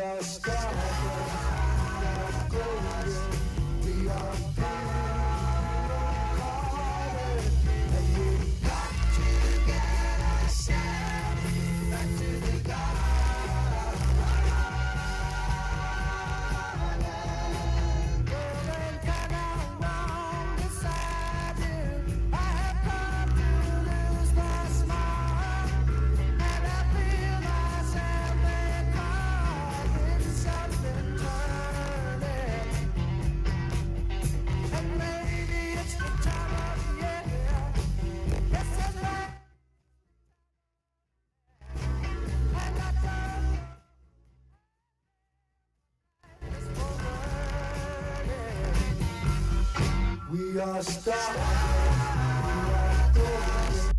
are stars, we are golden, we are golden, and we got to get ourselves back to the garden. Going kind of wrong beside you. I have come to lose my smile, and I feel myself becoming something turning. And maybe it's the time of year. Yes, it's right. And I don't we are stars, we are golden.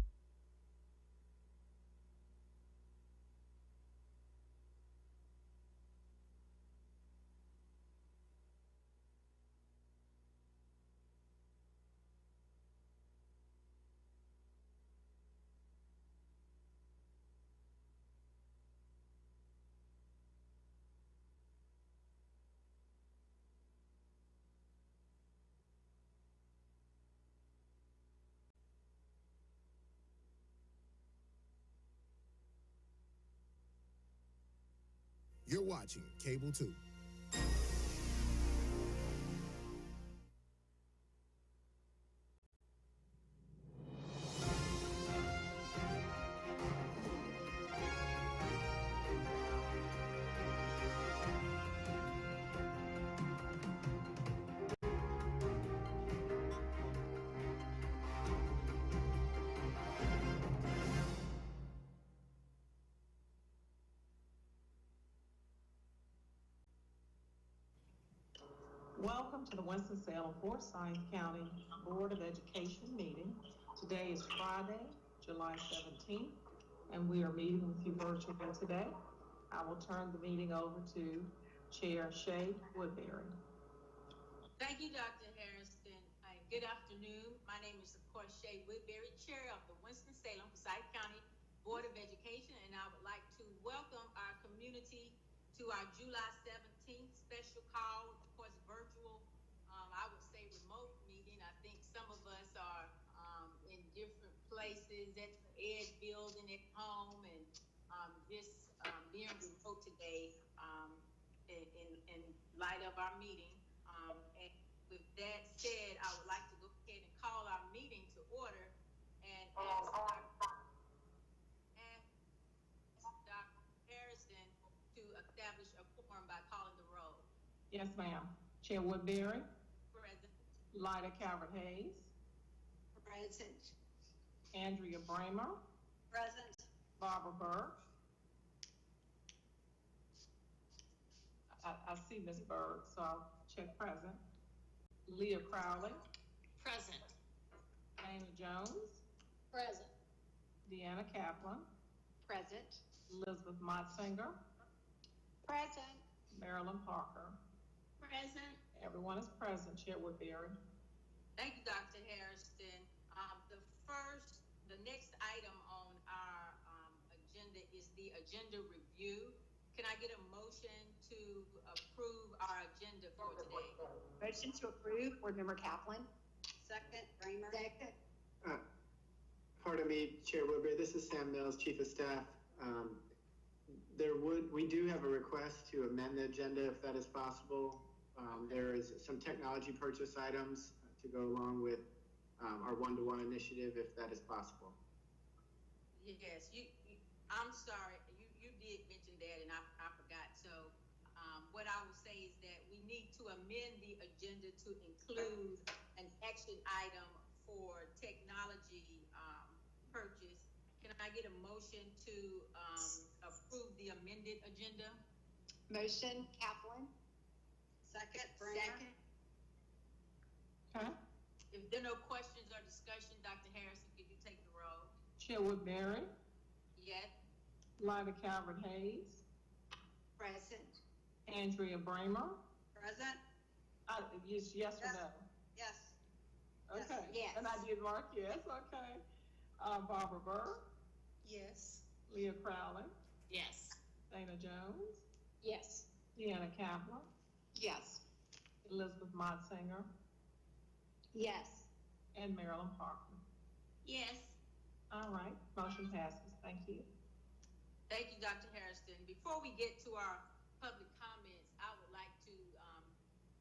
You're watching Cable 2. Welcome to the Winston-Salem Forsyth County Board of Education meeting. Today is Friday, July 17th, and we are meeting with you virtually today. I will turn the meeting over to Chair Shay Woodbury. Thank you, Dr. Harrison. Good afternoon. My name is, of course, Shay Woodbury, Chair of the Winston-Salem Forsyth County Board of Education, and I would like to welcome our community to our July 17th special call, of course, virtual, I would say remote meeting. I think some of us are in different places at the Ed building at home, and just being remote today in light of our meeting. And with that said, I would like to go ahead and call our meeting to order and ask Dr. Harrison to establish a quorum by calling the roll. Yes, ma'am. Chair Woodbury. Present. Lyda Calvert-Hayes. Present. Andrea Bramer. Present. Barbara Burke. I see Ms. Burke, so I'll check present. Leah Crowley. Present. Dana Jones. Present. Deanna Kaplan. Present. Elizabeth Motzinger. Present. Marilyn Parker. Present. Everyone is present. Chair Woodbury. Thank you, Dr. Harrison. The next item on our agenda is the agenda review. Can I get a motion to approve our agenda for today? Motion to approve, Board Member Kaplan. Second, Bramer. Second. Pardon me, Chair Woodbury. This is Sam Mills, Chief of Staff. We do have a request to amend the agenda if that is possible. There is some technology purchase items to go along with our one-to-one initiative, if that is possible. Yes, I'm sorry, you did mention that and I forgot. So what I will say is that we need to amend the agenda to include an action item for technology purchase. Can I get a motion to approve the amended agenda? Motion, Kaplan. Second, Bramer. Second. Okay. If there are no questions or discussion, Dr. Harrison, could you take the roll? Chair Woodbury. Yes. Lyda Calvert-Hayes. Present. Andrea Bramer. Present. Yes or no? Yes. Okay. Yes. And I did mark yes. Okay. Barbara Burke. Yes. Leah Crowley. Yes. Dana Jones. Yes. Deanna Kaplan, Yes. Elizabeth Motzinger, Yes. and Marilyn Parker. Yes. All right, motion passes. Thank you. Thank you, Dr. Harrison. Before we get to our public comments, I would like to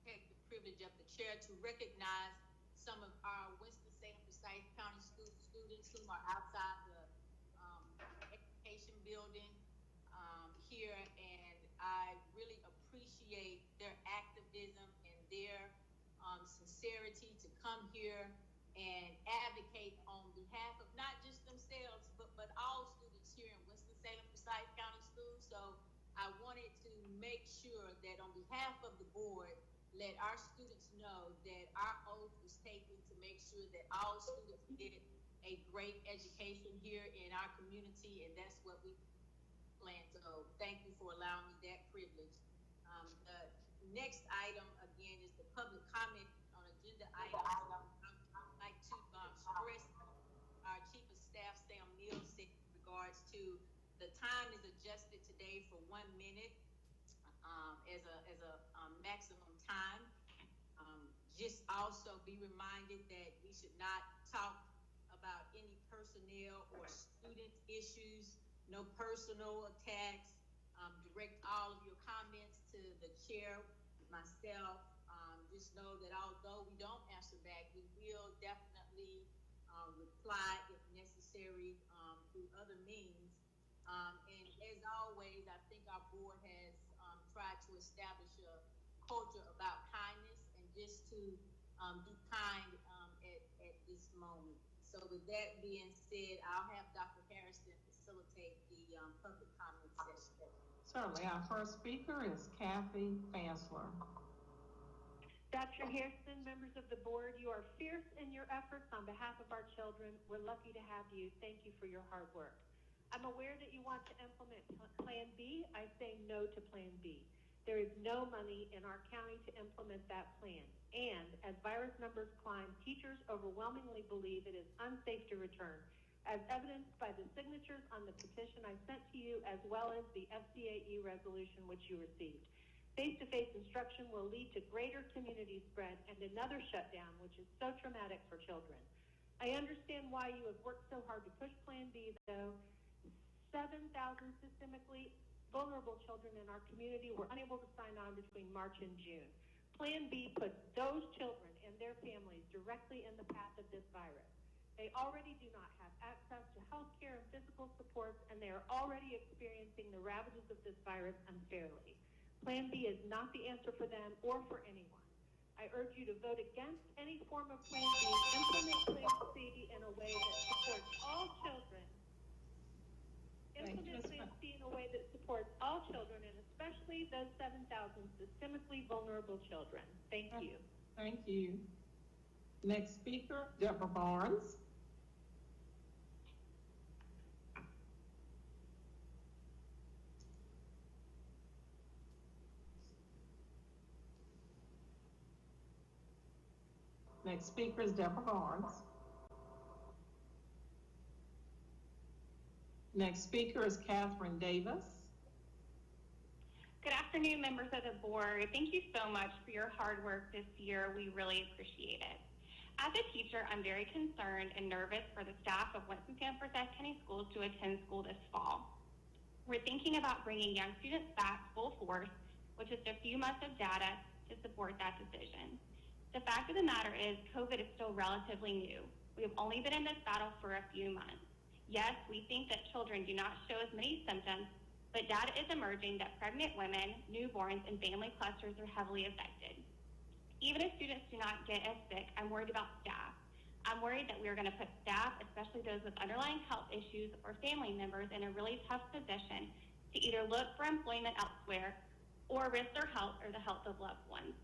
take the privilege of the chair to recognize some of our Winston-Salem Forsyth County School students who are outside the education building here, and I really appreciate their activism and their sincerity to come here and advocate on behalf of not just themselves, but all students here in Winston-Salem Forsyth County Schools. So I wanted to make sure that on behalf of the board, let our students know that our oath was taken to make sure that all students get a great education here in our community, and that's what we plan. So thank you for allowing me that privilege. The next item, again, is the public comment on agenda items. I'd like to stress our Chief of Staff, Sam Mills, said in regards to the time is adjusted today for 1 minute as a maximum time. Just also be reminded that we should not talk about any personnel or student issues, no personal attacks. Direct all of your comments to the chair, myself. Just know that although we don't answer back, we will definitely reply if necessary through other means. And as always, I think our board has tried to establish a culture about kindness and just to be kind at this moment. So with that being said, I'll have Dr. Harrison facilitate the public comment session. Certainly, our first speaker is Kathy Fansler. Dr. Harrison, members of the board, you are fierce in your efforts on behalf of our children. We're lucky to have you. Thank you for your hard work. I'm aware that you want to implement Plan B. I say no to Plan B. There is no money in our county to implement that plan. And as virus numbers climb, teachers overwhelmingly believe it is unsafe to return, as evidenced by the signatures on the petition I sent to you, as well as the FCAE resolution which you received. Face-to-face instruction will lead to greater community spread and another shutdown, which is so traumatic for children. I understand why you have worked so hard to push Plan B, though. 7,000 systemically vulnerable children in our community were unable to sign on between March and June. Plan B puts those children and their families directly in the path of this virus. They already do not have access to health care and physical supports, and they are already experiencing the ravages of this virus unfairly. Plan B is not the answer for them or for anyone. I urge you to vote against any form of Plan B, implement Plan C in a way that supports all children. Implement Plan C in a way that supports all children, and especially those 7,000 systemically vulnerable children. Thank you. Thank you. Next speaker, Deborah Barnes. Next speaker is Deborah Barnes. Next speaker is Kathryn Davis. Good afternoon, members of the board. Thank you so much for your hard work this year. We really appreciate it. As a teacher, I'm very concerned and nervous for the staff of Winston-Salem Forsyth County Schools to attend school this fall. We're thinking about bringing young students back full force with just a few months of data to support that decision. The fact of the matter is COVID is still relatively new. We have only been in this battle for a few months. Yes, we think that children do not show as many symptoms, but data is emerging that pregnant women, newborns, and family clusters are heavily affected. Even if students do not get as sick, I'm worried about staff. I'm worried that we're going to put staff, especially those with underlying health issues or family members, in a really tough position to either look for employment elsewhere or risk their health or the health of loved ones.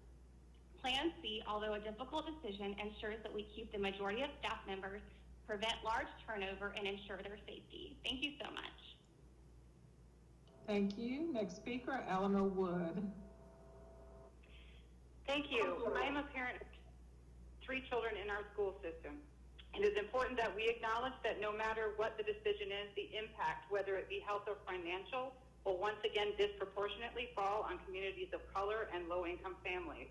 Plan C, although a difficult decision, ensures that we keep the majority of staff members, prevent large turnover, and ensure their safety. Thank you so much. Thank you. Next speaker, Eleanor Wood. Thank you. I am a parent of 3 children in our school system. It is important that we acknowledge that no matter what the decision is, the impact, whether it be health or financial will once again disproportionately fall on communities of color and low-income families.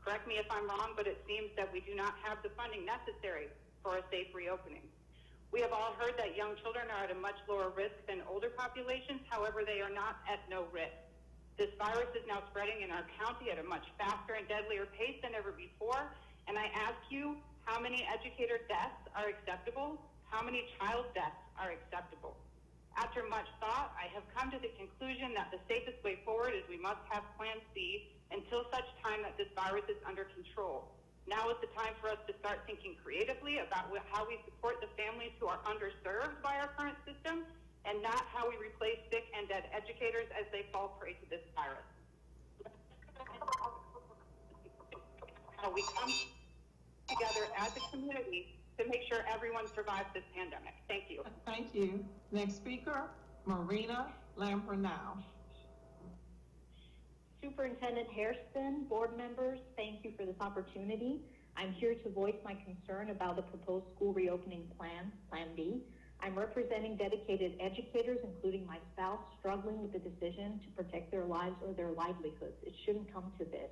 Correct me if I'm wrong, but it seems that we do not have the funding necessary for a safe reopening. We have all heard that young children are at a much lower risk than older populations. However, they are not at no risk. This virus is now spreading in our county at a much faster and deadlier pace than ever before. And I ask you, how many educator deaths are acceptable? How many child deaths are acceptable? After much thought, I have come to the conclusion that the safest way forward is we must have Plan C until such time that this virus is under control. Now is the time for us to start thinking creatively about how we support the families who are underserved by our current system, and not how we replace sick and dead educators as they fall prey to this virus. How we come together as a community to make sure everyone survives this pandemic. Thank you. Thank you. Next speaker, Marina Lampranow. Superintendent Hairston, board members, thank you for this opportunity. I'm here to voice my concern about the proposed school reopening plan, Plan B. I'm representing dedicated educators, including my spouse, struggling with the decision to protect their lives or their livelihoods. It shouldn't come to this.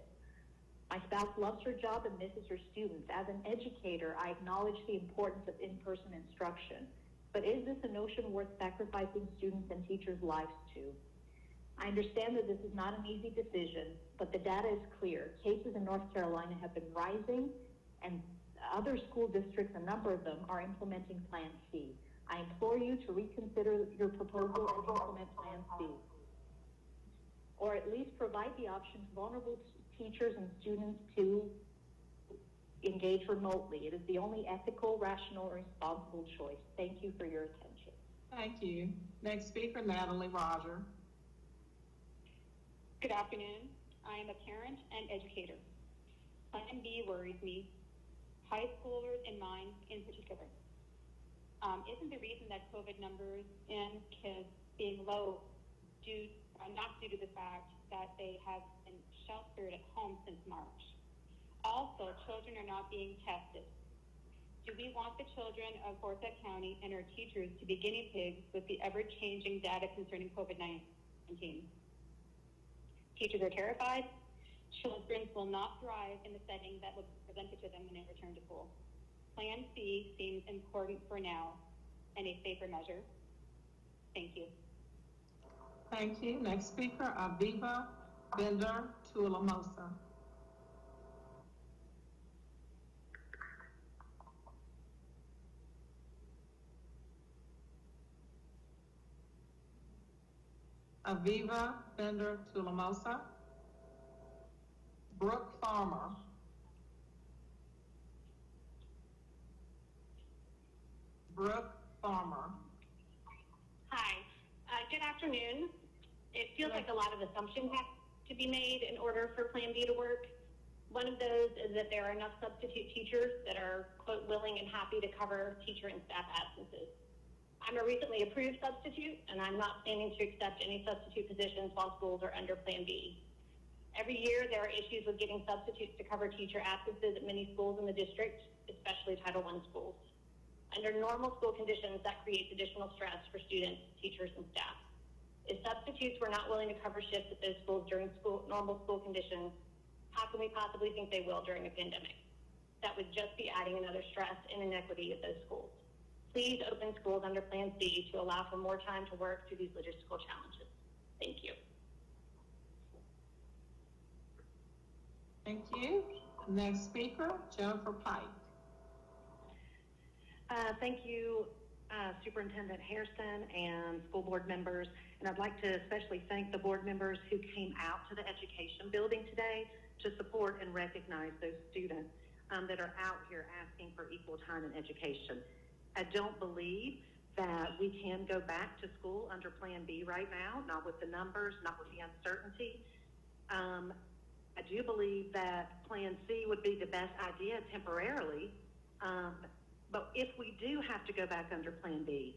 My spouse loves her job and misses her students. As an educator, I acknowledge the importance of in-person instruction. But is this a notion worth sacrificing students and teachers' lives to? I understand that this is not an easy decision, but the data is clear. Cases in North Carolina have been rising, and other school districts, a number of them, are implementing Plan C. I implore you to reconsider your proposal and implement Plan C. Or at least provide the option to vulnerable teachers and students to engage remotely. It is the only ethical, rational, and responsible choice. Thank you for your attention. Thank you. Next speaker, Natalie Roger. Good afternoon. I am a parent and educator. Plan B worries me, high schoolers in mind in particular. Isn't the reason that COVID numbers in kids being low not due to the fact that they have been sheltered at home since March? Also, children are not being tested. Do we want the children of Forsyth County and our teachers to be guinea pigs with the ever-changing data concerning COVID-19? Teachers are terrified. Children will not thrive in the setting that will be presented to them when they return to school. Plan C seems important for now and a safer measure. Thank you. Thank you. Next speaker, Aviva Bender Tualamosa. Aviva Bender Tualamosa. Brooke Farmer. Brooke Farmer. Hi. Good afternoon. It feels like a lot of assumptions have to be made in order for Plan B to work. One of those is that there are enough substitute teachers that are, quote, willing and happy to cover teacher and staff absences. I'm a recently approved substitute, and I'm not planning to accept any substitute positions while schools are under Plan B. Every year, there are issues with getting substitutes to cover teacher absences at many schools in the district, especially Title I schools. Under normal school conditions, that creates additional stress for students, teachers, and staff. If substitutes were not willing to cover shifts at those schools during normal school conditions, how can we possibly think they will during a pandemic? That would just be adding another stress and inequity at those schools. Please open schools under Plan C to allow for more time to work through these logistical challenges. Thank you. Thank you. Next speaker, Jennifer Pike. Thank you, Superintendent Hairston and school board members. And I'd like to especially thank the board members who came out to the education building today to support and recognize those students that are out here asking for equal time in education. I don't believe that we can go back to school under Plan B right now, not with the numbers, not with the uncertainty. I do believe that Plan C would be the best idea temporarily, but if we do have to go back under Plan B,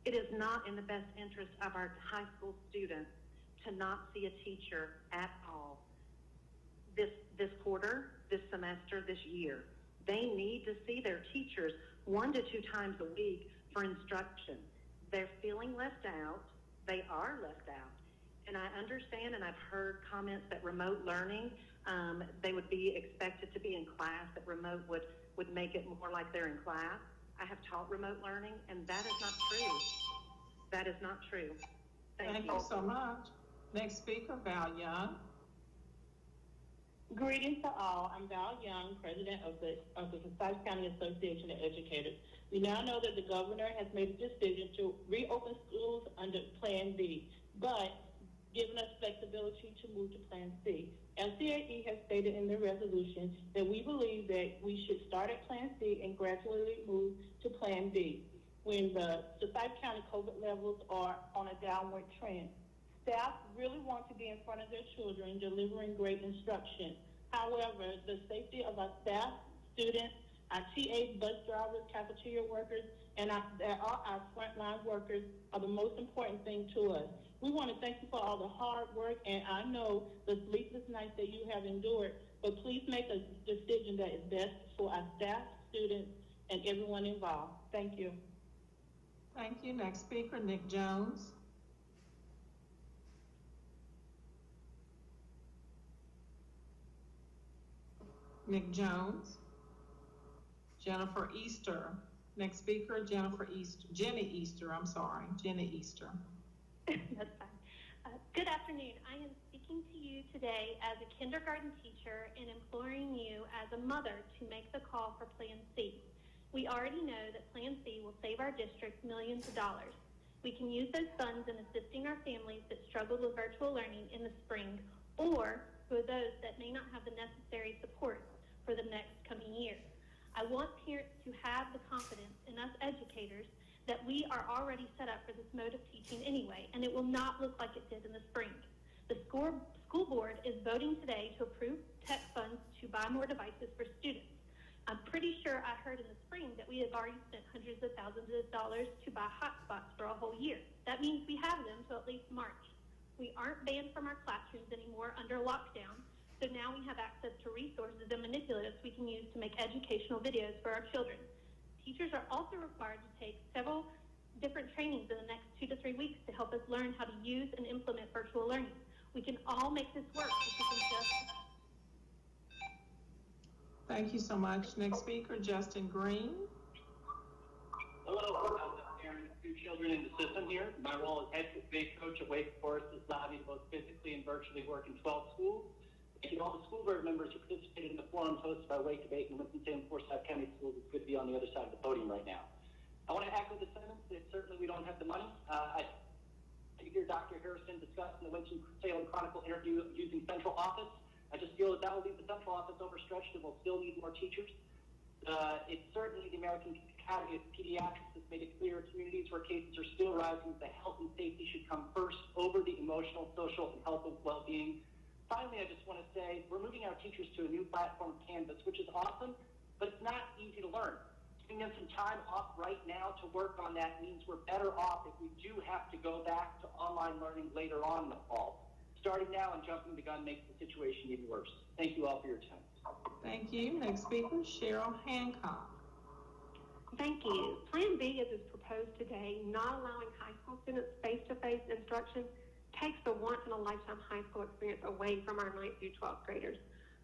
it is not in the best interest of our high school students to not see a teacher at all this quarter, this semester, this year. They need to see their teachers 1 to 2 times a week for instruction. They're feeling left out. they are left out. And I understand, and I've heard comments that remote learning, they would be expected to be in class, that remote would make it more like they're in class. I have taught remote learning, and that is not true. That is not true. Thank you so much. Next speaker, Val Young. Greetings to all. I'm Val Young, president of the Forsyth County Association of Educators. We now know that the governor has made a decision to reopen schools under Plan B, but giving us flexibility to move to Plan C. LCAE has stated in their resolution that we believe that we should start at Plan C and gradually move to Plan B when the Forsyth County COVID levels are on a downward trend. Staff really want to be in front of their children, delivering great instruction. However, the safety of our staff, students, our TAs, bus drivers, cafeteria workers, and our frontline workers are the most important thing to us. We want to thank you for all the hard work, and I know the sleepless nights that you have endured, but please make a decision that is best for our staff, students, and everyone involved. Thank you. Thank you. Next speaker, Nick Jones. Nick Jones. Jennifer Easter. Next speaker, Jenny Easter, I'm sorry, Jenny Easter. That's fine. Good afternoon. I am speaking to you today as a kindergarten teacher and imploring you as a mother to make the call for Plan C. We already know that Plan C will save our district millions of dollars. We can use those funds in assisting our families that struggle with virtual learning in the spring, or for those that may not have the necessary support for the next coming year. I want parents to have the confidence in us educators that we are already set up for this mode of teaching anyway, and it will not look like it did in the spring. The school board is voting today to approve tech funds to buy more devices for students. I'm pretty sure I heard in the spring that we have already spent hundreds of thousands of dollars to buy hotspots for a whole year. That means we have them till at least March. We aren't banned from our classrooms anymore under lockdown, so now we have access to resources and manipulatives we can use to make educational videos for our children. Teachers are also required to take several different trainings in the next 2 to 3 weeks to help us learn how to use and implement virtual learning. We can all make this work if we can just... Thank you so much. Next speaker, Justin Green. Hello, I'm a parent of 2 children in the system here. My role as head big coach at Wake Forest has allowed me to both physically and virtually work in 12 schools. Thank you to all the school board members who participated in the forums hosted by Wake Debate and Winston-Salem Forsyth County Schools. It's good to be on the other side of the podium right now. I want to echo the sentiments that certainly we don't have the money. I hear Dr. Harrison discuss in the Winston-Salem Chronicle interview using central office. I just feel that will leave the central office overstretched and we'll still need more teachers. It's certainly the American Academy of Pediatrics has made it clear communities where cases are still rising, the health and safety should come first over the emotional, social, and health and well-being. Finally, I just want to say we're moving our teachers to a new platform, Canvas, which is awesome, but it's not easy to learn. Giving them some time off right now to work on that means we're better off if we do have to go back to online learning later on in the fall. Starting now and jumping the gun makes the situation even worse. Thank you all for your time. Thank you. Next speaker, Cheryl Hancock. Thank you. Plan B, as is proposed today, not allowing high school students face-to-face instruction, takes the once-in-a-lifetime high school experience away from our 9th through 12th graders.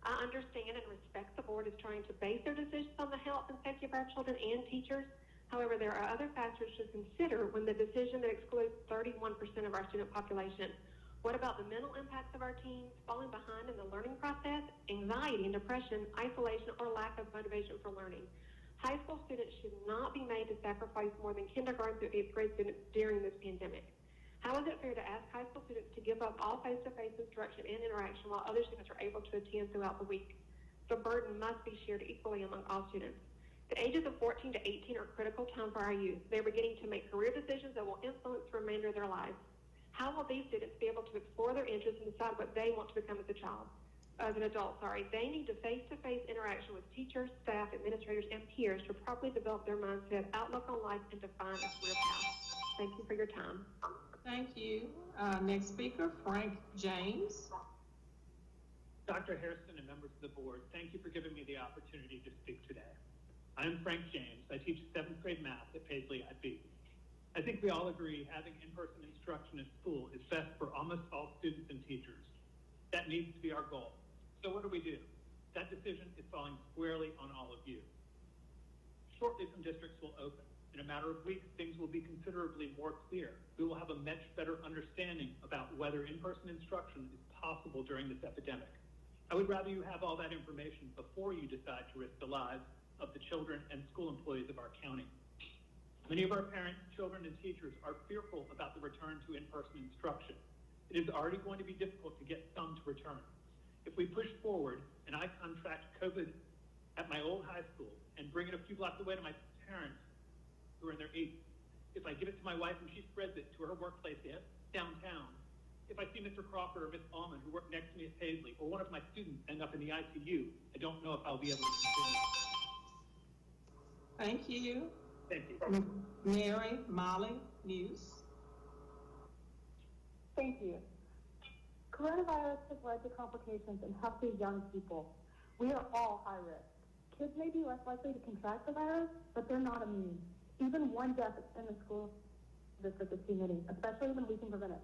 I understand and respect the board is trying to base their decisions on the health and safety of our children and teachers. However, there are other factors to consider when the decision that excludes 31% of our student population. What about the mental impacts of our teens, falling behind in the learning process, anxiety and depression, isolation, or lack of motivation for learning? High school students should not be made to sacrifice more than kindergarten through 8th grade students during this pandemic. How is it fair to ask high school students to give up all face-to-face instruction and interaction while other students are able to attend throughout the week? The burden must be shared equally among all students. The ages of 14 to 18 are critical time for our youth. They are beginning to make career decisions that will influence the remainder of their lives. How will these students be able to explore their interests and decide what they want to become as an adult? They need to face-to-face interaction with teachers, staff, administrators, and peers to properly develop their mindset, outlook on life, and define a career path. Thank you for your time. Thank you. Next speaker, Frank James. Dr. Harrison and members of the board, thank you for giving me the opportunity to speak today. I am Frank James. I teach 7th grade math at Paisley IB. As think we all agree having in-person instruction at school is best for almost all students and teachers. That needs to be our goal. So what do we do? That decision is falling squarely on all of you. Shortly, some districts will open. In a matter of weeks, things will be considerably more clear. We will have a much better understanding about whether in-person instruction is possible during this epidemic. I would rather you have all that information before you decide to risk the lives of the children and school employees of our county. Many of our parents, children, and teachers are fearful about the return to in-person instruction. It is already going to be difficult to get some to return. If we push forward and I contract COVID at my old high school and bring it a few blocks away to my parents who are in their 80s, if I give it to my wife and she spreads it to her workplace downtown, if I see Mr. Crawford or Miss Allman who work next to me at Paisley, or one of my students end up in the ICU, I don't know if I'll be able to continue. Thank you. Thank you. Mary Molly Muse. Thank you. Coronavirus has led to complications in healthy young people. We are all high risk. Kids may be less likely to contract the virus, but they're not immune. Even one death in the school district is too many, especially when we can prevent it.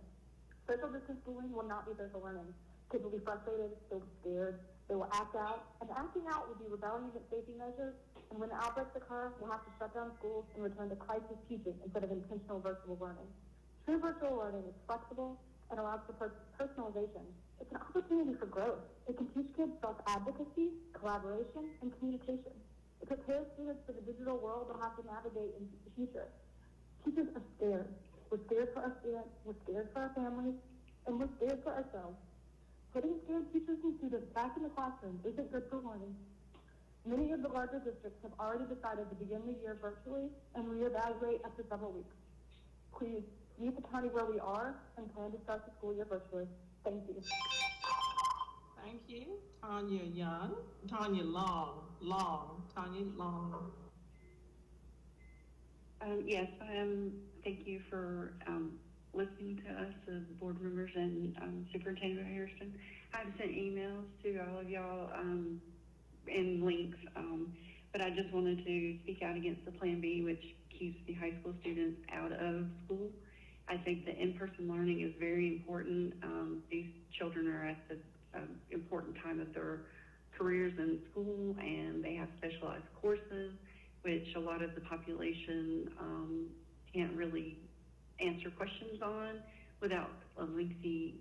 Social distance schooling will not be social learning. Kids will be frustrated, they'll be scared, they will act out, and acting out will be rebelling against safety measures, and when the outbreaks occur, we'll have to shut down schools and return to crisis teaching instead of intentional virtual learning. True virtual learning is flexible and allows for personalization. It's an opportunity for growth. It can teach kids self-advocacy, collaboration, and communication. It prepares students for the digital world they'll have to navigate in the future. Teachers are scared. We're scared for our students, we're scared for our families, and we're scared for ourselves. Putting scared teachers and students back in the classroom isn't good for learning. Many of the larger districts have already decided to begin the year virtually and reevaluate after several weeks. Please, meet the county where we are and plan to start the school year virtually. Thank you. Thank you. Tanya Long. Yes, thank you for listening to us as board members and Superintendent Harrison. I've sent emails to all of y'all and links, but I just wanted to speak out against the Plan B, which keeps the high school students out of school. I think that in-person learning is very important. These children are at the important time of their careers in school, and they have specialized courses, which a lot of the population can't really answer questions on without a lengthy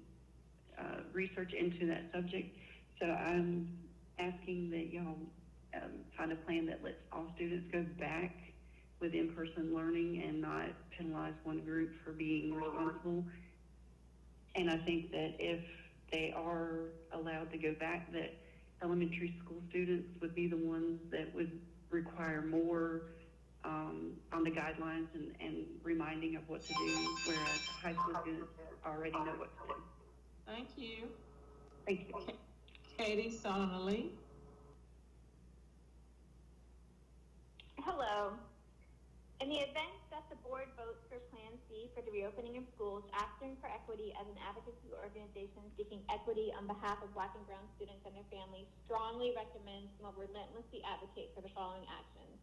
research into that subject. So I'm asking that y'all find a plan that lets all students go back with in-person learning and not penalize one group for being responsible. And I think that if they are allowed to go back, that elementary school students would be the ones that would require more on the guidelines and reminding of what to do, whereas high school students already know what to do. Thank you. Thank you. Katie Sonali. Hello. In the event that the board votes for Plan C for the reopening of schools, Action for Equity as an advocacy organization seeking equity on behalf of Black and brown students and their families strongly recommends and will relentlessly advocate for the following actions.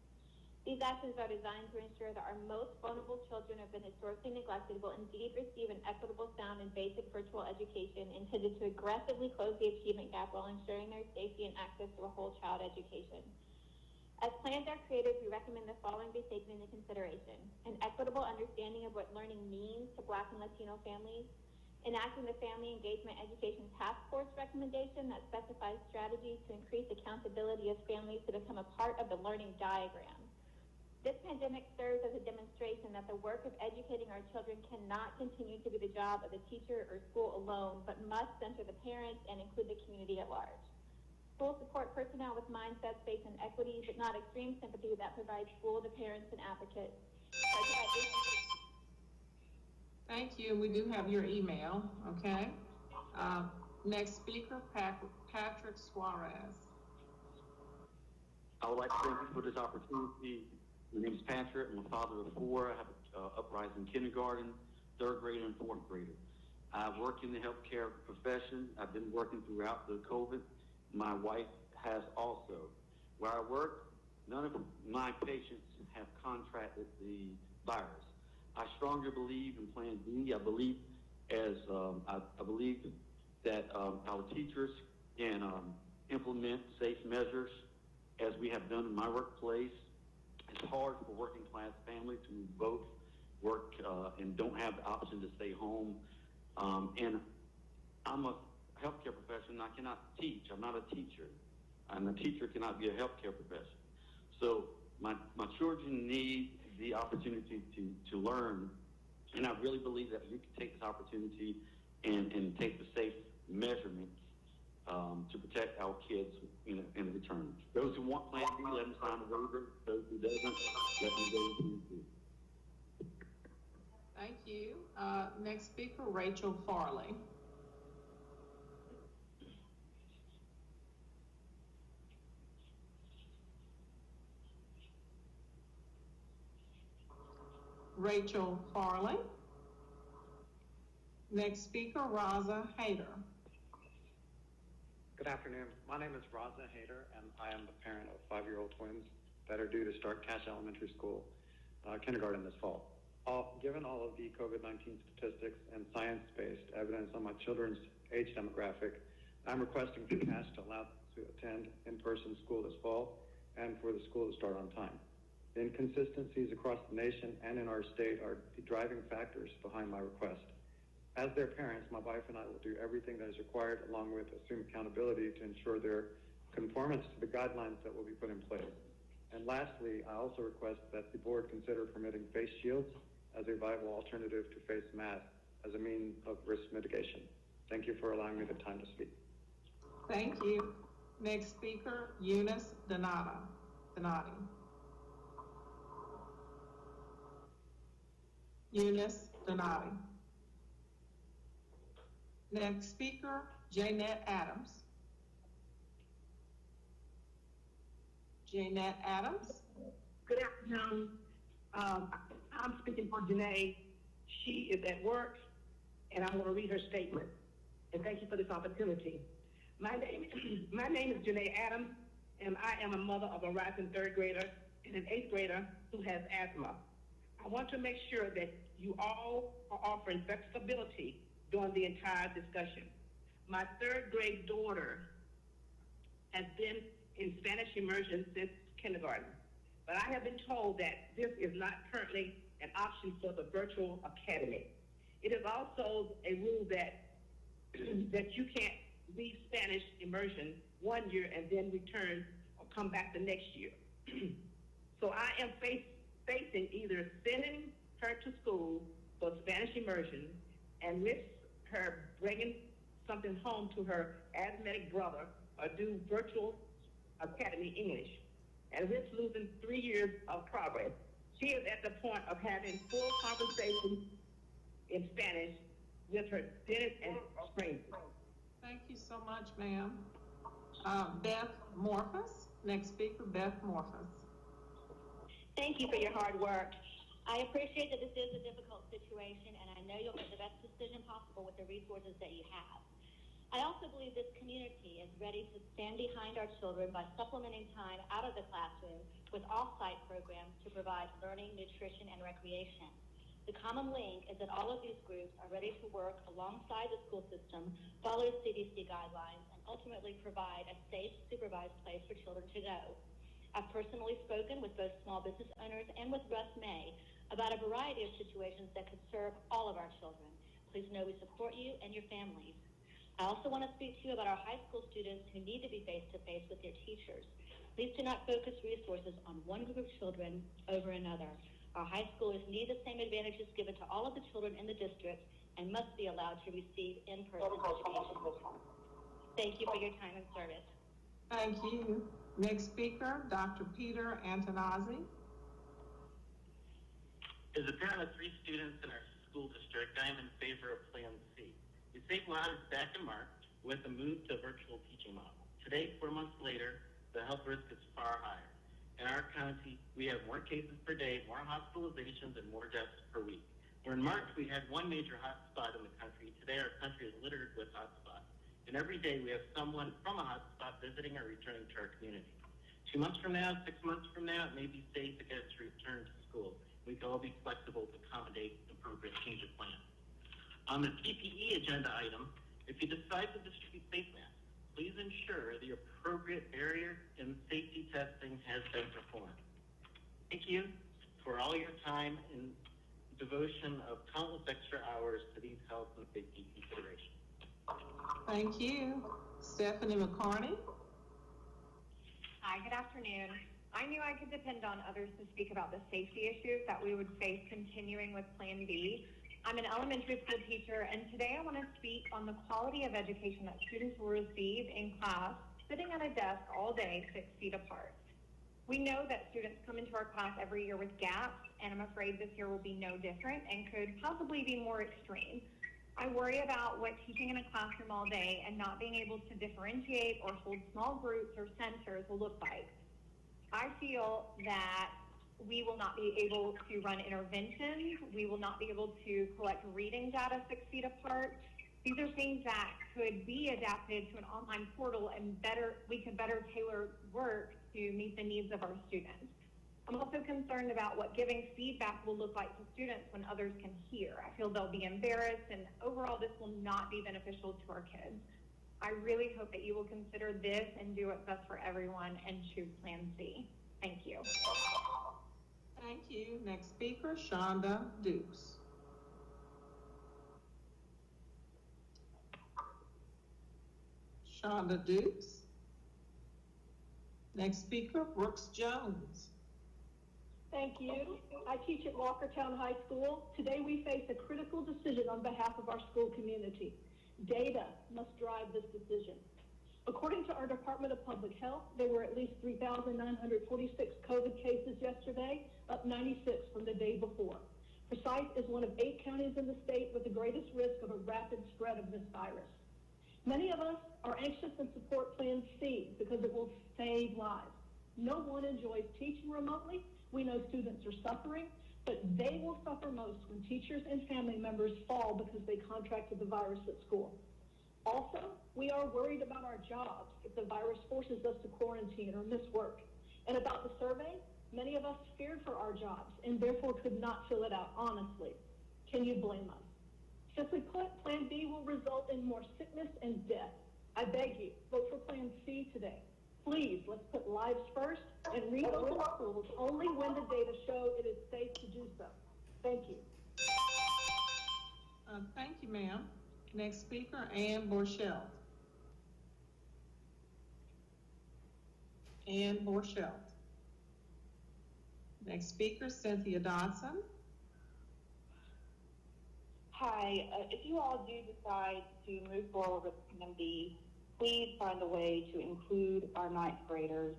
These actions are designed to ensure that our most vulnerable children have been historically neglected will indeed receive an equitable, sound, and basic virtual education intended to aggressively close the achievement gap while ensuring their safety and access to a whole child education. As plans are created, we recommend the following be taken into consideration: an equitable understanding of what learning means to Black and Latino families, enacting the Family Engagement Education Task Force recommendation that specifies strategies to increase accountability of families to become a part of the learning diagram. This pandemic serves as a demonstration that the work of educating our children cannot continue to be the job of the teacher or school alone, but must center the parents and include the community at large. School support personnel with mindsets based on equity, but not extreme sympathy, that provides school to parents and advocates. Thank you. We do have your email, okay? Next speaker, Patrick Suarez. I would like to thank you for this opportunity. My name is Patrick. I'm a father of 4. I have an uprising kindergarten, 3rd grader, and 4th grader. I work in the healthcare profession. I've been working throughout the COVID. My wife has also. Where I work, none of my patients have contracted the virus. I strongly believe in Plan B. I believe I believe that our teachers can implement safe measures as we have done in my workplace. It's hard for working class families who both work and don't have the option to stay home. And I'm a healthcare professional. I cannot teach. I'm not a teacher. And a teacher cannot be a healthcare professional. So my children need the opportunity to learn. And I really believe that we can take this opportunity and take the safe measurements to protect our kids in return. Those who want Plan B, let them sign the waiver. Those who doesn't, let them go to Plan B. Thank you. Next speaker, Rachel Farley. Rachel Farley. Next speaker, Raza Hayter. Good afternoon. My name is Raza Hayter, and I am the parent of 5-year-old twins that are due to start Cash Elementary School kindergarten this fall. Given all of the COVID-19 statistics and science-based evidence on my children's age demographic, I'm requesting for Cash to allow them to attend in-person school this fall and for the school to start on time. The inconsistencies across the nation and in our state are the driving factors behind my request. As their parents, my wife and I will do everything that is required, along with assume accountability to ensure their conformance to the guidelines that will be put in place. And lastly, I also request that the board consider permitting face shields as a viable alternative to face masks as a means of risk mitigation. Thank you for allowing me the time to speak. Thank you. Next speaker, Eunice Donati. Eunice Donati. Next speaker, Jaynette Adams. Jaynette Adams. Good afternoon. I'm speaking for Janae. She is at work, and I'm going to read her statement. And thank you for this opportunity. My name is Janae Adams, and I am a mother of a rising 3rd grader and an 8th grader who has asthma. I want to make sure that you all are offering flexibility during the entire discussion. My 3rd grade daughter has been in Spanish immersion since kindergarten, but I have been told that this is not currently an option for the virtual academy. It is also a rule that you can't leave Spanish immersion 1 year and then return or come back the next year. So I am facing either sending her to school for Spanish immersion and risk her bringing something home to her asthmatic brother or do virtual academy English and risk losing 3 years of progress. She is at the point of having full conversations in Spanish with her dentist and stranger. Thank you so much, ma'am. Beth Morphus. Next speaker, Beth Morphus. Thank you for your hard work. I appreciate that this is a difficult situation, and I know you'll make the best decision possible with the resources that you have. I also believe this community is ready to stand behind our children by supplementing time out of the classroom with off-site programs to provide learning, nutrition, and recreation. The common link is that all of these groups are ready to work alongside the school system, follow CDC guidelines, and ultimately provide a safe, supervised place for children to go. I've personally spoken with both small business owners and with Russ May about a variety of situations that could serve all of our children. Please know we support you and your families. I also want to speak to you about our high school students who need to be face-to-face with their teachers. Please do not focus resources on one group of children over another. Our high schoolers need the same advantages given to all of the children in the district and must be allowed to receive in-person education. Thank you for your time and service. Thank you. Next speaker, Dr. Peter Antonazzi. As a parent of 3 students in our school district, I am in favor of Plan C. The safe line is back in March with a move to a virtual teaching model. Today, 4 months later, the health risk is far higher. In our county, we have more cases per day, more hospitalizations, and more deaths per week. Where in March, we had one major hotspot in the country. Today, our country is littered with hotspots. And every day, we have someone from a hotspot visiting or returning to our community. 2 months from now, 6 months from now, it may be safe to get us returned to school. We can all be flexible to accommodate the appropriate change of plan. On the PPE agenda item, if you decide to distribute face masks, please ensure the appropriate barrier and safety testing has been performed. Thank you for all your time and devotion of countless extra hours to these health and safety considerations. Thank you. Stephanie McCarney. Hi, good afternoon. I knew I could depend on others to speak about the safety issues that we would face continuing with Plan B. I'm an elementary school teacher, and today I want to speak on the quality of education that students will receive in class, sitting at a desk all day 6 feet apart. We know that students come into our class every year with gaps, and I'm afraid this year will be no different and could possibly be more extreme. I worry about what teaching in a classroom all day and not being able to differentiate or hold small groups or centers will look like. I feel that we will not be able to run interventions. We will not be able to collect reading data 6 feet apart. These are things that could be adapted to an online portal and we could better tailor work to meet the needs of our students. I'm also concerned about what giving feedback will look like to students when others can hear. I feel they'll be embarrassed, and overall this will not be beneficial to our kids. I really hope that you will consider this and do what's best for everyone and choose Plan C. Thank you. Thank you. Next speaker, Shonda Dukes. Shonda Dukes. Next speaker, Brooks Jones. Thank you. I teach at Walkertown High School. Today we face a critical decision on behalf of our school community. Data must drive this decision. According to our Department of Public Health, there were at least 3,946 COVID cases yesterday, up 96 from the day before. Forsyth is one of 8 counties in the state with the greatest risk of a rapid spread of this virus. Many of us are anxious and support Plan C because it will save lives. No one enjoys teaching remotely. We know students are suffering, but they will suffer most when teachers and family members fall because they contracted the virus at school. Also, we are worried about our jobs if the virus forces us to quarantine or miss work. And about the survey, many of us feared for our jobs and therefore could not fill it out honestly. Can you blame us? Simply put, Plan B will result in more sickness and death. I beg you, vote for Plan C today. Please, let's put lives first and reopen schools only when the data show it is safe to do so. Thank you. Thank you, ma'am. Next speaker, Ann Borchelt. Ann Borchelt. Next speaker, Cynthia Dodson. Hi, if you all do decide to move forward with Plan B, please find a way to include our ninth graders.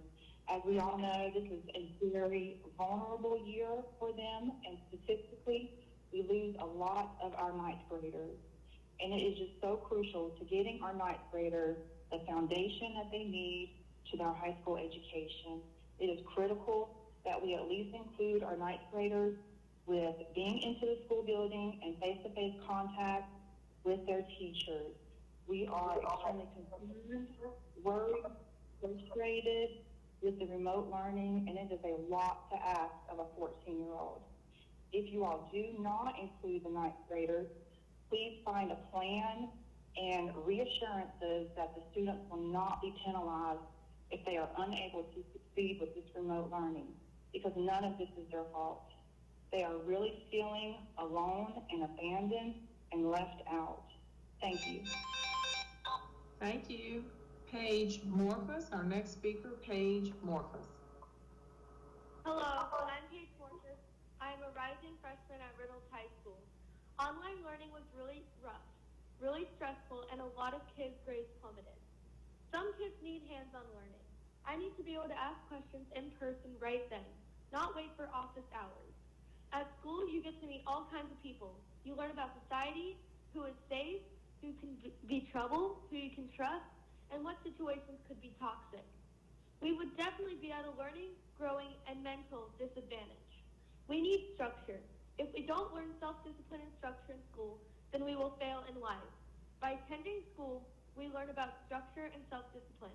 As we all know, this is a very vulnerable year for them, and statistically, we lose a lot of our ninth graders. And it is just so crucial to getting our ninth graders the foundation that they need to their high school education. It is critical that we at least include our ninth graders with being into the school building and face-to-face contact with their teachers. We are extremely concerned, worried, frustrated with the remote learning, and it is a lot to ask of a 14-year-old. If you all do not include the ninth graders, please find a plan and reassurances that the students will not be penalized if they are unable to succeed with this remote learning, because none of this is their fault. They are really feeling alone and abandoned and left out. Thank you. Thank you. Paige Morphus, our next speaker, Paige Morphus. Hello, I'm Paige Morphus. I am a rising freshman at Reynolds High School. Online learning was really rough, really stressful, and a lot of kids' grades plummeted. Some kids need hands-on learning. I need to be able to ask questions in person right then, not wait for office hours. At school, you get to meet all kinds of people. You learn about society, who is safe, who can be trouble, who you can trust, and what situations could be toxic. We would definitely be at a learning, growing, and mental disadvantage. We need structure. If we don't learn self-discipline and structure in school, then we will fail in life. By attending school, we learn about structure and self-discipline.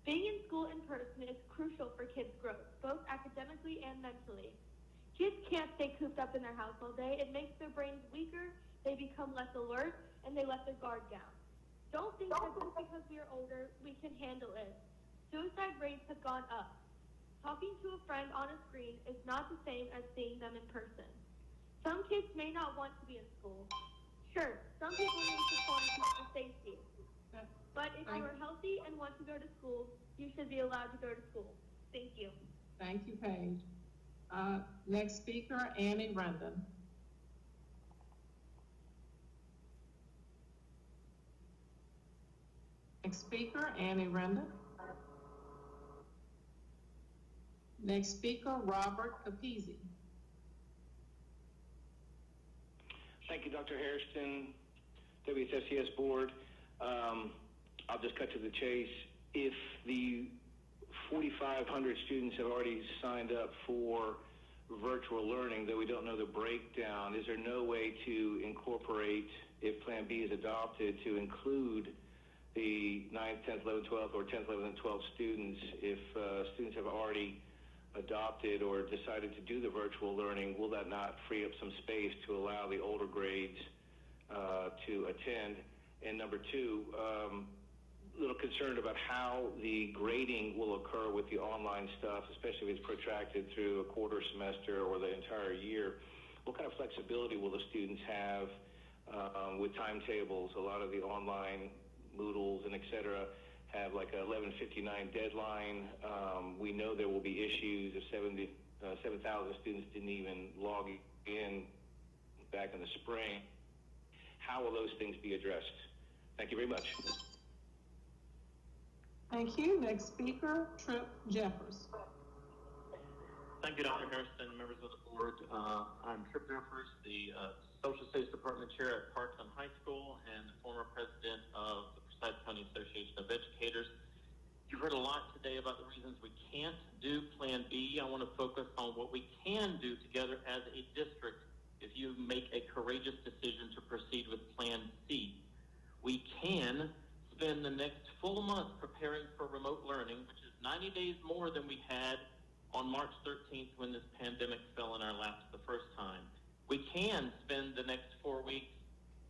Being in school in person is crucial for kids' growth, both academically and mentally. Kids can't stay cooped up in their house all day. It makes their brains weaker, they become less alert, and they let their guard down. Don't think that just because we are older, we can handle it. Suicide rates have gone up. Talking to a friend on a screen is not the same as seeing them in person. Some kids may not want to be in school. Sure, some people need to quarantine for safety. But if you are healthy and want to go to school, you should be allowed to go to school. Thank you. Thank you, Paige. Next speaker, Annie Rendon. Next speaker, Annie Rendon. Next speaker, Robert Capizzi. Thank you, Dr. Hairston, WSFCS Board. I'll just cut to the chase. If the 4,500 students have already signed up for virtual learning, though we don't know the breakdown, is there no way to incorporate, if Plan B is adopted, to include the 9th, 10th, 11th, 12th, or 10th, 11th, and 12th students? If students have already adopted or decided to do the virtual learning, will that not free up some space to allow the older grades to attend? And number two, a little concerned about how the grading will occur with the online stuff, especially if it's protracted through a quarter semester or the entire year. What kind of flexibility will the students have with timetables? A lot of the online Moodles and et cetera have like a 11:59 deadline. We know there will be issues if 7,000 students didn't even log in back in the spring. How will those things be addressed? Thank you very much. Thank you. Next speaker, Trip Jeffers. Thank you, Dr. Hairston, members of the board. I'm Trip Jeffers, the Social Studies Department Chair at Parkland High School and the former president of the Forsyth County Association of Educators. You've heard a lot today about the reasons we can't do Plan B. I want to focus on what we can do together as a district if you make a courageous decision to proceed with Plan C. We can spend the next full month preparing for remote learning, which is 90 days more than we had on March 13th when this pandemic fell in our laps the first time. We can spend the next 4 weeks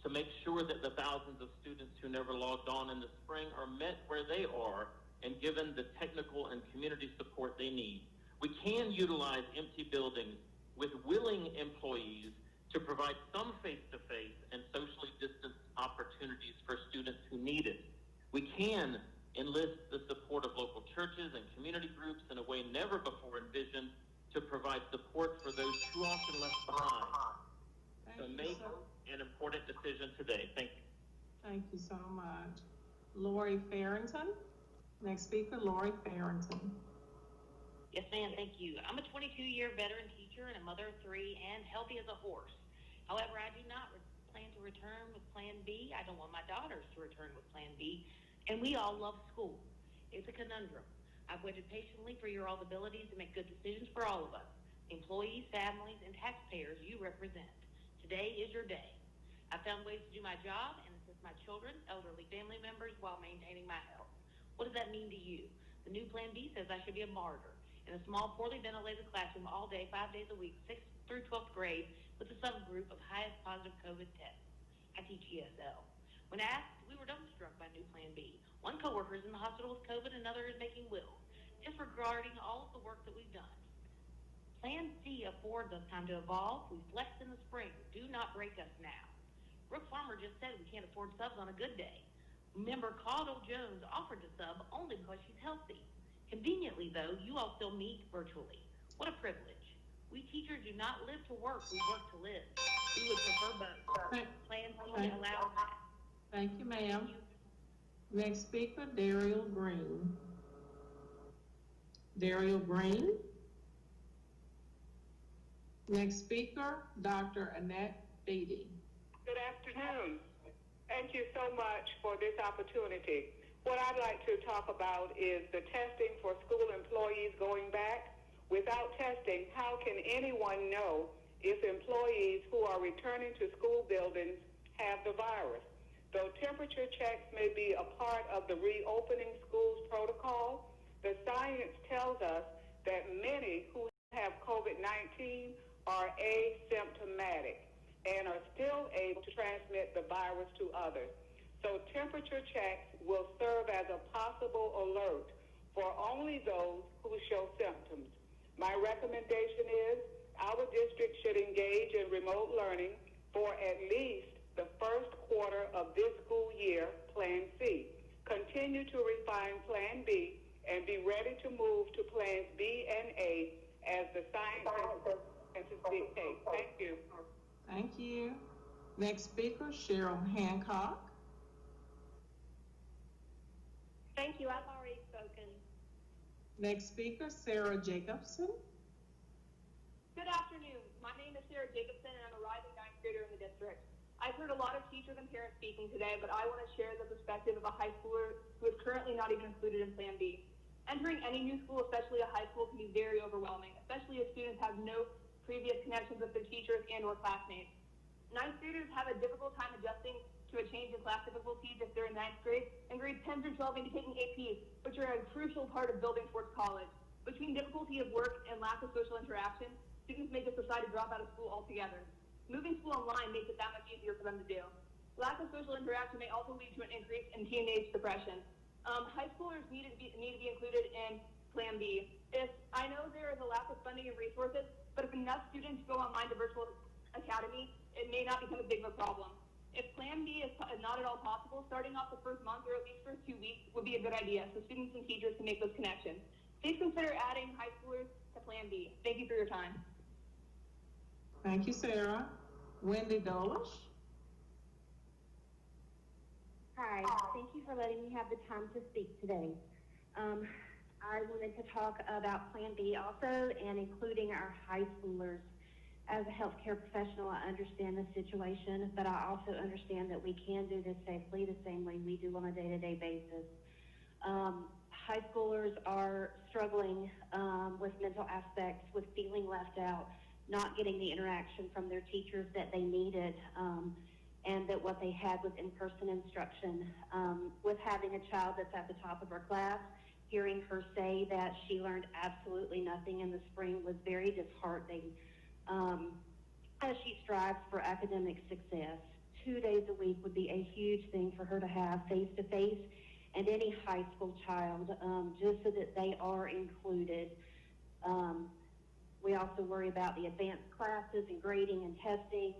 to make sure that the thousands of students who never logged on in the spring are met where they are and given the technical and community support they need. We can utilize empty buildings with willing employees to provide some face-to-face and socially distanced opportunities for students who need it. We can enlist the support of local churches and community groups in a way never before envisioned to provide support for those too often left behind. So make an important decision today. Thank you. Thank you so much. Lori Farrington. Next speaker, Lori Farrington. Yes, ma'am. Thank you. I'm a 22-year veteran teacher and a mother of 3 and healthy as a horse. However, I do not plan to return with Plan B. I don't want my daughters to return with Plan B. And we all love school. It's a conundrum. I've waited patiently for your all's abilities to make good decisions for all of us, employees, families, and taxpayers you represent. Today is your day. I found ways to do my job and assist my children, elderly family members, while maintaining my health. What does that mean to you? The new Plan B says I should be a martyr in a small, poorly ventilated classroom all day, 5 days a week, 6th through 12th grade, with a subgroup of highest positive COVID tests. I teach ESL. When asked, we were dumbstruck by new Plan B. One coworker is in the hospital with COVID, another is making wills, disregarding all of the work that we've done. Plan C affords us time to evolve. We flexed in the spring. Do not break us now. Brooke Farmer just said we can't afford subs on a good day. Member Caudle Jones offered to sub only because she's healthy. Conveniently, though, you all still meet virtually. What a privilege. We teachers do not live to work, we work to live. We would prefer both. Plan C allows that. Thank you, ma'am. Next speaker, Daryl Green. Daryl Green. Next speaker, Dr. Annette Beatty. Good afternoon. Thank you so much for this opportunity. What I'd like to talk about is the testing for school employees going back. Without testing, how can anyone know if employees who are returning to school buildings have the virus? Though temperature checks may be a part of the reopening schools protocol, the science tells us that many who have COVID-19 are asymptomatic and are still able to transmit the virus to others. So temperature checks will serve as a possible alert for only those who show symptoms. My recommendation is our district should engage in remote learning for at least the first quarter of this school year, Plan C. Continue to refine Plan B and be ready to move to Plans B and A as the science dictate. Thank you. Thank you. Next speaker, Cheryl Hancock. Thank you. I've already spoken. Next speaker, Sarah Jacobson. Good afternoon. My name is Sarah Jacobson, and I'm a rising ninth grader in the district. I've heard a lot of teachers and parents speaking today, but I want to share the perspective of a high schooler who is currently not even included in Plan B. Entering any new school, especially a high school, can be very overwhelming, especially if students have no previous connections with their teachers and or classmates. Ninth graders have a difficult time adjusting to a change in class difficulties if they're in ninth grade, and grades 10 through 12 may be taking APs, which are a crucial part of building towards college. Between difficulty of work and lack of social interaction, students may just decide to drop out of school altogether. Moving school online makes it that much easier for them to do. Lack of social interaction may also lead to an increase in teenage depression. High schoolers need to be included in Plan B. I know there is a lack of funding and resources, but if enough students go online to virtual academy, it may not become as big of a problem. If Plan B is not at all possible, starting off the first month or at least first 2 weeks would be a good idea so students and teachers can make those connections. Please consider adding high schoolers to Plan B. Thank you for your time. Thank you, Sarah. Wendy Dolish. Hi, thank you for letting me have the time to speak today. I wanted to talk about Plan B also and including our high schoolers. As a healthcare professional, I understand the situation, but I also understand that we can do this safely the same way we do on a day-to-day basis. High schoolers are struggling with mental aspects, with feeling left out, not getting the interaction from their teachers that they needed, and that what they had was in-person instruction. With having a child that's at the top of her class, hearing her say that she learned absolutely nothing in the spring was very disheartening. As she strives for academic success, 2 days a week would be a huge thing for her to have face-to-face, and any high school child, just so that they are included. We also worry about the advanced classes and grading and testing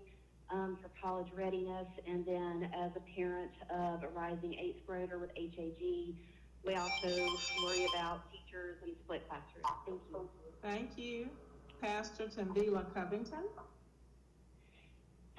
for college readiness, and then as a parent of a rising 8th grader with HAG, we also worry about teachers and split classrooms. Thank you. Thank you. Pastor Tandila Covington.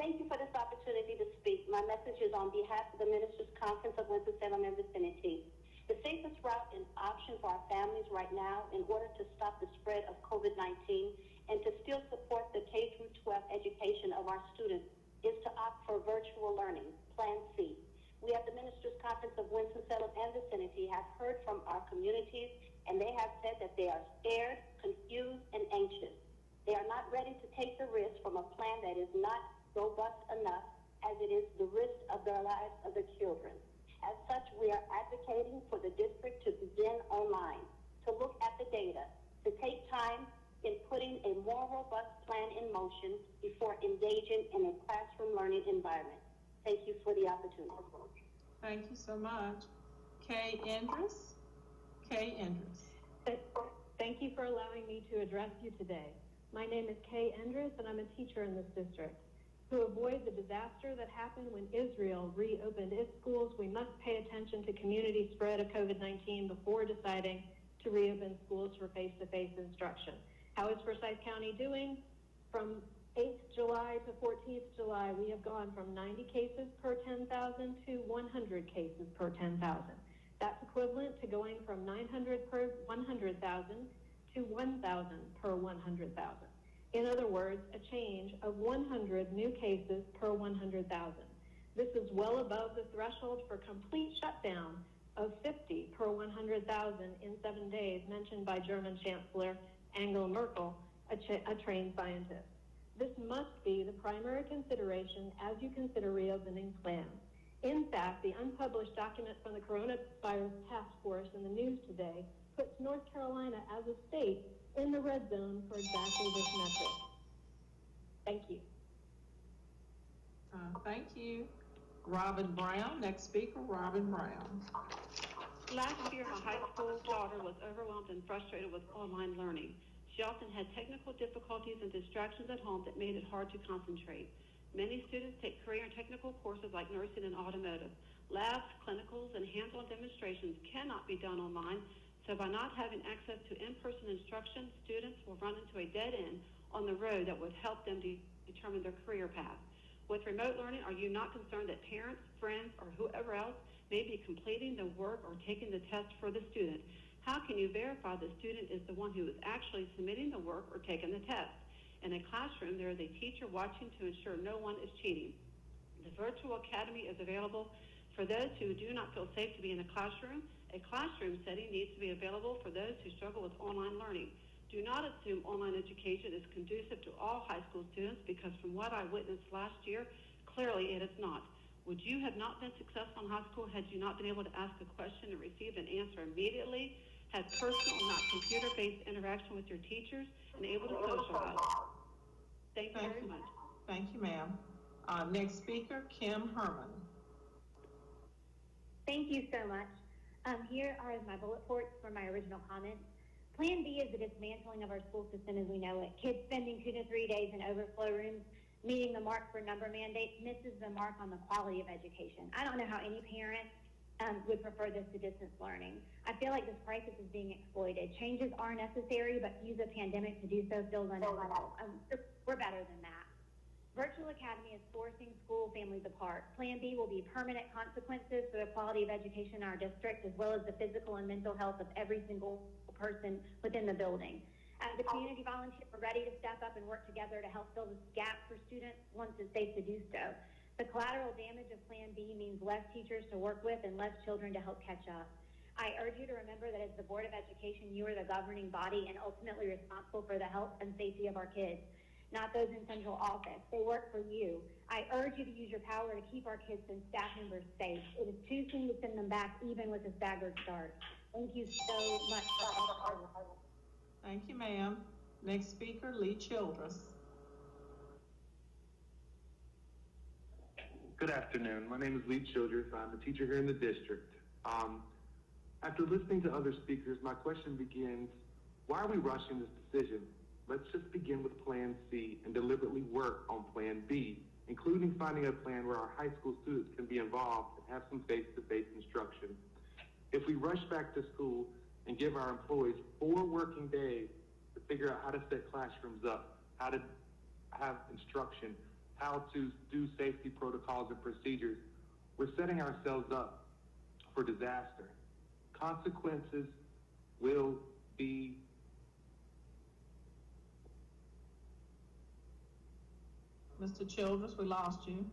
Thank you for this opportunity to speak. My message is on behalf of the Ministers' Conference of Winston-Salem and vicinity. The safest route and option for our families right now in order to stop the spread of COVID-19 and to still support the K-12 education of our students is to opt for virtual learning, Plan C. We at the Ministers' Conference of Winston-Salem and vicinity have heard from our communities, and they have said that they are scared, confused, and anxious. They are not ready to take the risk from a plan that is not robust enough as it is the risk of their lives of their children. As such, we are advocating for the district to begin online, to look at the data, to take time in putting a more robust plan in motion before engaging in a classroom learning environment. Thank you for the opportunity. Thank you so much. Kay Endress. Kay Endress. Thank you for allowing me to address you today. My name is Kay Endress, and I'm a teacher in this district. To avoid the disaster that happened when Israel reopened its schools, we must pay attention to community spread of COVID-19 before deciding to reopen schools for face-to-face instruction. How is Forsyth County doing? From 8th July to 14th July, we have gone from 90 cases per 10,000 to 100 cases per 10,000. That's equivalent to going from 900 per 100,000 to 1,000 per 100,000. In other words, a change of 100 new cases per 100,000. This is well above the threshold for complete shutdown of 50 per 100,000 in 7 days mentioned by German Chancellor Angela Merkel, a trained scientist. This must be the primary consideration as you consider reopening plans. In fact, the unpublished document from the Coronavirus Task Force in the news today puts North Carolina as a state in the red zone for exactly this metric. Thank you. Thank you. Robin Brown, next speaker, Robin Brown. Last year, my high school daughter was overwhelmed and frustrated with online learning. She often had technical difficulties and distractions at home that made it hard to concentrate. Many students take career and technical courses like nursing and automotive. Labs, clinicals, and hands-on demonstrations cannot be done online, so by not having access to in-person instruction, students will run into a dead end on the road that would help them determine their career path. With remote learning, are you not concerned that parents, friends, or whoever else may be completing the work or taking the test for the student? How can you verify the student is the one who is actually submitting the work or taking the test? In a classroom, there is a teacher watching to ensure no one is cheating. The virtual academy is available for those who do not feel safe to be in a classroom. A classroom setting needs to be available for those who struggle with online learning. Do not assume online education is conducive to all high school students, because from what I witnessed last year, clearly it is not. Would you have not been successful in high school had you not been able to ask a question and receive an answer immediately, had personal, not computer-based interaction with your teachers, and able to socialize? Thank you very much. Thank you, ma'am. Next speaker, Kim Herman. Thank you so much. Here are my bullet points for my original comments. Plan B is the dismantling of our school system as we know it. Kids spending 2 to 3 days in overflow rooms, meeting the mark for number mandates, misses the mark on the quality of education. I don't know how any parent would prefer this to distance learning. I feel like this crisis is being exploited. Changes are necessary, but to use a pandemic to do so feels unethical. We're better than that. Virtual Academy is forcing school families apart. Plan B will be permanent consequences for the quality of education in our district, as well as the physical and mental health of every single person within the building. As a community volunteer, we're ready to step up and work together to help fill this gap for students once it's safe to do so. The collateral damage of Plan B means less teachers to work with and less children to help catch up. I urge you to remember that as the Board of Education, you are the governing body and ultimately responsible for the health and safety of our kids, not those in central office. They work for you. I urge you to use your power to keep our kids and staff members safe. It is too soon to send them back, even with a staggered start. Thank you so much for all the hard work. Thank you, ma'am. Next speaker, Lee Childress. Good afternoon. My name is Lee Childress. I'm a teacher here in the district. After listening to other speakers, my question begins, why are we rushing this decision? Let's just begin with Plan C and deliberately work on Plan B, including finding a plan where our high school students can be involved and have some face-to-face instruction. If we rush back to school and give our employees 4 working days to figure out how to set classrooms up, how to have instruction, how to do safety protocols and procedures, we're setting ourselves up for disaster. Consequences will be Mr. Childress, we lost you.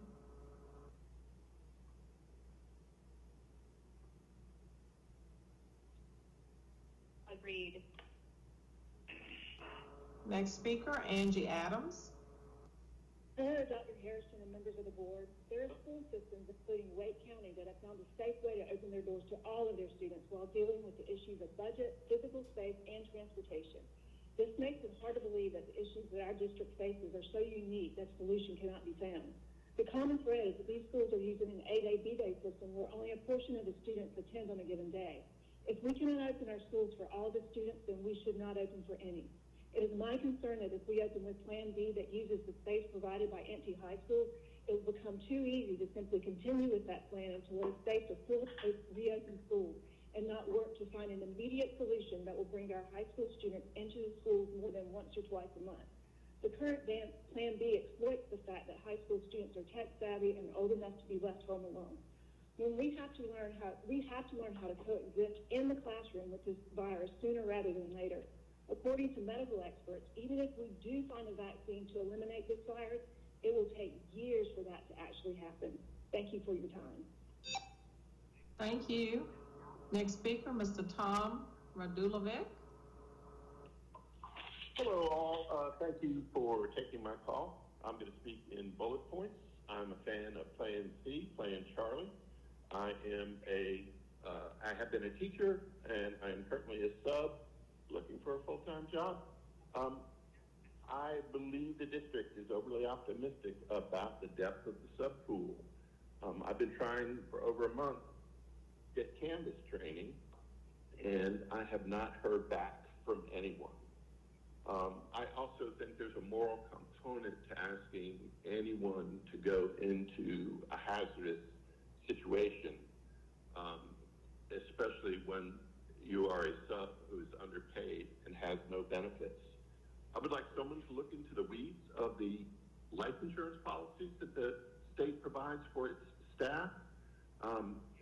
Agreed. Next speaker, Angie Adams. Hello, Dr. Harrison and members of the board. There are school systems, including Wake County, that have found a safe way to open their doors to all of their students while dealing with the issues of budget, physical space, and transportation. This makes it hard to believe that the issues that our district faces are so unique that a solution cannot be found. The common thread is that these schools are using an A-Day, B-Day system where only a portion of the students attend on a given day. If we cannot open our schools for all the students, then we should not open for any. It is my concern that if we open with Plan B that uses the space provided by empty high schools, it will become too easy to simply continue with that plan until it is safe to fully reopen schools and not work to find an immediate solution that will bring our high school students into the schools more than once or twice a month. The current Plan B exploits the fact that high school students are tech savvy and old enough to be left home alone. When we have to learn how to coexist in the classroom with this virus sooner rather than later. According to medical experts, even if we do find a vaccine to eliminate this virus, it will take years for that to actually happen. Thank you for your time. Thank you. Next speaker, Mr. Tom Radulovic. Hello all, thank you for taking my call. I'm going to speak in bullet points. I'm a fan of Plan C, Plan Charlie. I have been a teacher and I am currently a sub looking for a full-time job. I believe the district is overly optimistic about the depth of the subpool. I've been trying for over a month to get Canvas training, and I have not heard back from anyone. I also think there's a moral component to asking anyone to go into a hazardous situation, especially when you are a sub who is underpaid and has no benefits. I would like someone to look into the weeds of the life insurance policies that the state provides for its staff.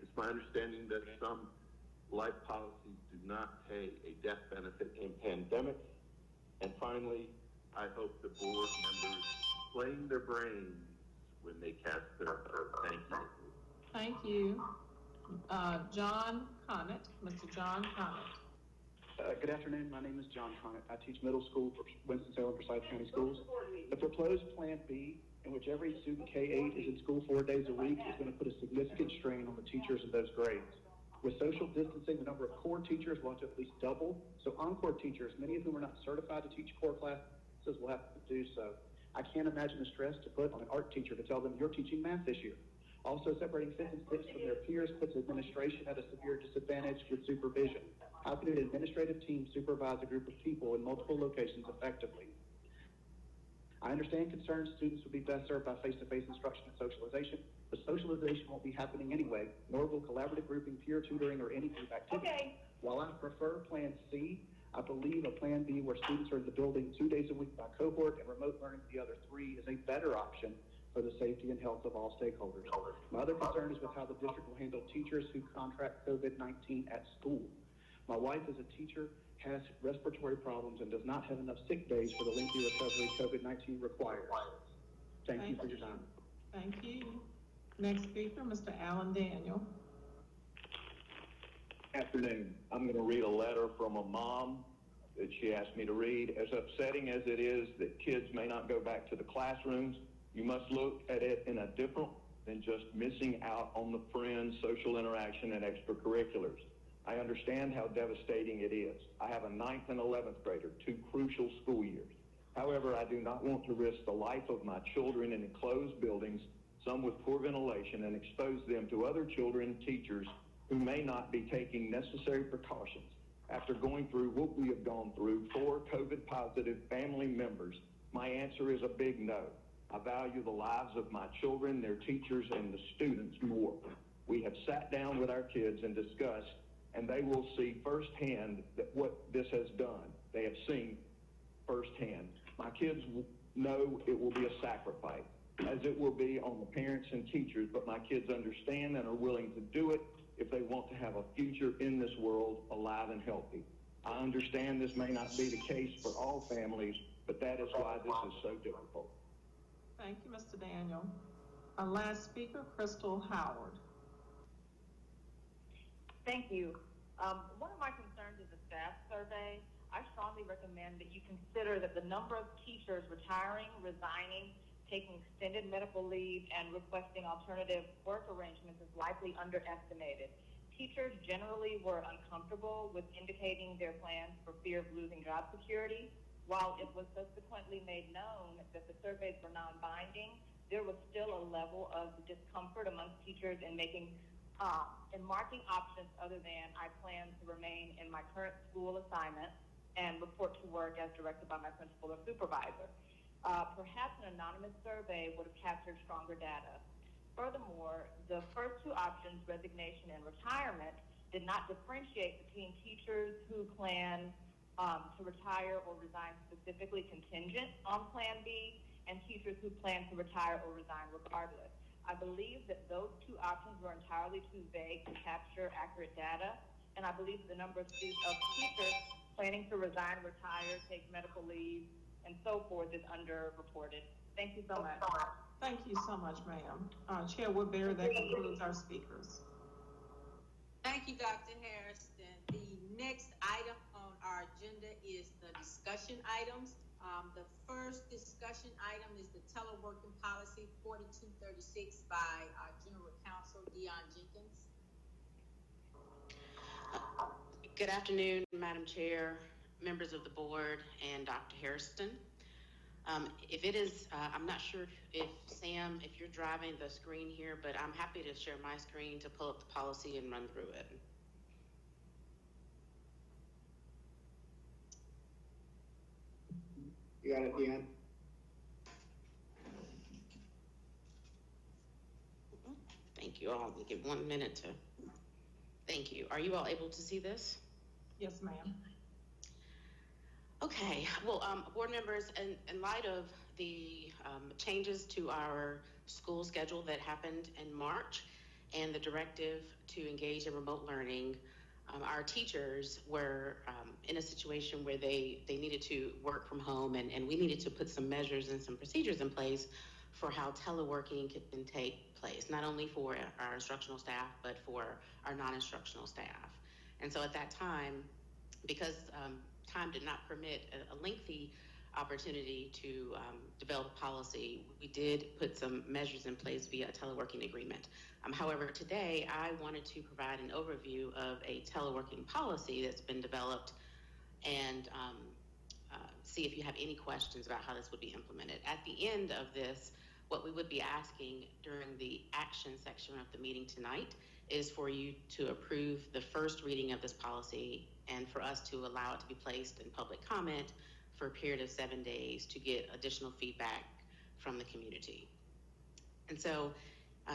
It's my understanding that some life policies do not pay a death benefit in pandemics. And finally, I hope the board members blame their brains when they cast their vote. Thank you. Thank you. John Connett, Mr. John Connett. Good afternoon. My name is John Connett. I teach middle school for Winston-Salem Forsyth County Schools. The proposed Plan B, in which every student K-8 is in school 4 days a week, is going to put a significant strain on the teachers of those grades. With social distancing, the number of core teachers will have to at least double. So encore teachers, many of whom are not certified to teach core classes, will have to do so. I can't imagine the stress to put on an art teacher to tell them you're teaching math this year. Also, separating 5th and 6th from their peers puts administration at a severe disadvantage with supervision. How can an administrative team supervise a group of people in multiple locations effectively? I understand concerns students will be best served by face-to-face instruction and socialization, but socialization won't be happening anyway, nor will collaborative grouping, peer tutoring, or any group activity. Okay. While I prefer Plan C, I believe a Plan B where students are in the building 2 days a week by cohort and remote learning the other 3 is a better option for the safety and health of all stakeholders. My other concern is with how the district will handle teachers who contract COVID-19 at school. My wife is a teacher, has respiratory problems, and does not have enough sick days for the lengthy recovery COVID-19 requires. Thank you for your time. Thank you. Next speaker, Mr. Alan Daniel. Afternoon. I'm going to read a letter from a mom that she asked me to read. As upsetting as it is that kids may not go back to the classrooms, you must look at it in a different than just missing out on the friends, social interaction, and extracurriculars. I understand how devastating it is. I have a 9th and 11th grader, 2 crucial school years. However, I do not want to risk the life of my children in enclosed buildings, some with poor ventilation, and expose them to other children and teachers who may not be taking necessary precautions. After going through what we have gone through, 4 COVID-positive family members, my answer is a big no. I value the lives of my children, their teachers, and the students more. We have sat down with our kids and discussed, and they will see firsthand that what this has done. They have seen firsthand. My kids know it will be a sacrifice, as it will be on the parents and teachers, but my kids understand and are willing to do it if they want to have a future in this world alive and healthy. I understand this may not be the case for all families, but that is why this is so difficult. Thank you, Mr. Daniel. Our last speaker, Crystal Howard. Thank you. One of my concerns is the staff survey. I strongly recommend that you consider that the number of teachers retiring, resigning, taking extended medical leave, and requesting alternative work arrangements is likely underestimated. Teachers generally were uncomfortable with indicating their plans for fear of losing job security. While it was subsequently made known that the surveys were non-binding, there was still a level of discomfort amongst teachers in making in marking options other than I plan to remain in my current school assignment and report to work as directed by my principal or supervisor. Perhaps an anonymous survey would have captured stronger data. Furthermore, the first 2 options, resignation and retirement, did not differentiate between teachers who plan to retire or resign specifically contingent on Plan B and teachers who plan to retire or resign regardless. I believe that those 2 options were entirely too vague to capture accurate data, and I believe the number of teachers planning to resign, retire, take medical leave, and so forth is underreported. Thank you so much. Thank you so much, ma'am. Chair Woodbury, that concludes our speakers. Thank you, Dr. Harrison. The next item on our agenda is the discussion items. The first discussion item is the Teleworking Policy 4236 by our General Counsel, Dion Jenkins. Good afternoon, Madam Chair, members of the board, and Dr. Harrison. If it is, I'm not sure if Sam, if you're driving the screen here, but I'm happy to share my screen to pull up the policy and run through it. You got it, Deanne? Thank you all. Give 1 minute to. Thank you. Are you all able to see this? Yes, ma'am. Okay. Well, board members, in light of the changes to our school schedule that happened in March and the directive to engage in remote learning, our teachers were in a situation where they needed to work from home, and we needed to put some measures and some procedures in place for how teleworking can take place, not only for our instructional staff, but for our non-instructional staff. And so at that time, because time did not permit a lengthy opportunity to develop a policy, we did put some measures in place via a teleworking agreement. However, today I wanted to provide an overview of a teleworking policy that's been developed and see if you have any questions about how this would be implemented. At the end of this, what we would be asking during the action section of the meeting tonight is for you to approve the first reading of this policy and for us to allow it to be placed in public comment for a period of 7 days to get additional feedback from the community. And so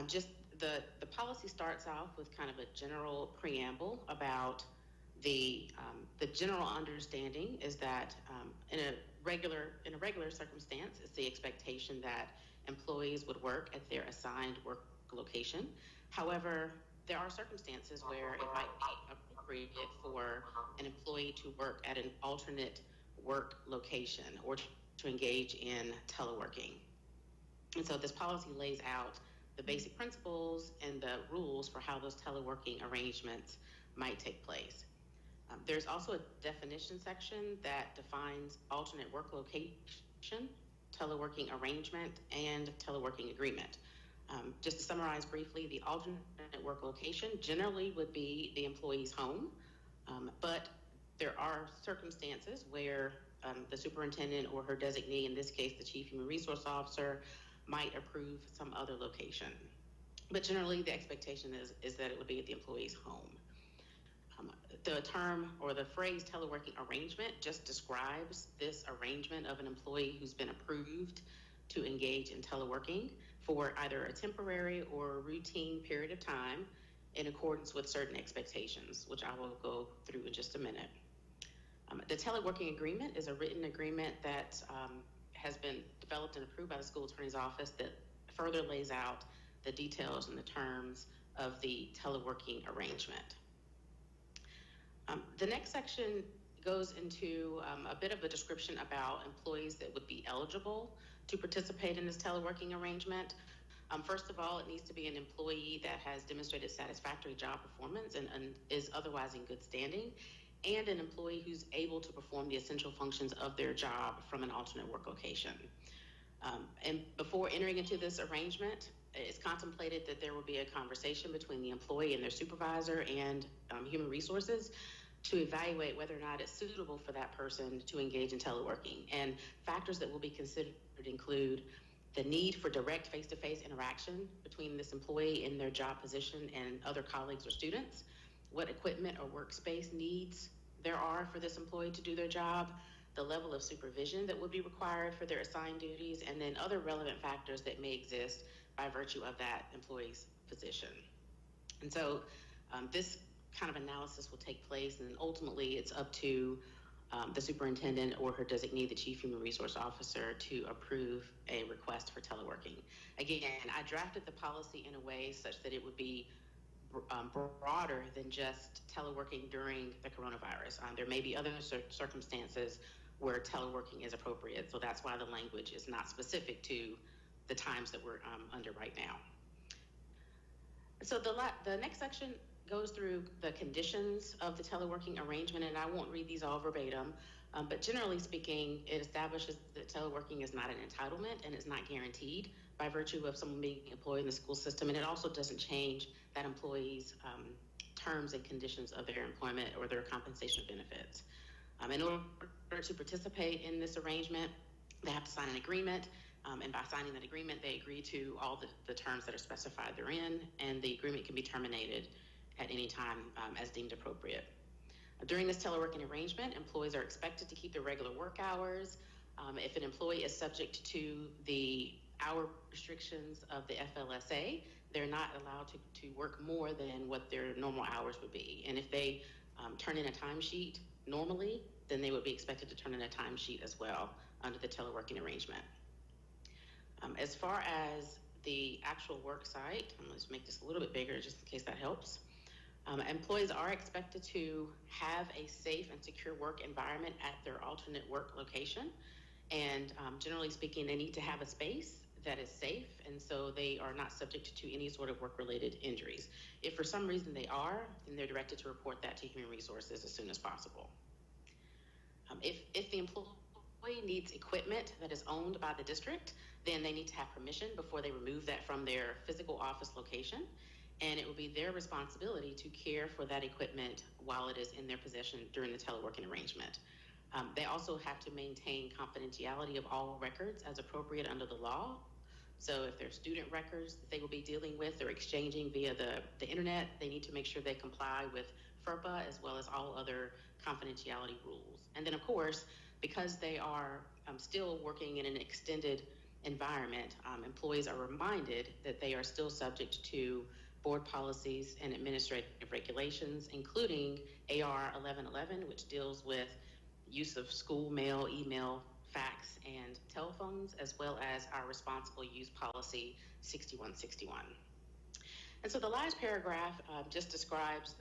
just the policy starts off with kind of a general preamble about the general understanding is that in a regular circumstance, it's the expectation that employees would work at their assigned work location. However, there are circumstances where it might be appropriate for an employee to work at an alternate work location or to engage in teleworking. And so this policy lays out the basic principles and the rules for how those teleworking arrangements might take place. There's also a definition section that defines alternate work location, teleworking arrangement, and teleworking agreement. Just to summarize briefly, the alternate work location generally would be the employee's home, but there are circumstances where the superintendent or her designee, in this case the chief human resource officer, might approve some other location. But generally the expectation is that it would be at the employee's home. The term or the phrase teleworking arrangement just describes this arrangement of an employee who's been approved to engage in teleworking for either a temporary or routine period of time in accordance with certain expectations, which I will go through in just a minute. The teleworking agreement is a written agreement that has been developed and approved by the school attorney's office that further lays out the details and the terms of the teleworking arrangement. The next section goes into a bit of a description about employees that would be eligible to participate in this teleworking arrangement. First of all, it needs to be an employee that has demonstrated satisfactory job performance and is otherwise in good standing, and an employee who's able to perform the essential functions of their job from an alternate work location. And before entering into this arrangement, it's contemplated that there will be a conversation between the employee and their supervisor and human resources to evaluate whether or not it's suitable for that person to engage in teleworking. And factors that will be considered include the need for direct face-to-face interaction between this employee in their job position and other colleagues or students, what equipment or workspace needs there are for this employee to do their job, the level of supervision that would be required for their assigned duties, and then other relevant factors that may exist by virtue of that employee's position. And so this kind of analysis will take place, and ultimately it's up to the superintendent or her designee, the chief human resource officer, to approve a request for teleworking. Again, I drafted the policy in a way such that it would be broader than just teleworking during the coronavirus. There may be other circumstances where teleworking is appropriate, so that's why the language is not specific to the times that we're under right now. So the next section goes through the conditions of the teleworking arrangement, and I won't read these all verbatim, but generally speaking, it establishes that teleworking is not an entitlement and is not guaranteed by virtue of someone being employed in the school system, and it also doesn't change that employee's terms and conditions of their employment or their compensation benefits. In order to participate in this arrangement, They have to sign an agreement, and by signing that agreement, they agree to all the terms that are specified therein, and the agreement can be terminated at any time as deemed appropriate. During this teleworking arrangement, employees are expected to keep their regular work hours. If an employee is subject to the hour restrictions of the FLSA, they're not allowed to work more than what their normal hours would be. And if they turn in a timesheet normally, then they would be expected to turn in a timesheet as well under the teleworking arrangement. As far as the actual work site, I'm going to make this a little bit bigger just in case that helps. Employees are expected to have a safe and secure work environment at their alternate work location. And generally speaking, they need to have a space that is safe, and so they are not subject to any sort of work-related injuries. If for some reason they are, then they're directed to report that to Human Resources as soon as possible. If the employee needs equipment that is owned by the district, then they need to have permission before they remove that from their physical office location, and it will be their responsibility to care for that equipment while it is in their possession during the teleworking arrangement. They also have to maintain confidentiality of all records as appropriate under the law. So if there's student records that they will be dealing with or exchanging via the internet, they need to make sure they comply with FERPA as well as all other confidentiality rules. And then of course, because they are still working in an extended environment, employees are reminded that they are still subject to board policies and administrative regulations, including AR 1111, which deals with use of school mail, email, fax, and telephones, as well as our responsible use policy 6161. And so the last paragraph just describes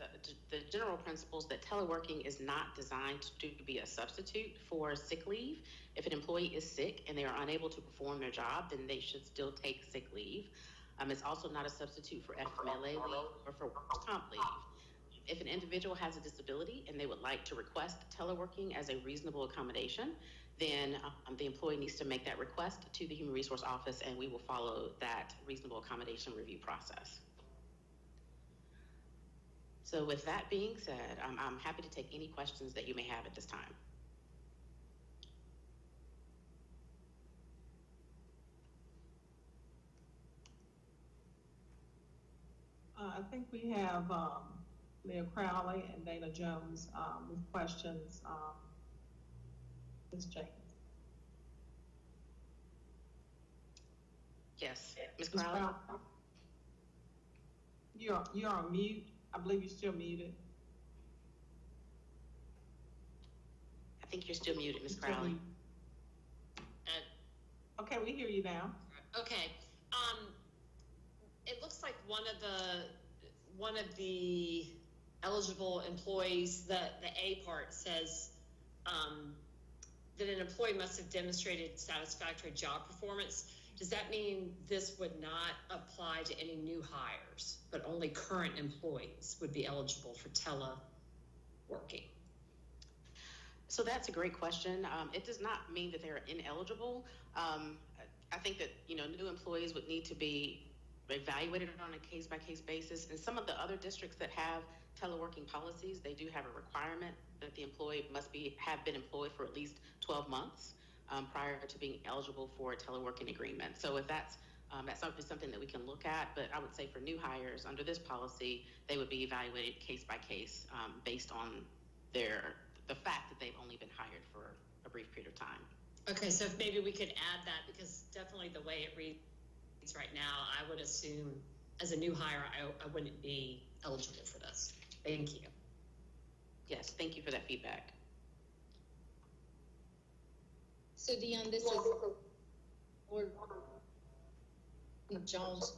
the general principles that teleworking is not designed to be a substitute for sick leave. If an employee is sick and they are unable to perform their job, then they should still take sick leave. It's also not a substitute for FMLA leave or for workers' comp leave. If an individual has a disability and they would like to request teleworking as a reasonable accommodation, then the employee needs to make that request to the Human Resource Office, and we will follow that reasonable accommodation review process. So with that being said, I'm happy to take any questions that you may have at this time. I think we have Leah Crowley and Dana Jones with questions. Ms. Jenkins. Yes, Ms. Crowley. You're on mute. I believe you're still muted. I think you're still muted, Ms. Crowley. Okay, we hear you now. Okay. It looks like one of the eligible employees, the A part says that an employee must have demonstrated satisfactory job performance. Does that mean this would not apply to any new hires, but only current employees would be eligible for teleworking? So that's a great question. It does not mean that they're ineligible. I think that, new employees would need to be evaluated on a case-by-case basis. And some of the other districts that have teleworking policies, they do have a requirement that the employee must have been employed for at least 12 months prior to being eligible for a teleworking agreement. So if that's something that we can look at, but I would say for new hires under this policy, they would be evaluated case by case based on the fact that they've only been hired for a brief period of time. Okay, so if maybe we could add that, because definitely the way it reads right now, I would assume as a new hire, I wouldn't be eligible for this. Thank you. Yes, thank you for that feedback. So Dion, this is Lord Jones.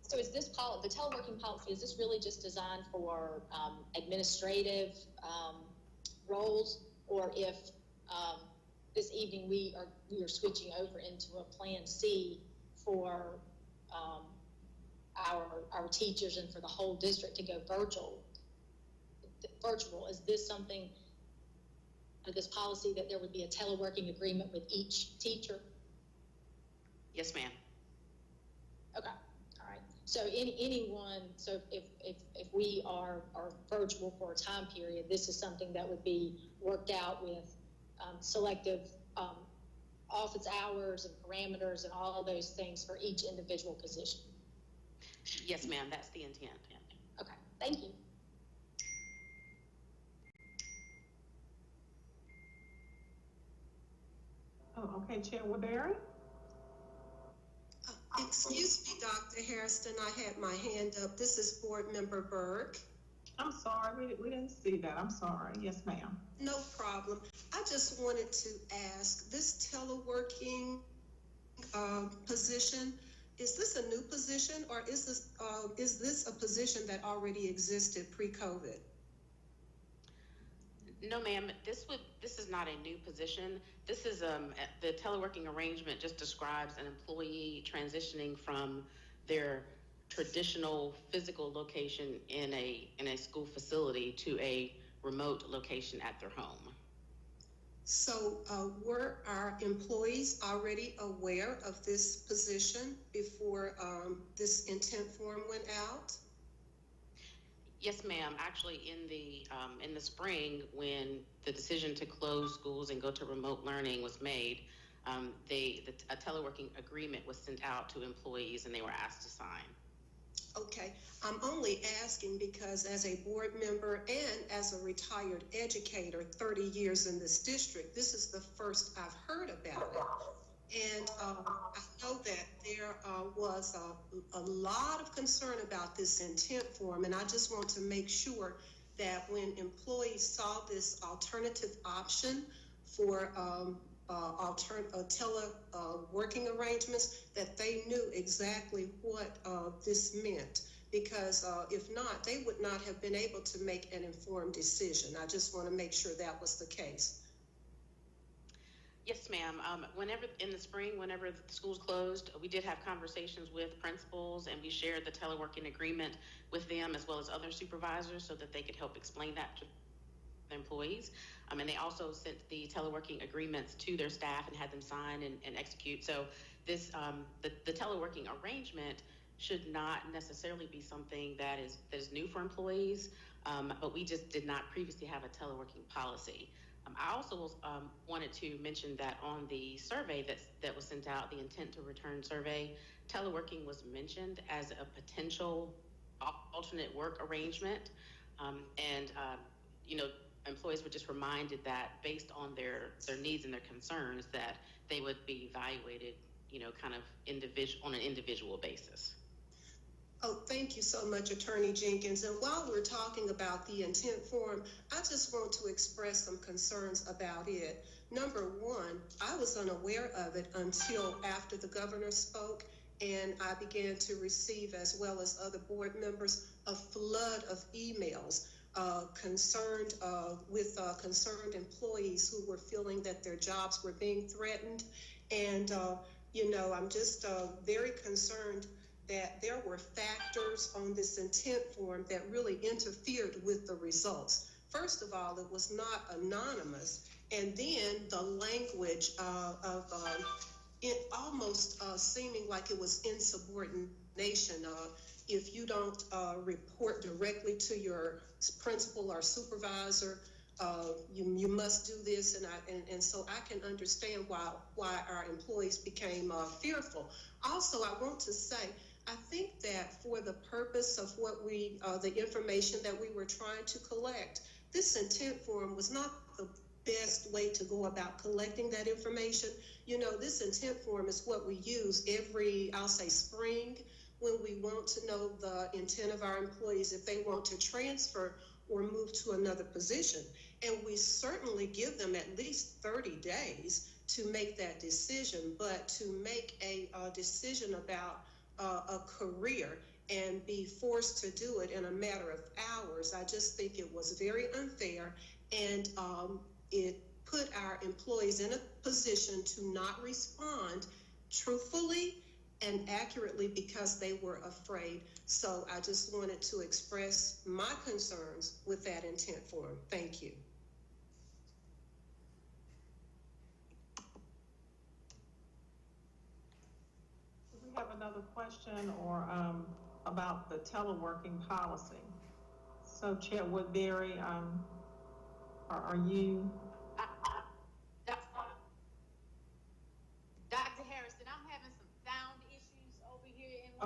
So is this the teleworking policy, is this really just designed for administrative roles, or if this evening we are switching over into a Plan C for our teachers and for the whole district to go virtual? Is this something of this policy that there would be a teleworking agreement with each teacher? Yes, ma'am. Okay, all right. So so if we are virtual for a time period, this is something that would be worked out with selective office hours and parameters and all of those things for each individual position. Yes, ma'am, that's the intent. Okay, thank you. Oh, okay, Chair Woodbury? Excuse me, Dr. Hairston, I had my hand up. This is Board Member Berg. I'm sorry, we didn't see that. I'm sorry. Yes, ma'am. No problem. I just wanted to ask, this teleworking position, is this a new position, or is this a position that already existed pre-COVID? No, ma'am, this is not a new position. This is the teleworking arrangement just describes an employee transitioning from their traditional physical location in a school facility to a remote location at their home. So were our employees already aware of this position before this intent form went out? Yes, ma'am. Actually, in the spring, when the decision to close schools and go to remote learning was made, a teleworking agreement was sent out to employees, and they were asked to sign. Okay, I'm only asking because as a board member and as a retired educator, 30 years in this district, this is the first I've heard about it. And I know that there was a lot of concern about this intent form, and I just want to make sure that when employees saw this alternative option for teleworking arrangements, that they knew exactly what this meant, because if not, they would not have been able to make an informed decision. I just want to make sure that was the case. Yes, ma'am. Whenever in the spring, whenever the schools closed, we did have conversations with principals, and we shared the teleworking agreement with them as well as other supervisors so that they could help explain that to the employees. And they also sent the teleworking agreements to their staff and had them sign and execute. So this the teleworking arrangement should not necessarily be something that is new for employees, but we just did not previously have a teleworking policy. I also wanted to mention that on the survey that was sent out, the intent to return survey, teleworking was mentioned as a potential alternate work arrangement. Employees were just reminded that based on their needs and their concerns, that they would be evaluated, kind of on an individual basis. Oh, thank you so much, Attorney Jenkins. And while we're talking about the intent form, I just want to express some concerns about it. Number one, I was unaware of it until after the governor spoke, and I began to receive, as well as other board members, a flood of emails concerned employees who were feeling that their jobs were being threatened. And, I'm just very concerned that there were factors on this intent form that really interfered with the results. First of all, it was not anonymous, and then the language of it almost seeming like it was insubordination. If you don't report directly to your principal or supervisor, you must do this, and so I can understand why our employees became fearful. Also, I want to say, I think that for the purpose of what the information that we were trying to collect, this intent form was not the best way to go about collecting that information. This intent form is what we use every, I'll say, spring, when we want to know the intent of our employees if they want to transfer or move to another position. And we certainly give them at least 30 days to make that decision, but to make a decision about a career and be forced to do it in a matter of hours, I just think it was very unfair, and it put our employees in a position to not respond truthfully and accurately because they were afraid. So I just wanted to express my concerns with that intent form. Thank you. We have another question or about the teleworking policy. So Chair Woodbury, are you?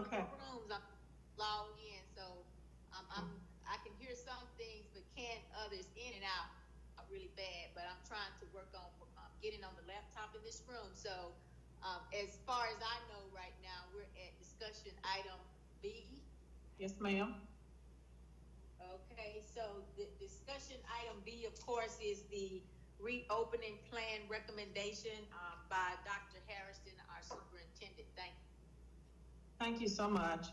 the rooms, I'm logged in, so I can hear some things, but can't others in and out really bad. But I'm trying to work on getting on the laptop in this room. So as far as I know right now, we're at discussion item B. Yes, ma'am. Okay, so the discussion item B, of course, is the reopening plan recommendation by Dr. Harrison, our superintendent. Thank you. Thank you so much.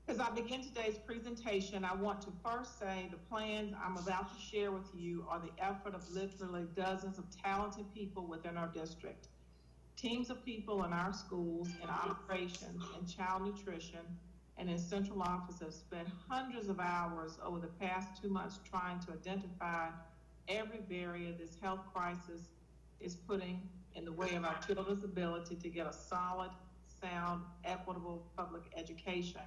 As I begin today's presentation, I want to first say the plans I'm about to share with you are the effort of literally dozens of talented people within our district. Teams of people in our schools, in operations, in child nutrition, and in central office have spent hundreds of hours over the past 2 months trying to identify every barrier this health crisis is putting in the way of our children's ability to get a solid, sound, equitable public education.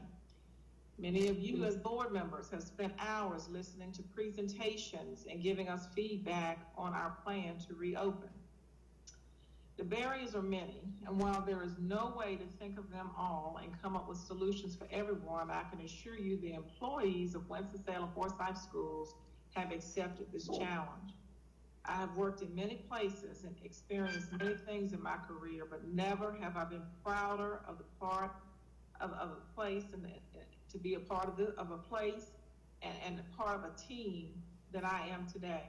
Many of you as board members have spent hours listening to presentations and giving us feedback on our plan to reopen. The barriers are many, and while there is no way to think of them all and come up with solutions for everyone, I can assure you the employees of Winston-Salem Forsyth Schools have accepted this challenge. I have worked in many places and experienced many things in my career, but never have I been prouder of the part of a place and to be a part of a place and a part of a team that I am today.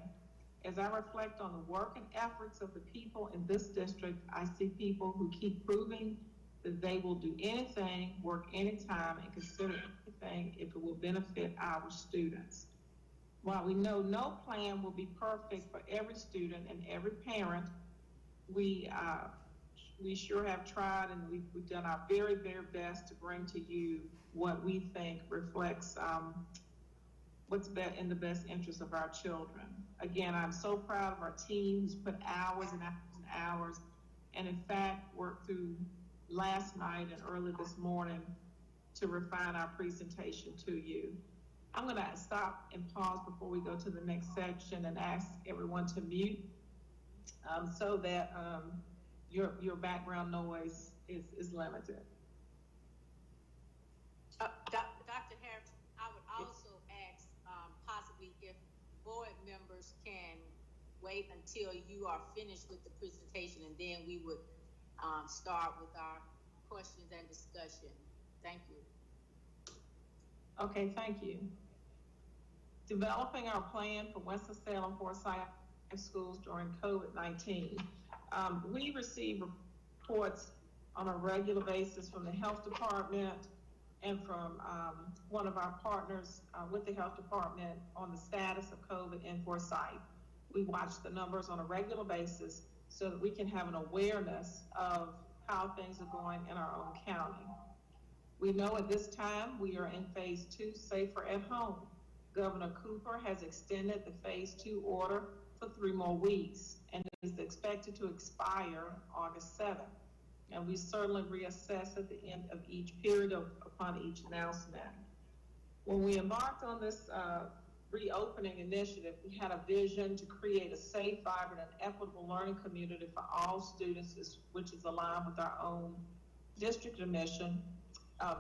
As I reflect on the work and efforts of the people in this district, I see people who keep proving that they will do anything, work anytime, and consider anything if it will benefit our students. While we know no plan will be perfect for every student and every parent, we sure have tried, and we've done our very, very best to bring to you what we think reflects what's in the best interest of our children. Again, I'm so proud of our team who's put hours and hours and hours, and in fact worked through last night and early this morning to refine our presentation to you. I'm going to stop and pause before we go to the next section and ask everyone to mute so that your background noise is limited. Dr. Harris, I would also ask possibly if board members can wait until you are finished with the presentation, and then we would start with our questions and discussion. Thank you. Okay, thank you. Developing our plan for Winston-Salem Forsyth Schools during COVID-19. We receive reports on a regular basis from the health department and from one of our partners with the health department on the status of COVID in Forsyth. We watch the numbers on a regular basis so that we can have an awareness of how things are going in our own county. We know at this time we are in phase 2, safer at home. Governor Cooper has extended the phase 2 order for 3 more weeks and is expected to expire August 7th. And we certainly reassess at the end of each period upon each announcement. When we embarked on this reopening initiative, we had a vision to create a safe, vibrant, and equitable learning community for all students, which is aligned with our own district mission,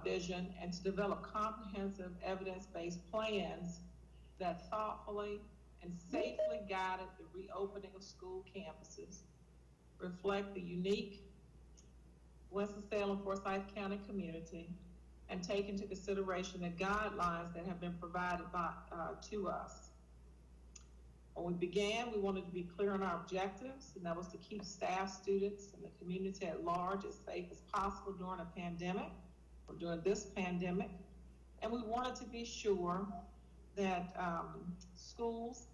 vision, and to develop comprehensive evidence-based plans that thoughtfully and safely guided the reopening of school campuses, reflect the unique Winston-Salem Forsyth County community, and take into consideration the guidelines that have been provided to us. When we began, we wanted to be clear on our objectives, and that was to keep staff, students, and the community at large as safe as possible during a pandemic, or during this pandemic. And we wanted to be sure that schools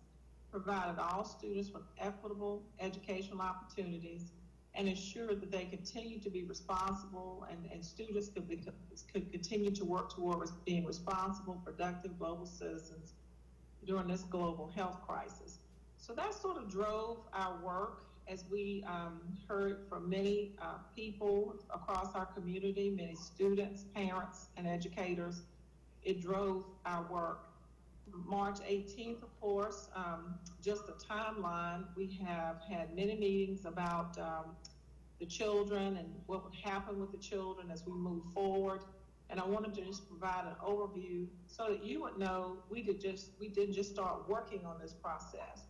provided all students with equitable educational opportunities and ensure that they continue to be responsible and students could continue to work towards being responsible, productive global citizens during this global health crisis. So that sort of drove our work as we heard from many people across our community, many students, parents, and educators. It drove our work. March 18th, of course, just a timeline, we have had many meetings about the children and what would happen with the children as we move forward. And I wanted to just provide an overview so that you would know we didn't just start working on this process.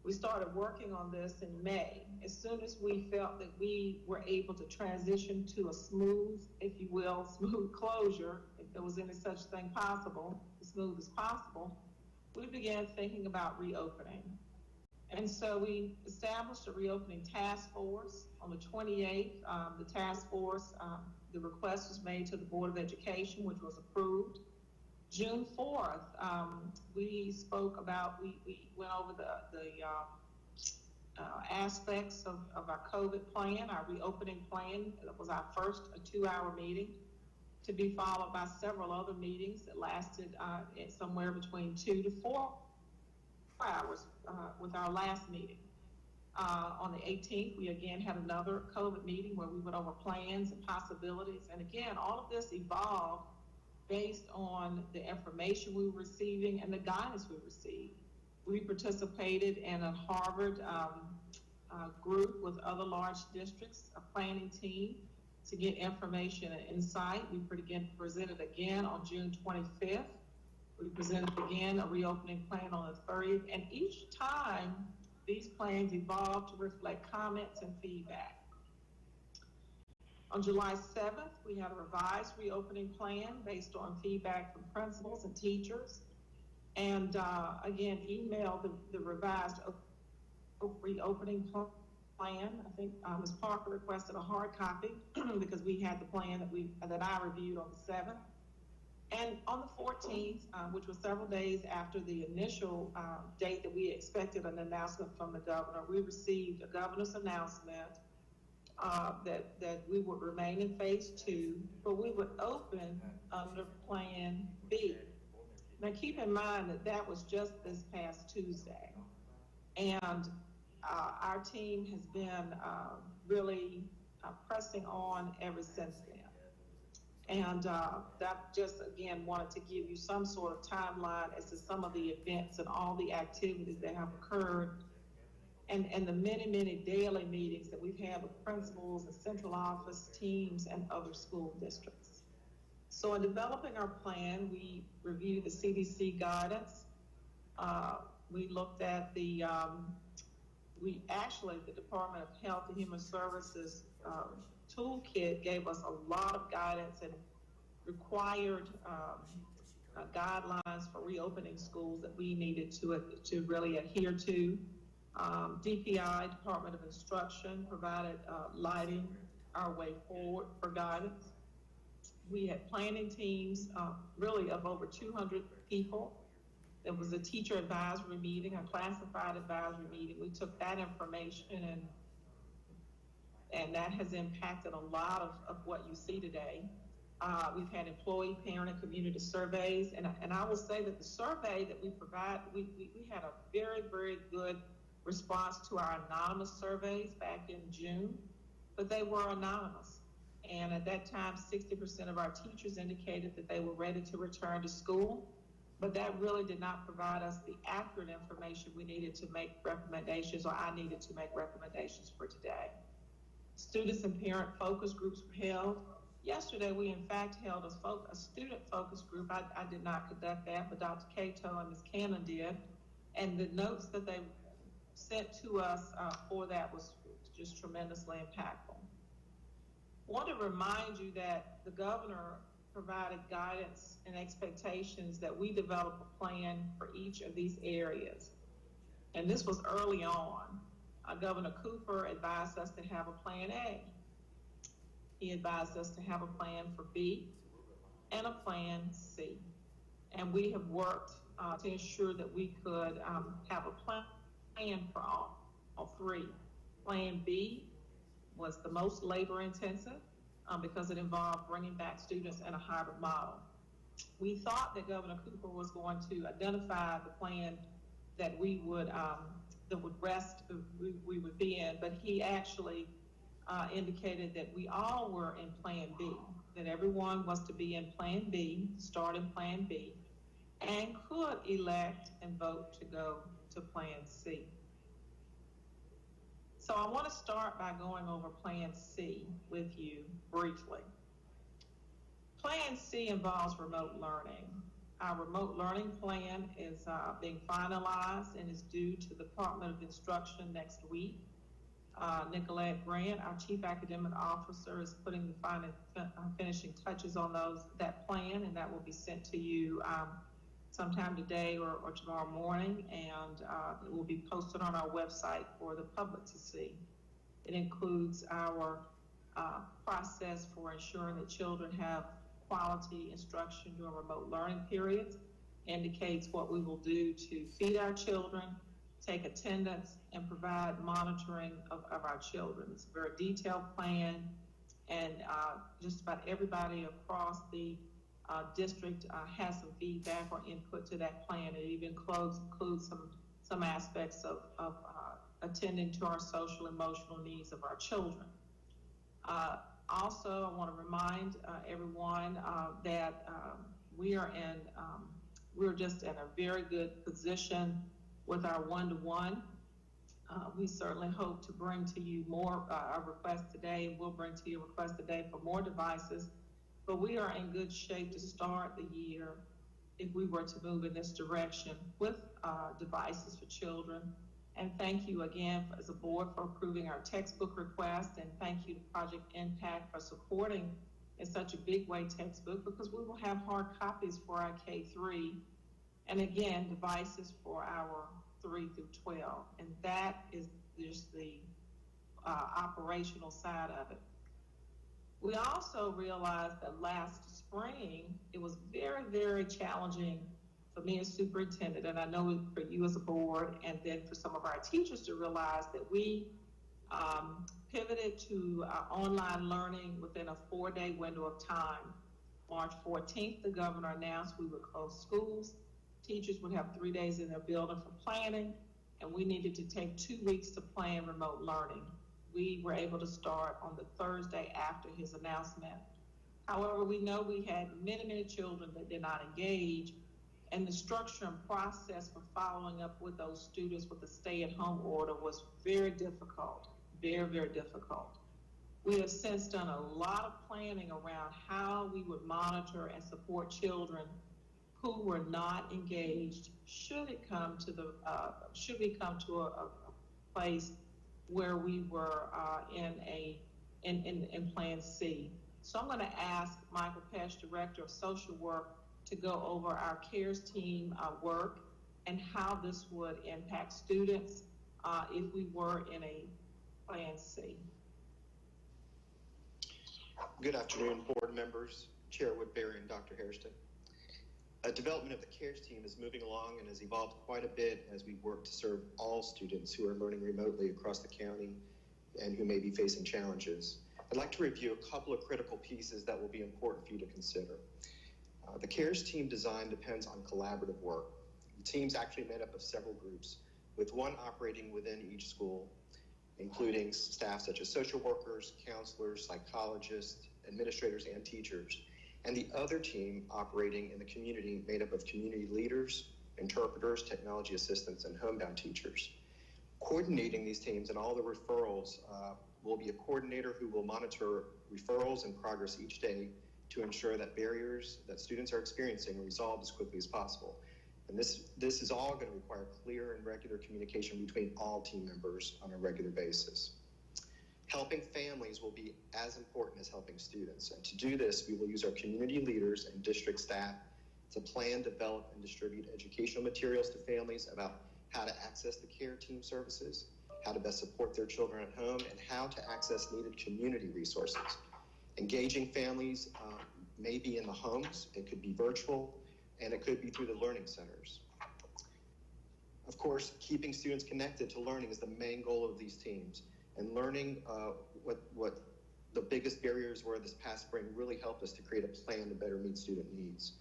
We started working on this in May. As soon as we felt that we were able to transition to a smooth, if you will, smooth closure, if there was any such thing possible, as smooth as possible, we began thinking about reopening. And so we established a reopening task force. On the 28th, the task force, the request was made to the Board of Education, which was approved. June 4th, we spoke about, we went over the aspects of our COVID plan, our reopening plan. That was our first 2-hour meeting, to be followed by several other meetings that lasted somewhere between 2 to 4 hours with our last meeting. On the 18th, we again had another COVID meeting where we went over plans and possibilities. And again, all of this evolved based on the information we were receiving and the guidance we received. We participated in a Harvard group with other large districts, a planning team, to get information and insight. We presented again on June 25th. We presented again a reopening plan on the 30th. And each time, these plans evolved to reflect comments and feedback. On July 7th, we had a revised reopening plan based on feedback from principals and teachers. And again, emailed the revised reopening plan. I think Ms. Parker requested a hard copy because we had the plan that I reviewed on the 7th. And on the 14th, which was several days after the initial date that we expected an announcement from the governor, we received a governor's announcement that we would remain in phase 2, but we would open under Plan B. Now keep in mind that was just this past Tuesday. And our team has been really pressing on ever since then. And that just, again, wanted to give you some sort of timeline as to some of the events and all the activities that have occurred, and the many, many daily meetings that we've had with principals and central office teams and other school districts. So in developing our plan, we reviewed the CDC guidance. We looked at the Department of Health and Human Services toolkit gave us a lot of guidance and required guidelines for reopening schools that we needed to really adhere to. DPI, Department of Instruction, provided lighting our way forward for guidance. We had planning teams, really of over 200 people. There was a teacher advisory meeting, a classified advisory meeting. We took that information and that has impacted a lot of what you see today. We've had employee, parent, and community surveys, and I will say that the survey that we provide, we had a very, very good response to our anonymous surveys back in June, but they were anonymous. And at that time, 60% of our teachers indicated that they were ready to return to school, but that really did not provide us the accurate information we needed to make recommendations, or I needed to make recommendations for today. Students and parent focus groups were held. Yesterday, we in fact held a student focus group. I did not conduct that, but Dr. Cato and Ms. Cannon did. And the notes that they sent to us for that was just tremendously impactful. I want to remind you that the governor provided guidance and expectations that we develop a plan for each of these areas. And this was early on. Governor Cooper advised us to have a plan A. He advised us to have a plan for B and a plan C. And we have worked to ensure that we could have a plan for all three. Plan B was the most labor intensive because it involved bringing back students in a hybrid model. We thought that Governor Cooper was going to identify the plan that we would we would be in, but he actually indicated that we all were in Plan B, that everyone was to be in Plan B, start in Plan B, and could elect and vote to go to Plan C. So I want to start by going over Plan C with you briefly. Plan C involves remote learning. Our remote learning plan is being finalized and is due to the Department of Instruction next week. Nicolette Grant, our Chief Academic Officer, is putting the finishing touches on that plan, and that will be sent to you sometime today or tomorrow morning, and it will be posted on our website for the public to see. It includes our process for ensuring that children have quality instruction during remote learning periods, indicates what we will do to feed our children, take attendance, and provide monitoring of our children. It's a very detailed plan, and just about everybody across the district has some feedback or input to that plan. It even includes some aspects of attending to our social emotional needs of our children. Also, I want to remind everyone that we're just in a very good position with our one-to-one. We certainly hope to bring to you more our request today, and we'll bring to you a request today for more devices. But we are in good shape to start the year if we were to move in this direction with devices for children. And thank you again as a board for approving our textbook request, and thank you to Project Impact for supporting in such a big way textbook, because we will have hard copies for our K-3, and again, devices for our 3 through 12. And that is just the operational side of it. We also realized that last spring, it was very, very challenging for me as superintendent, and I know for you as a board, and then for some of our teachers to realize that we pivoted to online learning within a 4-day window of time. March 14th, the governor announced we would close schools. Teachers would have 3 days in their building for planning, and we needed to take 2 weeks to plan remote learning. We were able to start on the Thursday after his announcement. However, we know we had many, many children that did not engage, and the structure and process for following up with those students with the stay-at-home order was very difficult, very, very difficult. We have since done a lot of planning around how we would monitor and support children who were not engaged should we come to a place where we were in Plan C. So I'm going to ask Michael Pesh, Director of Social Work, to go over our CARES team work and how this would impact students if we were in a Plan C. Good afternoon, board members, Chair Woodbury and Dr. Hairston. Development of the CARES team is moving along and has evolved quite a bit as we work to serve all students who are learning remotely across the county and who may be facing challenges. I'd like to review a couple of critical pieces that will be important for you to consider. The CARES team design depends on collaborative work. The team's actually made up of several groups, with one operating within each school, including staff such as social workers, counselors, psychologists, administrators, and teachers, and the other team operating in the community made up of community leaders, interpreters, technology assistants, and homebound teachers. Coordinating these teams and all the referrals will be a coordinator who will monitor referrals and progress each day to ensure that barriers that students are experiencing are resolved as quickly as possible. And this is all going to require clear and regular communication between all team members on a regular basis. Helping families will be as important as helping students. And to do this, we will use our community leaders and district staff to plan, develop, and distribute educational materials to families about how to access the CARE team services, how to best support their children at home, and how to access needed community resources. Engaging families may be in the homes, it could be virtual, and it could be through the learning centers. Of course, keeping students connected to learning is the main goal of these teams. And learning what the biggest barriers were this past spring really helped us to create a plan to better meet student needs.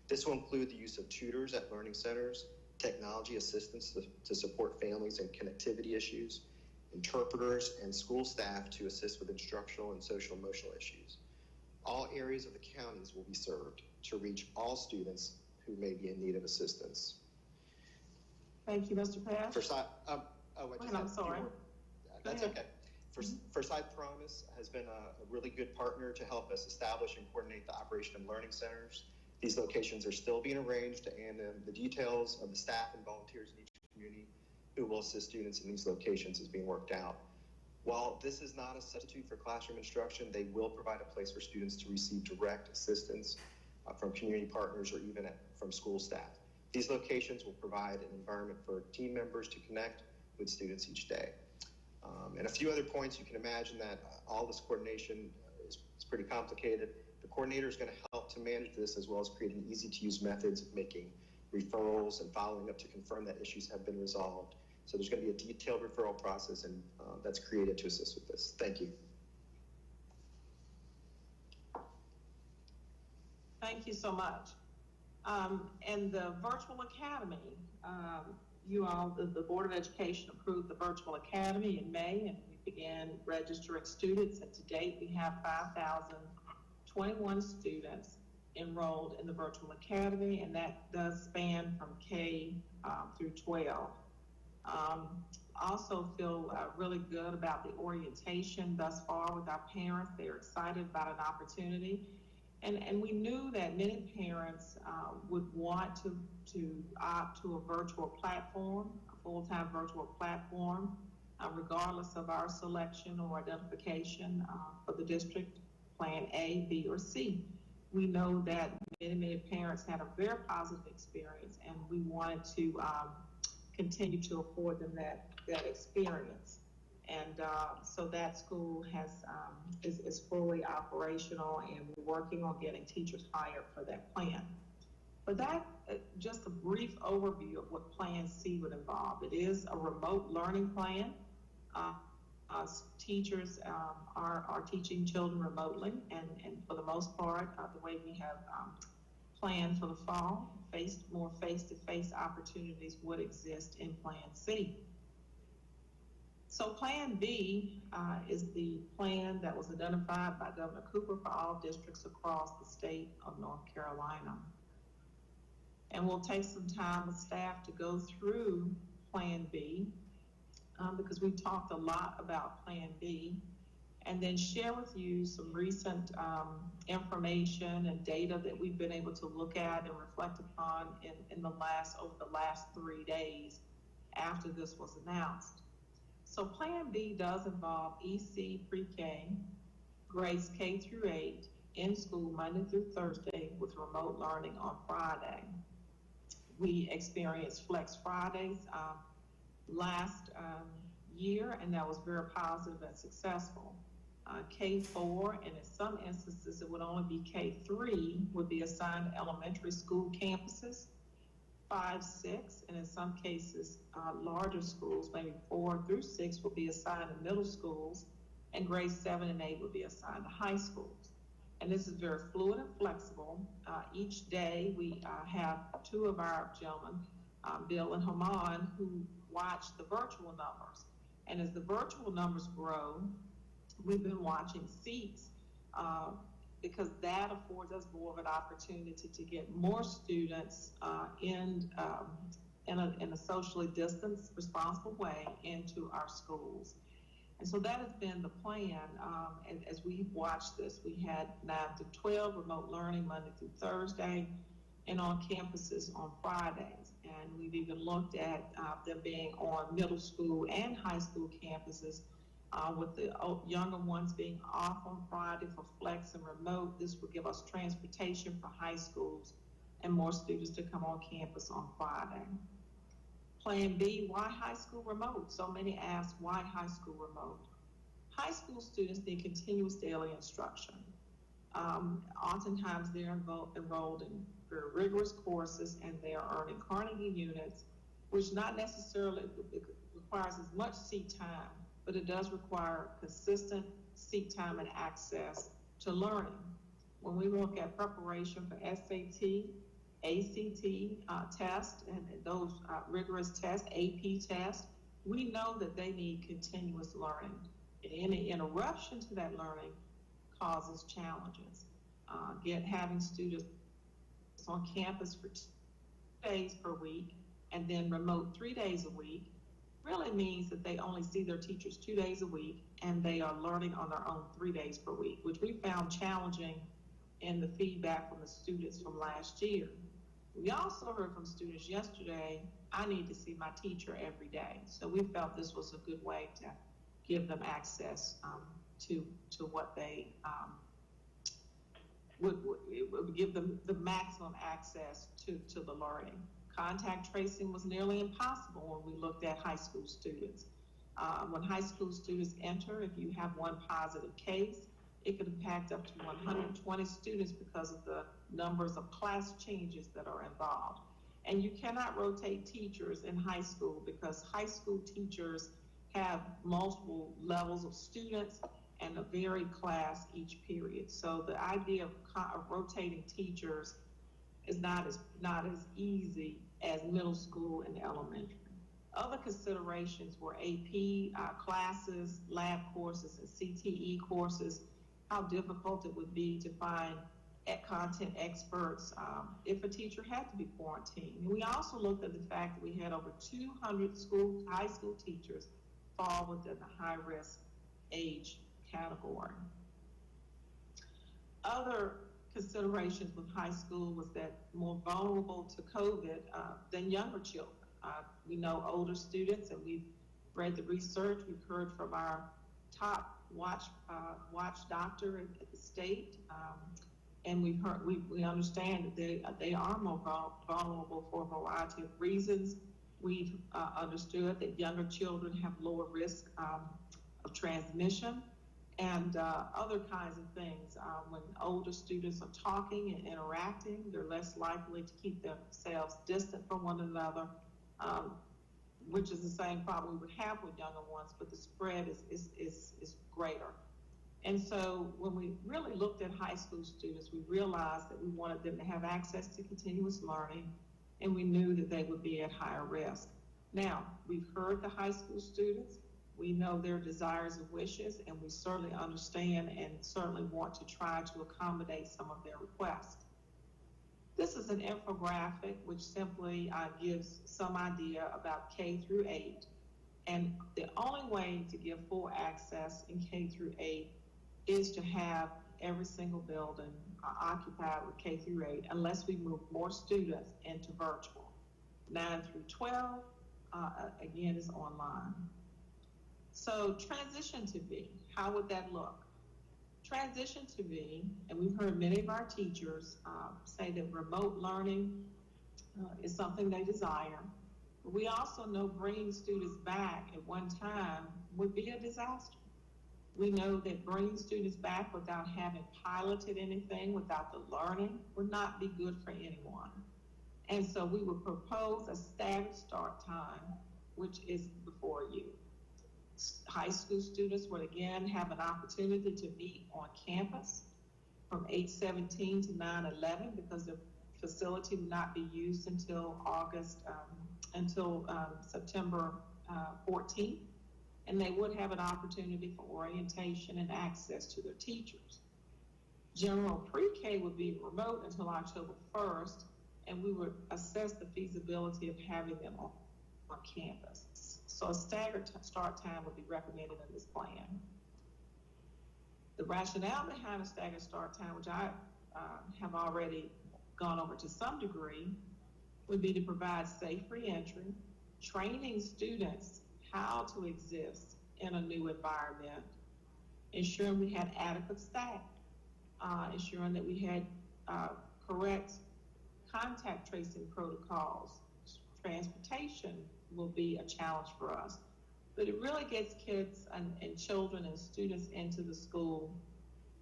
This will include the use of tutors at learning centers, technology assistance to support families and connectivity issues, interpreters, and school staff to assist with instructional and social emotional issues. All areas of the counties will be served to reach all students who may be in need of assistance. Thank you, Mr. Pash. I'm sorry. That's okay. Forsyth Promise has been a really good partner to help us establish and coordinate the Operation and Learning Centers. These locations are still being arranged, and the details of the staff and volunteers in each community who will assist students in these locations is being worked out. While this is not a substitute for classroom instruction, they will provide a place for students to receive direct assistance from community partners or even from school staff. These locations will provide an environment for team members to connect with students each day. And a few other points, you can imagine that all this coordination is pretty complicated. The coordinator is going to help to manage this, as well as creating easy-to-use methods of making referrals and following up to confirm that issues have been resolved. So there's going to be a detailed referral process, and that's created to assist with this. Thank you. Thank you so much. And the Virtual Academy, you all, the Board of Education approved the Virtual Academy in May, and we began registering students, and to date we have 5,021 students enrolled in the Virtual Academy, and that does span from K through 12. Also feel really good about the orientation thus far with our parents. They're excited about an opportunity. And we knew that many parents would want to opt to a virtual platform, a full-time virtual platform, regardless of our selection or identification for the district, plan A, B, or C. We know that many parents had a very positive experience, and we wanted to continue to afford them that experience. And so that school is fully operational, and we're working on getting teachers hired for that plan. But that, just a brief overview of what Plan C would involve. It is a remote learning plan. Teachers are teaching children remotely, and for the most part, the way we have planned for the fall, more face-to-face opportunities would exist in Plan C. So Plan B is the plan that was identified by Governor Cooper for all districts across the state of North Carolina. And we'll take some time with staff to go through Plan B because we've talked a lot about Plan B, and then share with you some recent information and data that we've been able to look at and reflect upon over the last 3 days after this was announced. So Plan B does involve EC pre-K, grades K through 8, in school Monday through Thursday with remote learning on Friday. We experienced Flex Fridays last year, and that was very positive and successful. K4, and in some instances it would only be K3, would be assigned to elementary school campuses. 5, 6, and in some cases, larger schools, maybe 4 through 6, will be assigned to middle schools, and grades 7 and 8 will be assigned to high schools. And this is very fluid and flexible. Each day, we have 2 of our gentlemen, Bill and Haman, who watch the virtual numbers. And as the virtual numbers grow, we've been watching seats because that affords us more of an opportunity to get more students in a socially distanced, responsible way into our schools. And so that has been the plan. And as we've watched this, we had 9 through 12 remote learning Monday through Thursday, and on campuses on Fridays. And we've even looked at them being on middle school and high school campuses, with the younger ones being off on Friday for flex and remote. This will give us transportation for high schools and more students to come on campus on Friday. Plan B, why high school remote? So many ask, why high school remote? High school students need continuous daily instruction. Oftentimes they're enrolled in very rigorous courses, and they are earning Carnegie units, which not necessarily requires as much seat time, but it does require consistent seat time and access to learning. When we look at preparation for SAT, ACT tests, and those rigorous tests, AP tests, we know that they need continuous learning. And any interruption to that learning causes challenges. Having students on campus for 2 days per week, and then remote 3 days a week, really means that they only see their teachers 2 days a week, and they are learning on their own 3 days per week, which we found challenging in the feedback from the students from last year. We also heard from students yesterday, I need to see my teacher every day. So we felt this was a good way to give them access to what they would give them the maximum access to the learning. Contact tracing was nearly impossible when we looked at high school students. When high school students enter, if you have one positive case, it could impact up to 120 students because of the numbers of class changes that are involved. And you cannot rotate teachers in high school because high school teachers have multiple levels of students and a varied class each period. So the idea of rotating teachers is not as easy as middle school and elementary. Other considerations were AP classes, lab courses, and CTE courses, how difficult it would be to find content experts if a teacher had to be quarantined. We also looked at the fact that we had over 200 high school teachers fall within the high-risk age category. Other considerations with high school was that more vulnerable to COVID than younger children. We know older students, and we've read the research. We've heard from our top watch doctor at the state, and we understand that they are more vulnerable for a variety of reasons. We've understood that younger children have lower risk of transmission and other kinds of things. When older students are talking and interacting, they're less likely to keep themselves distant from one another, which is the same problem we would have with younger ones, but the spread is greater. And so when we really looked at high school students, we realized that we wanted them to have access to continuous learning, and we knew that they would be at higher risk. Now, we've heard the high school students. We know their desires and wishes, and we certainly understand and certainly want to try to accommodate some of their requests. This is an infographic which simply gives some idea about K through 8. And the only way to give full access in K through 8 is to have every single building occupied with K through 8, unless we move more students into virtual. 9 through 12, again, is online. So transition to B, how would that look? Transition to B, and we've heard many of our teachers say that remote learning is something they desire. But we also know bringing students back at one time would be a disaster. We know that bringing students back without having piloted anything, without the learning, would not be good for anyone. And so we would propose a staggered start time, which is before you. High school students would again have an opportunity to meet on campus from 8/17 to 9/11 because the facility would not be used until September 14th. And they would have an opportunity for orientation and access to their teachers. General pre-K would be remote until October 1st, and we would assess the feasibility of having them on campus. So a staggered start time would be recommended in this plan. The rationale behind a staggered start time, which I have already gone over to some degree, would be to provide safe reentry, training students how to exist in a new environment, ensuring we had adequate staff, ensuring that we had correct contact tracing protocols. Transportation will be a challenge for us, but it really gets kids and children and students into the school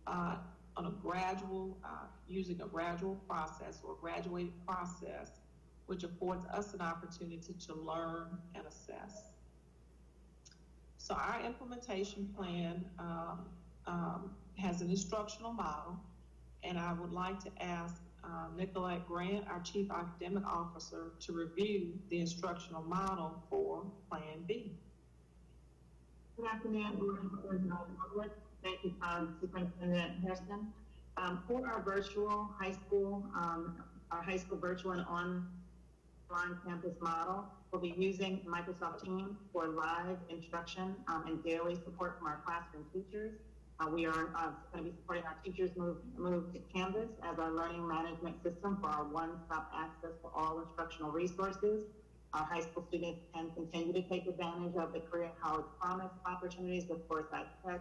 on a gradual, using a gradual process or a graduated process, which affords us an opportunity to learn and assess. So our implementation plan has an instructional model, and I would like to ask Nicolette Grant, our Chief Academic Officer, to review the instructional model for Plan B. Good afternoon, Board members and all the public. Thank you, Superintendent Hairston. For our virtual high school, our high school virtual and online blind campus model. We'll be using Microsoft Teams for live instruction and daily support from our classroom teachers. We are going to be supporting our teachers move to Canvas as our learning management system for our one-stop access to all instructional resources. Our high school students can continue to take advantage of the Career and College Promise opportunities with Foresight Tech,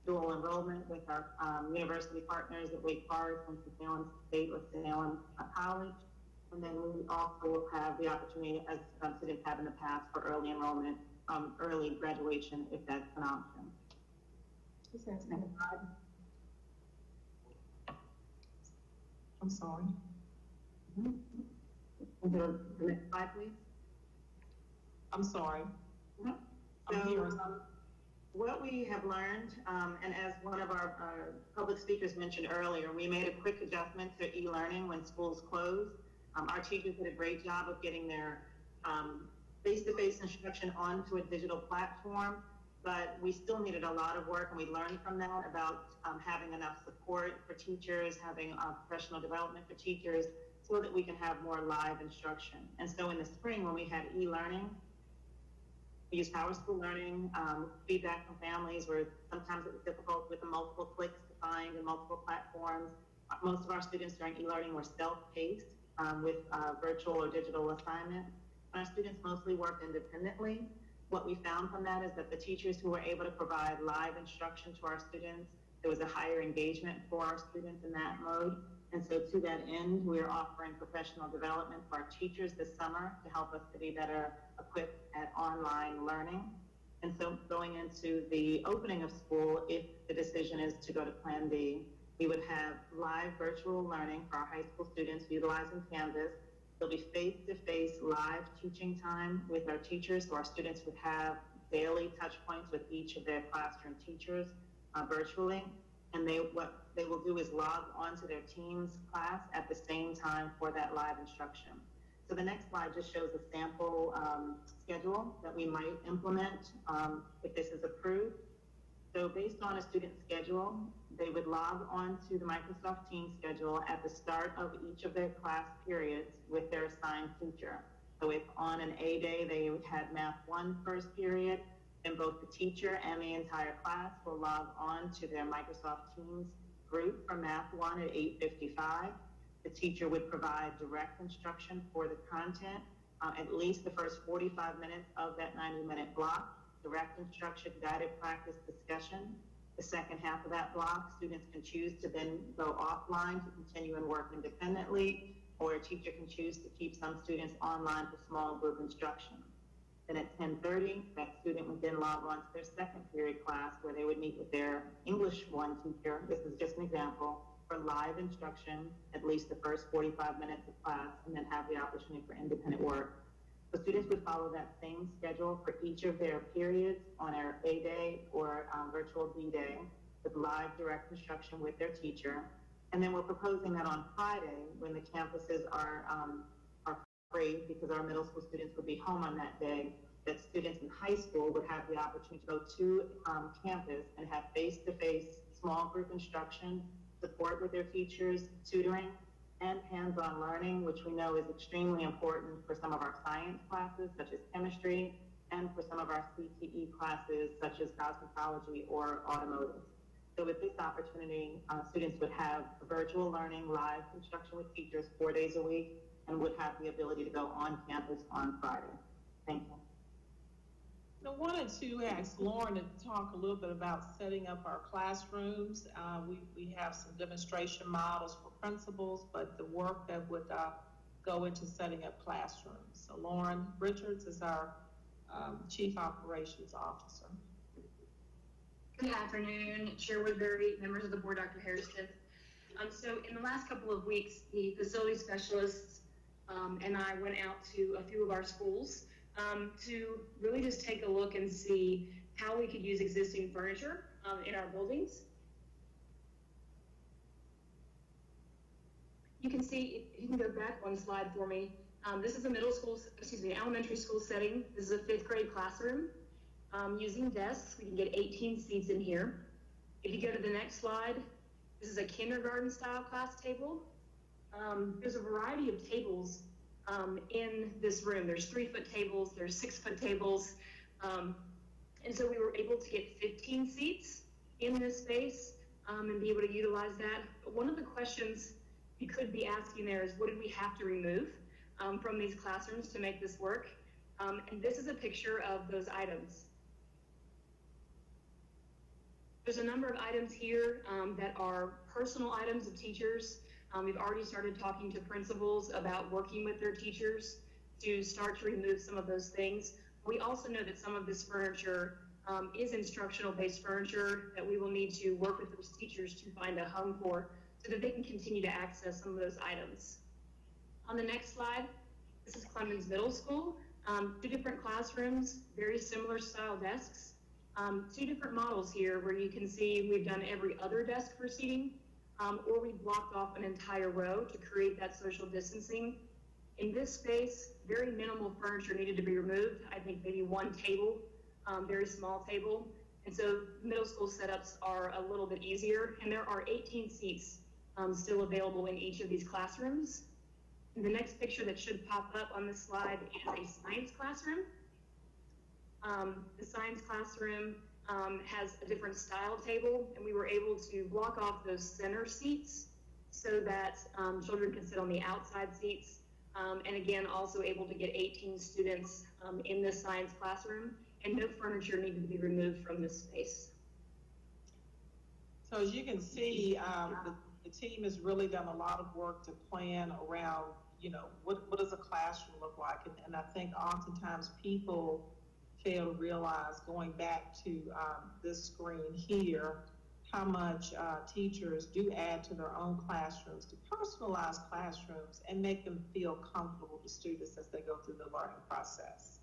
dual enrollment with our university partners at Wake Forest, Winston-Salem State, or Salem College. And then we also will have the opportunity, as students have in the past, for early enrollment, early graduation, if that's an option. Next slide. I'm sorry. The next slide, please. I'm sorry. So, what we have learned, and as one of our public speakers mentioned earlier, we made a quick adjustment to e-learning when schools closed. Our teachers did a great job of getting their face-to-face instruction onto a digital platform, but we still needed a lot of work, and we learned from that about having enough support for teachers, having professional development for teachers, so that we can have more live instruction. And so in the spring, when we had e-learning, we used Power School Learning, feedback from families where sometimes it was difficult with the multiple clicks to find and multiple platforms. Most of our students during e-learning were self-paced with virtual or digital assignments. Our students mostly worked independently. What we found from that is that the teachers who were able to provide live instruction to our students, there was a higher engagement for our students in that mode. And so to that end, we're offering professional development for our teachers this summer to help us to be better equipped at online learning. And so going into the opening of school, if the decision is to go to Plan B, we would have live virtual learning for our high school students utilizing Canvas. There'll be face-to-face live teaching time with our teachers, so our students would have daily touch points with each of their classroom teachers virtually. And what they will do is log onto their Teams class at the same time for that live instruction. So the next slide just shows a sample schedule that we might implement if this is approved. So based on a student schedule, they would log on to the Microsoft Teams schedule at the start of each of their class periods with their assigned teacher. So if on an A day they had Math 1 first period, then both the teacher and the entire class will log on to their Microsoft Teams group for Math 1 at 8:55. The teacher would provide direct instruction for the content, at least the first 45 minutes of that 90-minute block, direct instruction, guided practice, discussion. The second half of that block, students can choose to then go offline to continue and work independently, or a teacher can choose to keep some students online for small group instruction. Then at 10:30, that student would then log on to their second period class where they would meet with their English 1 teacher, this is just an example, for live instruction, at least the first 45 minutes of class, and then have the opportunity for independent work. So students would follow that same schedule for each of their periods on our A day or virtual B day with live direct instruction with their teacher. And then we're proposing that on Friday, when the campuses are free, because our middle school students would be home on that day, that students in high school would have the opportunity to go to campus and have face-to-face small group instruction, support with their teachers, tutoring, and hands-on learning, which we know is extremely important for some of our science classes, such as chemistry, and for some of our CTE classes, such as cosmetology or automotive. So with this opportunity, students would have virtual learning, live instruction with teachers 4 days a week, and would have the ability to go on campus on Friday. Thank you. I wanted to ask Lauren to talk a little bit about setting up our classrooms. We have some demonstration models for principals, but the work that would go into setting up classrooms. So Lauren Richards is our Chief Operations Officer. Good afternoon, Chair Woodbury, members of the board, Dr. Hairston. So in the last couple of weeks, the facility specialists and I went out to a few of our schools to really just take a look and see how we could use existing furniture in our buildings. You can see, if you can go back one slide for me, this is a elementary school setting. This is a 5th grade classroom. Using desks, we can get 18 seats in here. If you go to the next slide, this is a kindergarten style class table. There's a variety of tables in this room. There's 3-foot tables, there's 6-foot tables. And so we were able to get 15 seats in this space and be able to utilize that. But one of the questions you could be asking there is, what did we have to remove from these classrooms to make this work? And this is a picture of those items. There's a number of items here that are personal items of teachers. We've already started talking to principals about working with their teachers to start to remove some of those things. We also know that some of this furniture is instructional-based furniture that we will need to work with those teachers to find a home for so that they can continue to access some of those items. On the next slide, this is Clemens Middle School. 2 different classrooms, very similar style desks. 2 different models here where you can see we've done every other desk for seating, or we blocked off an entire row to create that social distancing. In this space, very minimal furniture needed to be removed. I think maybe 1 table, very small table. And so middle school setups are a little bit easier, and there are 18 seats still available in each of these classrooms. And the next picture that should pop up on this slide is a science classroom. The science classroom has a different style table, and we were able to block off those center seats so that children can sit on the outside seats. And again, also able to get 18 students in this science classroom, and no furniture needed to be removed from this space. So as you can see, the team has really done a lot of work to plan around, you know, what does a classroom look like? And I think oftentimes people fail to realize, going back to this screen here, how much teachers do add to their own classrooms, to personalize classrooms and make them feel comfortable to students as they go through the learning process.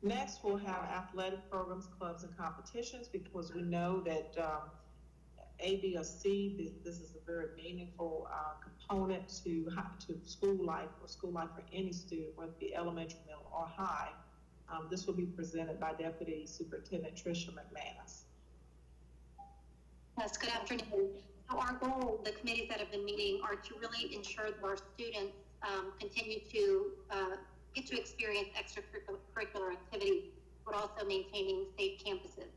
Next, we'll have athletic programs, clubs, and competitions, because we know that A, B, or C, this is a very meaningful component to school life, or school life for any student, whether it be elementary, middle, or high. This will be presented by Deputy Superintendent Tricia McManus. Yes, good afternoon. So our goal, the committees that have been meeting, are to really ensure that our students continue to get to experience extracurricular activities, but also maintaining safe campuses.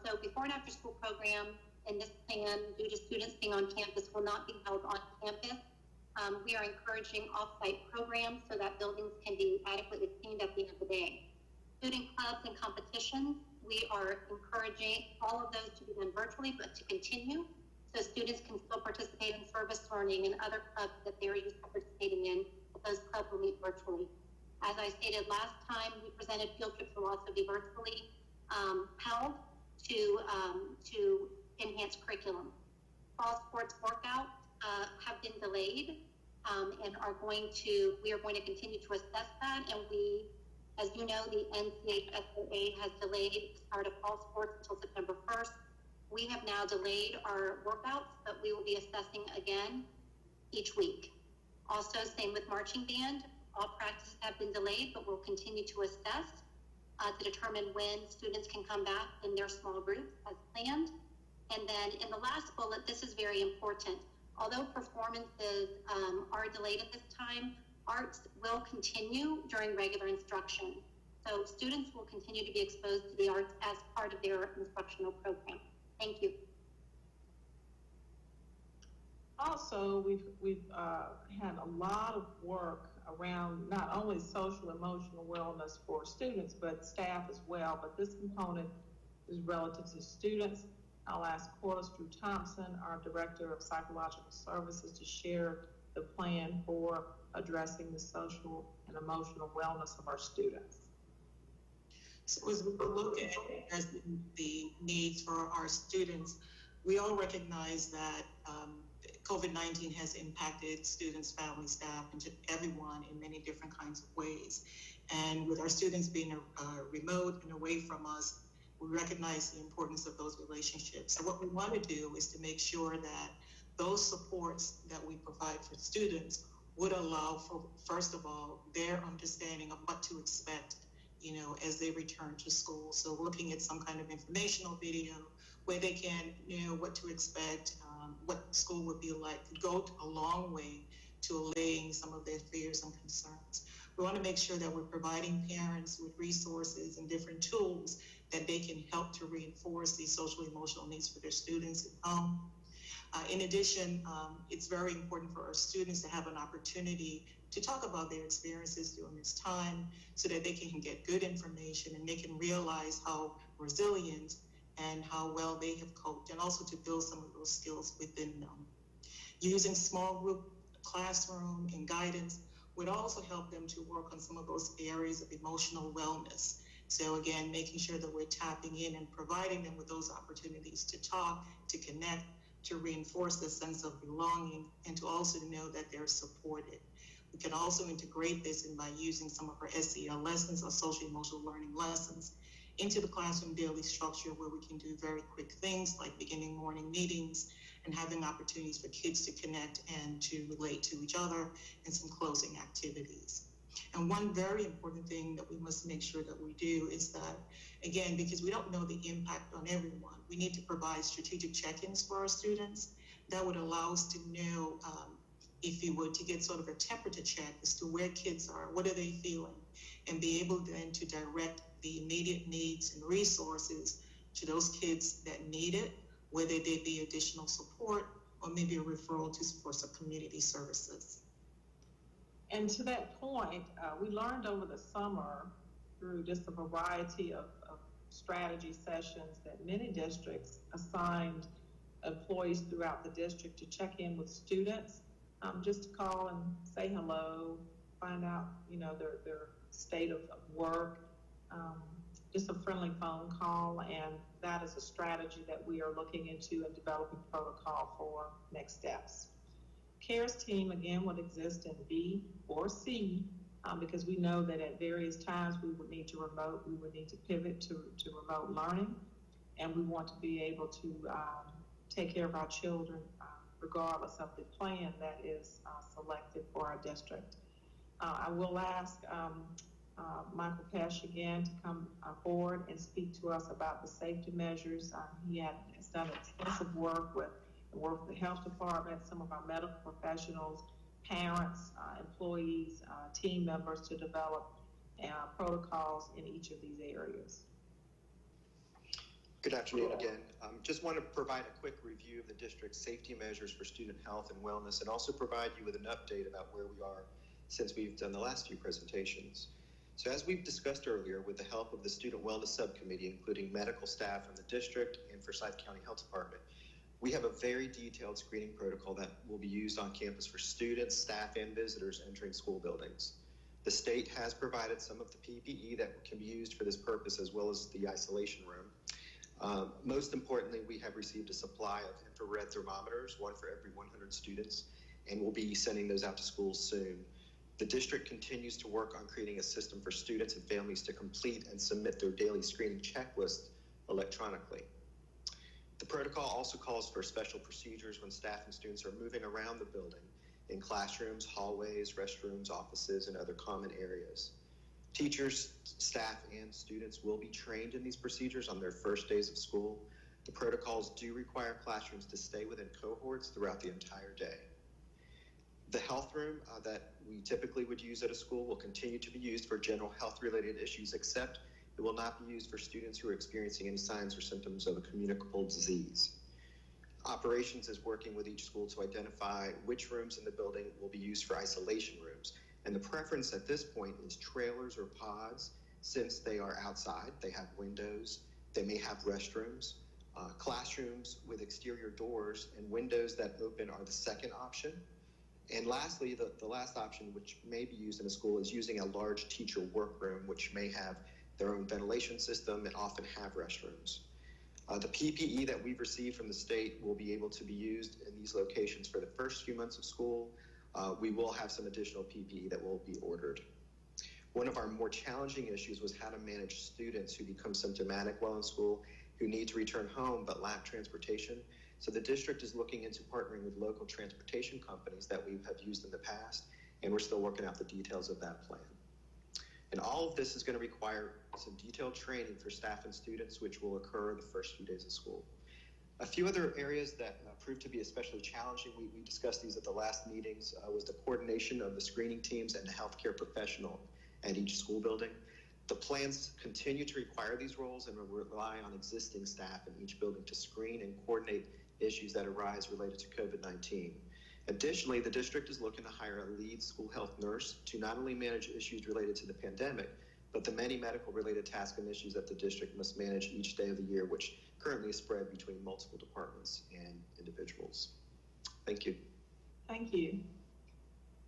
So before and after school program in this plan, due to students being on campus, will not be held on campus. We are encouraging off-site programs so that buildings can be adequately cleaned at the end of the day. Student clubs and competitions, we are encouraging all of those to be done virtually, but to continue, so students can still participate in service learning and other clubs that they're used to participating in, but those clubs will meet virtually. As I stated last time, we presented field trips will also be virtually held to enhance curriculum. Fall sports workouts have been delayed and we are going to continue to assess that, and we, as you know, the NCHSAA has delayed the start of fall sports until September 1st. We have now delayed our workouts, but we will be assessing again each week. Also, same with marching band. All practices have been delayed, but we'll continue to assess to determine when students can come back in their small groups as planned. And then in the last bullet, this is very important. Although performances are delayed at this time, arts will continue during regular instruction. So students will continue to be exposed to the arts as part of their instructional program. Thank you. Also, we've had a lot of work around not only social emotional wellness for students, but staff as well. But this component is relative to students. I'll ask Corliss Drew Thompson, our Director of Psychological Services, to share the plan for addressing the social and emotional wellness of our students. So as we look at the needs for our students, we all recognize that COVID-19 has impacted students, families, staff, and everyone in many different kinds of ways. And with our students being remote and away from us, we recognize the importance of those relationships. So what we want to do is to make sure that those supports that we provide for students would allow for, first of all, their understanding of what to expect, you know, as they return to school. So looking at some kind of informational video where they can, you know, what to expect, what school would be like, could go a long way to allaying some of their fears and concerns. We want to make sure that we're providing parents with resources and different tools that they can help to reinforce these social emotional needs for their students at home. In addition, it's very important for our students to have an opportunity to talk about their experiences during this time so that they can get good information and they can realize how resilient and how well they have coped, and also to build some of those skills within them. Using small group classroom and guidance would also help them to work on some of those areas of emotional wellness. So again, making sure that we're tapping in and providing them with those opportunities to talk, to connect, to reinforce the sense of belonging, and to also know that they're supported. We can also integrate this in by using some of our SEL lessons, or social emotional learning lessons, into the classroom daily structure, where we can do very quick things like beginning morning meetings and having opportunities for kids to connect and to relate to each other, and some closing activities. And one very important thing that we must make sure that we do is that, again, because we don't know the impact on everyone, we need to provide strategic check-ins for our students that would allow us to know, if you would, to get sort of a temperature check as to where kids are, what are they feeling, and be able then to direct the immediate needs and resources to those kids that need it, whether they be additional support or maybe a referral for some community services. And to that point, we learned over the summer through just a variety of strategy sessions that many districts assigned employees throughout the district to check in with students, just to call and say hello, find out, their state of work, just a friendly phone call. And that is a strategy that we are looking into and developing protocol for next steps. CARES team, again, would exist in B or C, because we know that at various times we would need to pivot to remote learning, and we want to be able to take care of our children regardless of the plan that is selected for our district. I will ask Michael Pesh again to come forward and speak to us about the safety measures. He has done extensive work with the health department, some of our medical professionals, parents, employees, team members, to develop protocols in each of these areas. Good afternoon again. Just want to provide a quick review of the district's safety measures for student health and wellness, and also provide you with an update about where we are since we've done the last few presentations. So as we've discussed earlier, with the help of the Student Wellness Subcommittee, including medical staff from the district and Forsyth County Health Department, we have a very detailed screening protocol that will be used on campus for students, staff, and visitors entering school buildings. The state has provided some of the PPE that can be used for this purpose, as well as the isolation room. Most importantly, we have received a supply of infrared thermometers, one for every 100 students, and we'll be sending those out to schools soon. The district continues to work on creating a system for students and families to complete and submit their daily screening checklist electronically. The protocol also calls for special procedures when staff and students are moving around the building in classrooms, hallways, restrooms, offices, and other common areas. Teachers, staff, and students will be trained in these procedures on their first days of school. The protocols do require classrooms to stay within cohorts throughout the entire day. The health room that we typically would use at a school will continue to be used for general health-related issues, except it will not be used for students who are experiencing any signs or symptoms of a communicable disease. Operations is working with each school to identify which rooms in the building will be used for isolation rooms. And the preference at this point is trailers or pods, since they are outside, they have windows, they may have restrooms. Classrooms with exterior doors and windows that open are the second option. And lastly, the last option, which may be used in a school, is using a large teacher workroom, which may have their own ventilation system and often have restrooms. The PPE that we've received from the state will be able to be used in these locations for the first few months of school. We will have some additional PPE that will be ordered. One of our more challenging issues was how to manage students who become symptomatic while in school, who need to return home but lack transportation. So the district is looking into partnering with local transportation companies that we have used in the past, and we're still working out the details of that plan. And all of this is going to require some detailed training for staff and students, which will occur the first few days of school. A few other areas that proved to be especially challenging, we discussed these at the last meetings, was the coordination of the screening teams and the healthcare professional at each school building. The plans continue to require these roles and rely on existing staff in each building to screen and coordinate issues that arise related to COVID-19. Additionally, the district is looking to hire a lead school health nurse to not only manage issues related to the pandemic, but the many medical related tasks and issues that the district must manage each day of the year, which currently is spread between multiple departments and individuals. Thank you. Thank you.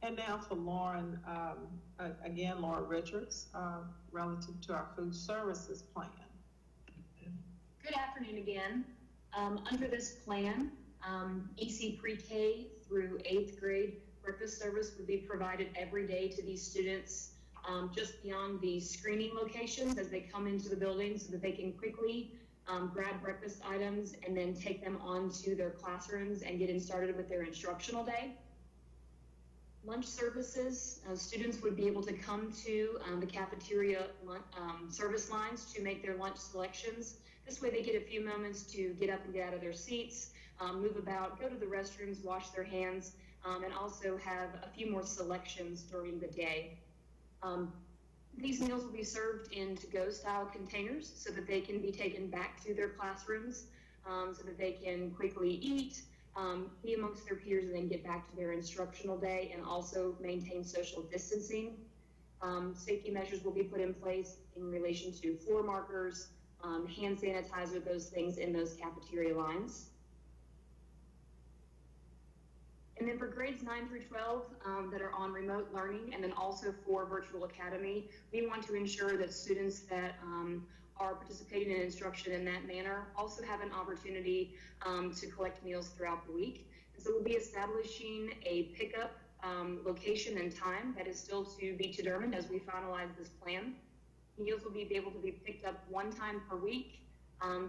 And now for Lauren, again, Laura Richards, relative to our food services plan. Good afternoon again. Under this plan, EC pre-K through 8th grade breakfast service would be provided every day to these students just beyond the screening locations as they come into the building so that they can quickly grab breakfast items and then take them on to their classrooms and get started with their instructional day. Lunch services, students would be able to come to the cafeteria service lines to make their lunch selections. This way they get a few moments to get up and get out of their seats, move about, go to the restrooms, wash their hands, and also have a few more selections during the day. These meals will be served in to-go style containers so that they can be taken back to their classrooms so that they can quickly eat, be amongst their peers, and then get back to their instructional day, and also maintain social distancing. Safety measures will be put in place in relation to floor markers, hand sanitizer, those things in those cafeteria lines. And then for grades 9 through 12 that are on remote learning, and then also for Virtual Academy, we want to ensure that students that are participating in instruction in that manner also have an opportunity to collect meals throughout the week. And so we'll be establishing a pickup location and time that is still to be determined as we finalize this plan. Meals will be able to be picked up one time per week.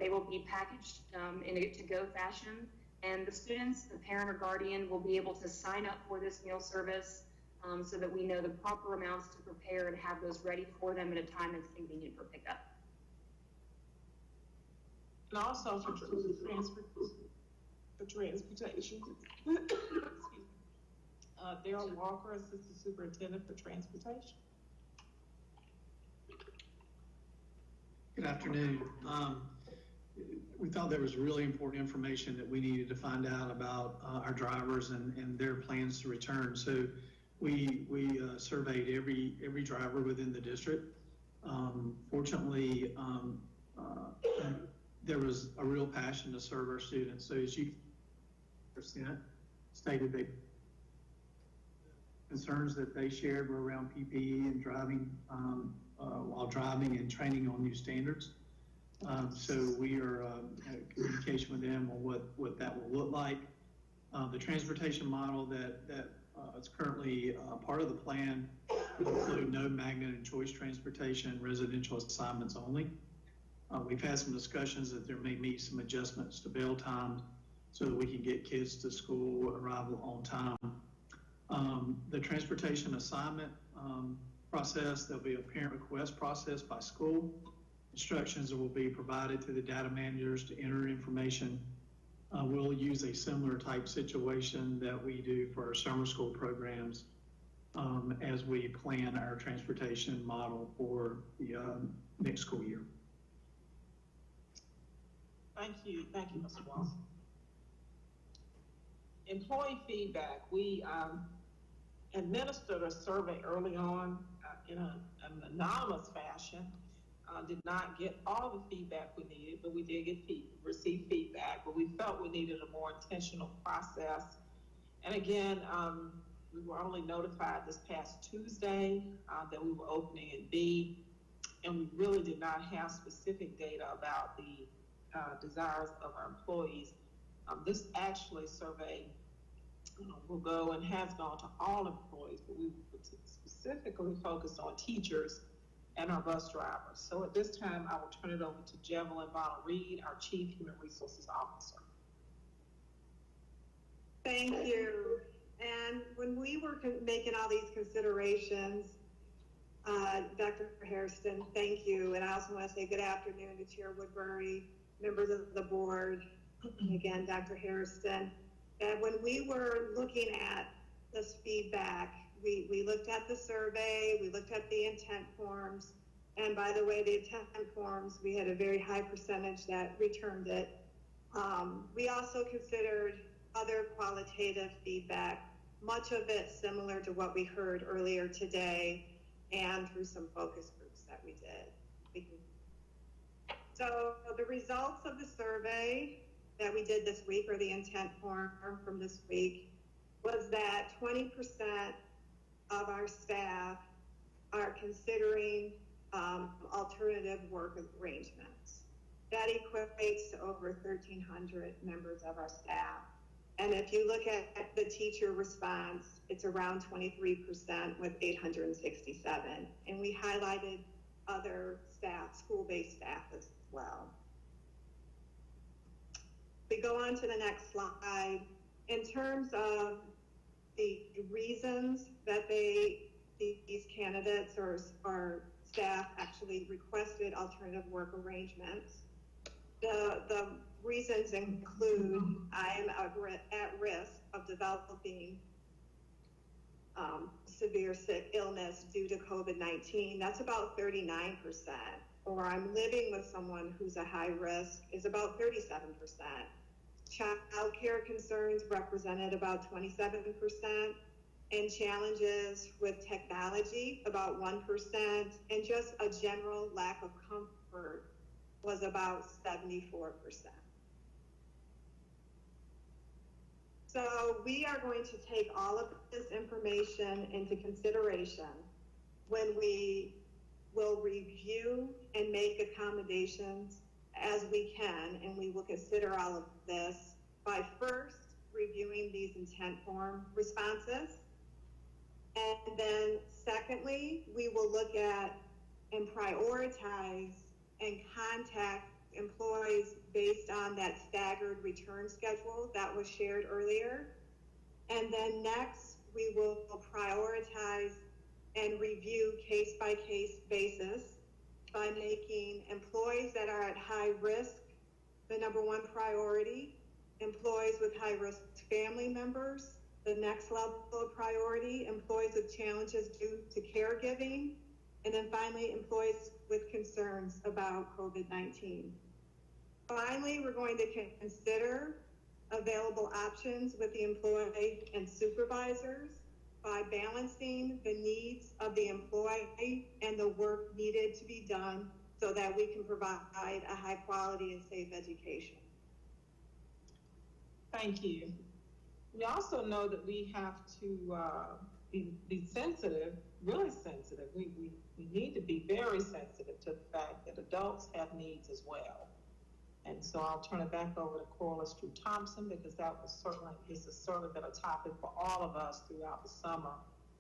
They will be packaged in a to-go fashion. And the students, the parent or guardian, will be able to sign up for this meal service so that we know the proper amounts to prepare and have those ready for them at a time that's convenient for pickup. And also for transportation. Daryl Walker, Assistant Superintendent for Transportation. Good afternoon. We thought there was really important information that we needed to find out about our drivers and their plans to return. So we surveyed every driver within the district. Fortunately, there was a real passion to serve our students. So as you stated, they concerns that they shared were around PPE and driving while driving and training on new standards. So we are in communication with them on what that will look like. The transportation model that is currently part of the plan will include no magnet and choice transportation, residential assignments only. We've had some discussions that there may be some adjustments to bail times so that we can get kids to school arrival on time. The transportation assignment process, there'll be a parent request process by school. Instructions will be provided to the data managers to enter information. We'll use a similar type situation that we do for our summer school programs as we plan our transportation model for the next school year. Thank you, Mr. Walsh. Employee feedback. We administered a survey early on in an anonymous fashion. Did not get all the feedback we needed, but we did receive feedback, but we felt we needed a more intentional process. And again, we were only notified this past Tuesday that we were opening in B, and we really did not have specific data about the desires of our employees. This actually survey will go and has gone to all employees, but we specifically focused on teachers and our bus drivers. So at this time, I will turn it over to Jevelyn Bonner-Reed, our Chief Human Resources Officer. Thank you. And when we were making all these considerations, Dr. Hairston, thank you. And I also want to say good afternoon to Chair Woodbury, members of the board, again, Dr. Hairston, that when we were looking at this feedback, we looked at the survey, we looked at the intent forms, and by the way, the intent forms, we had a very high percentage that returned it. We also considered other qualitative feedback, much of it similar to what we heard earlier today and through some focus groups that we did. So the results of the survey that we did this week, or the intent form from this week, was that 20% of our staff are considering alternative work arrangements. That equates to over 1,300 members of our staff. And if you look at the teacher response, it's around 23% with 867. And we highlighted other staff, school-based staff as well. We go on to the next slide. In terms of the reasons that these candidates or staff actually requested alternative work arrangements, the reasons include I am at risk of developing severe illness due to COVID-19. That's about 39%. Or I'm living with someone who's a high risk is about 37%. Child care concerns represented about 27%. And challenges with technology, about 1%. And just a general lack of comfort was about 74%. So we are going to take all of this information into consideration when we will review and make accommodations as we can, and we will consider all of this by first reviewing these intent form responses. And then secondly, we will look at and prioritize and contact employees based on that staggered return schedule that was shared earlier. And then next, we will prioritize and review case-by-case basis by making employees that are at high risk the number one priority, employees with high-risk family members the next level of priority, employees with challenges due to caregiving, and then finally, employees with concerns about COVID-19. Finally, we're going to consider available options with the employee and supervisors by balancing the needs of the employee and the work needed to be done so that we can provide a high quality and safe education. Thank you. We also know that we have to be sensitive, really sensitive. We need to be very sensitive to the fact that adults have needs as well. And so I'll turn it back over to Cora Strew Thompson, because this has certainly been a topic for all of us throughout the summer.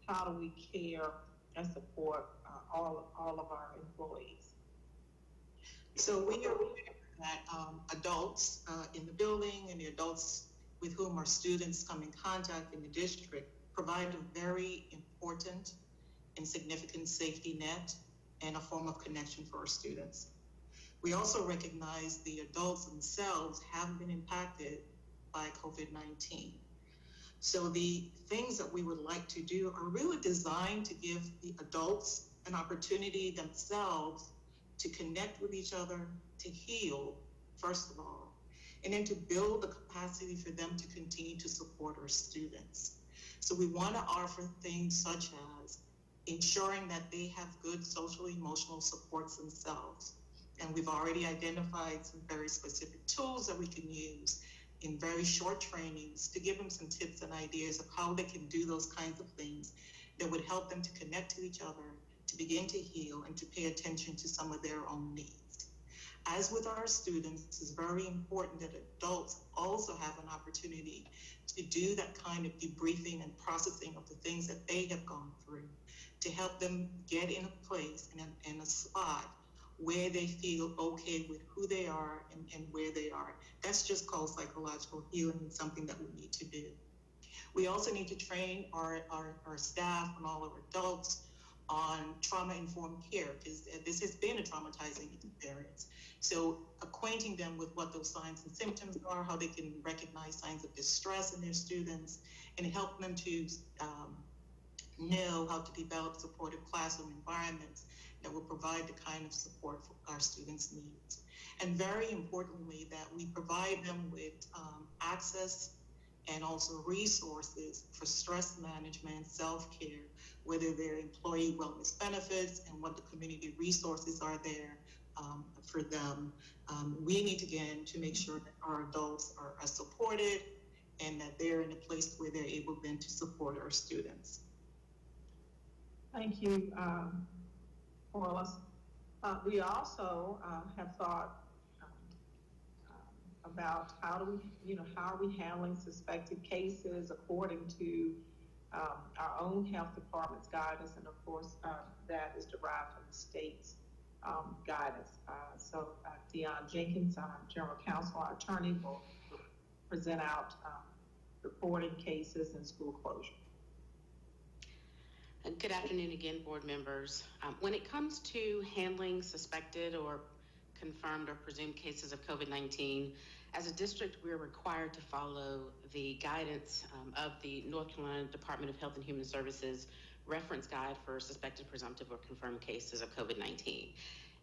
How do we care and support all of our employees? So we are aware that adults in the building and the adults with whom our students come in contact in the district provide a very important and significant safety net and a form of connection for our students. We also recognize the adults themselves have been impacted by COVID-19. So the things that we would like to do are really designed to give the adults an opportunity themselves to connect with each other, to heal, first of all, and then to build the capacity for them to continue to support our students. So we want to offer things such as ensuring that they have good social emotional supports themselves. And we've already identified some very specific tools that we can use in very short trainings to give them some tips and ideas of how they can do those kinds of things that would help them to connect to each other, to begin to heal, and to pay attention to some of their own needs. As with our students, it's very important that adults also have an opportunity to do that kind of debriefing and processing of the things that they have gone through, to help them get in a place and in a spot where they feel okay with who they are and where they are. That's just called psychological healing, and something that we need to do. We also need to train our staff and all our adults on trauma-informed care, because this has been a traumatizing experience. So acquainting them with what those signs and symptoms are, how they can recognize signs of distress in their students, and help them to know how to develop supportive classroom environments that will provide the kind of support for our students' needs. And very importantly, that we provide them with access and also resources for stress management, self-care, whether they're employee wellness benefits and what the community resources are there for them. We need, again, to make sure that our adults are supported and that they're in a place where they're able then to support our students. Thank you, Corliss. We also have thought about how are we handling suspected cases according to our own health department's guidance, and of course that is derived from the state's guidance. So Deion Jenkins, our General Counsel, our attorney, will present out reporting cases and school closure. Good afternoon again, board members. When it comes to handling suspected or confirmed or presumed cases of COVID-19, as a district, we're required to follow the guidance of the North Carolina Department of Health and Human Services reference guide for suspected, presumptive, or confirmed cases of COVID-19.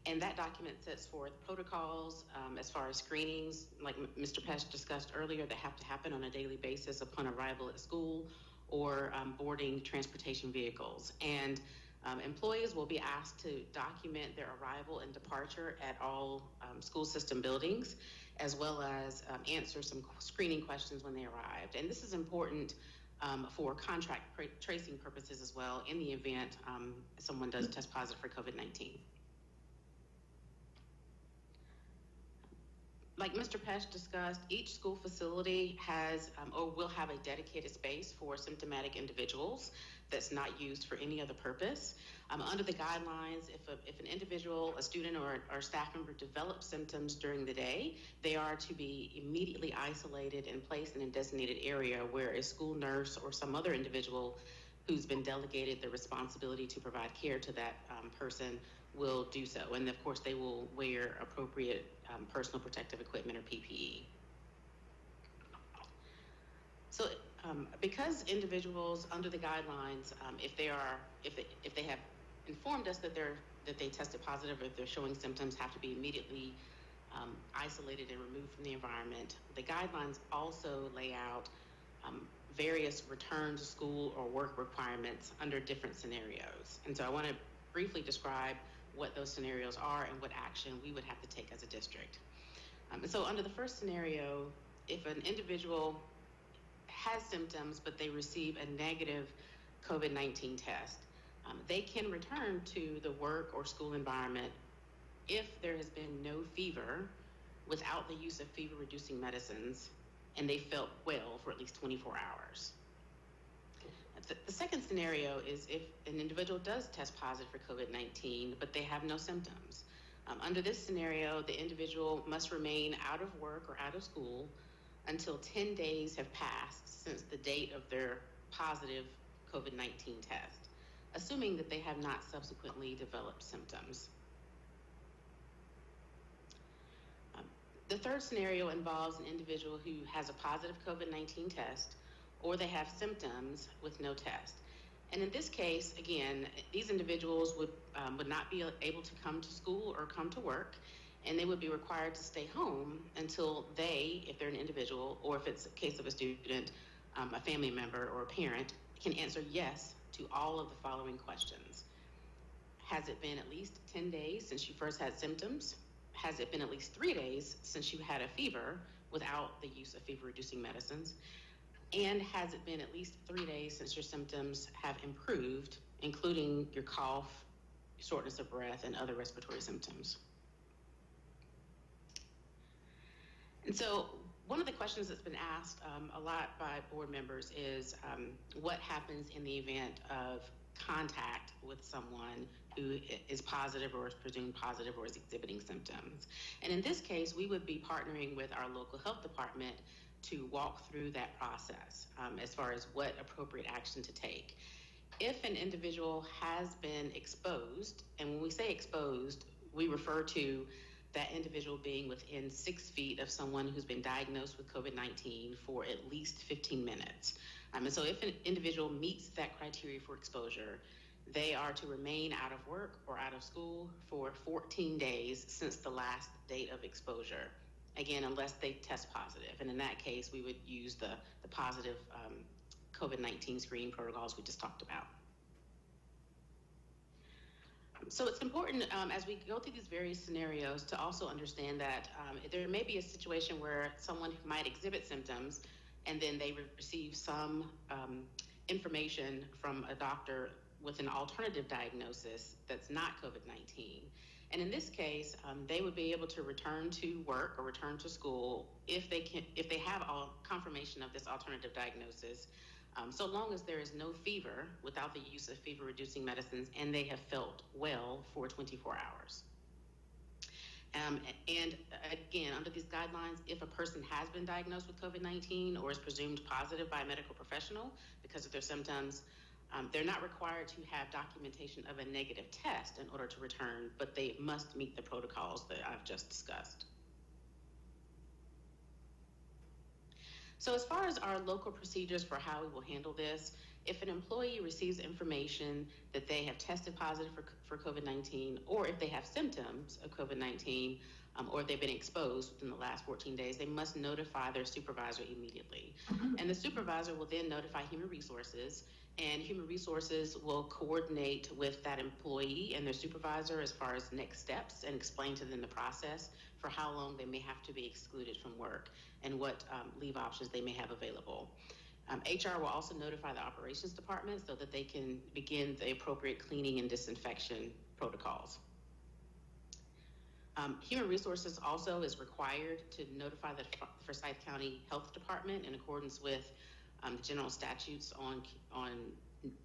And that document sets forth protocols as far as screenings, like Mr. Pesh discussed earlier, that have to happen on a daily basis upon arrival at school or boarding transportation vehicles. And employees will be asked to document their arrival and departure at all school system buildings, as well as answer some screening questions when they arrived. And this is important for contract tracing purposes as well in the event someone does test positive for COVID-19. Like Mr. Pesh discussed, each school facility has or will have a dedicated space for symptomatic individuals that's not used for any other purpose. Under the guidelines, if an individual, a student, or staff member develops symptoms during the day, they are to be immediately isolated and placed in a designated area where a school nurse or some other individual who's been delegated the responsibility to provide care to that person will do so. And of course, they will wear appropriate personal protective equipment or PPE. So because individuals under the guidelines, if they have informed us that they tested positive or if they're showing symptoms, have to be immediately isolated and removed from the environment, the guidelines also lay out various return to school or work requirements under different scenarios. And so I want to briefly describe what those scenarios are and what action we would have to take as a district. And so under the first scenario, if an individual has symptoms but they receive a negative COVID-19 test, they can return to the work or school environment if there has been no fever without the use of fever-reducing medicines and they felt well for at least 24 hours. The second scenario is if an individual does test positive for COVID-19, but they have no symptoms. Under this scenario, the individual must remain out of work or out of school until 10 days have passed since the date of their positive COVID-19 test, assuming that they have not subsequently developed symptoms. The third scenario involves an individual who has a positive COVID-19 test or they have symptoms with no test. And in this case, again, these individuals would not be able to come to school or come to work, and they would be required to stay home until they, if they're an individual, or if it's a case of a student, a family member or a parent, can answer yes to all of the following questions. Has it been at least 10 days since you first had symptoms? Has it been at least 3 days since you had a fever without the use of fever-reducing medicines? And has it been at least 3 days since your symptoms have improved, including your cough, shortness of breath, and other respiratory symptoms? And so one of the questions that's been asked a lot by board members is what happens in the event of contact with someone who is positive or is presumed positive or is exhibiting symptoms. And in this case, we would be partnering with our local health department to walk through that process as far as what appropriate action to take. If an individual has been exposed, and when we say exposed, we refer to that individual being within 6 feet of someone who's been diagnosed with COVID-19 for at least 15 minutes. And so if an individual meets that criteria for exposure, they are to remain out of work or out of school for 14 days since the last date of exposure. Again, unless they test positive. And in that case, we would use the positive COVID-19 screening protocols we just talked about. So it's important as we go through these various scenarios to also understand that there may be a situation where someone who might exhibit symptoms and then they receive some information from a doctor with an alternative diagnosis that's not COVID-19. And in this case, they would be able to return to work or return to school if they have all confirmation of this alternative diagnosis, so long as there is no fever without the use of fever-reducing medicines and they have felt well for 24 hours. And again, under these guidelines, if a person has been diagnosed with COVID-19 or is presumed positive by a medical professional because of their symptoms, they're not required to have documentation of a negative test in order to return, but they must meet the protocols that I've just discussed. So as far as our local procedures for how we will handle this, if an employee receives information that they have tested positive for COVID-19, or if they have symptoms of COVID-19, or they've been exposed within the last 14 days, they must notify their supervisor immediately. And the supervisor will then notify Human Resources, and Human Resources will coordinate with that employee and their supervisor as far as next steps and explain to them the process for how long they may have to be excluded from work and what leave options they may have available. HR will also notify the operations department so that they can begin the appropriate cleaning and disinfection protocols. Human Resources also is required to notify the Forsyth County Health Department in accordance with the general statutes on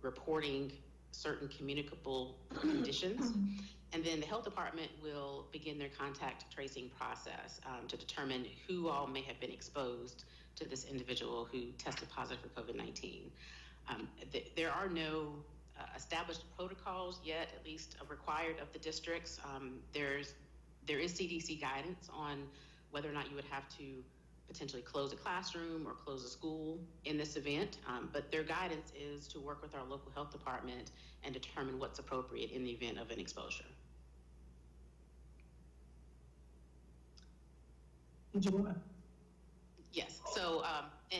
reporting certain communicable conditions. And then the health department will begin their contact tracing process to determine who all may have been exposed to this individual who tested positive for COVID-19. There are no established protocols yet, at least required of the districts. There is CDC guidance on whether or not you would have to potentially close a classroom or close a school in this event, but their guidance is to work with our local health department and determine what's appropriate in the event of an exposure. Did you want to? Yes, so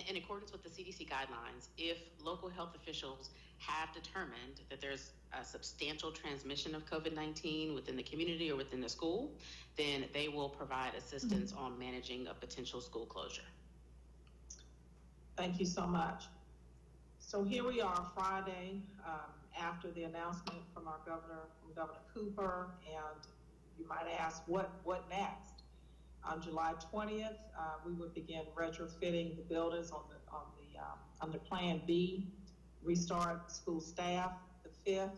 in accordance with the CDC guidelines, if local health officials have determined that there's a substantial transmission of COVID-19 within the community or within the school, then they will provide assistance on managing a potential school closure. Thank you so much. So here we are Friday after the announcement from our governor, from Governor Cooper, and you might ask, what next? On July 20th, we would begin retrofitting the buildings under Plan B, restart school staff the 5th,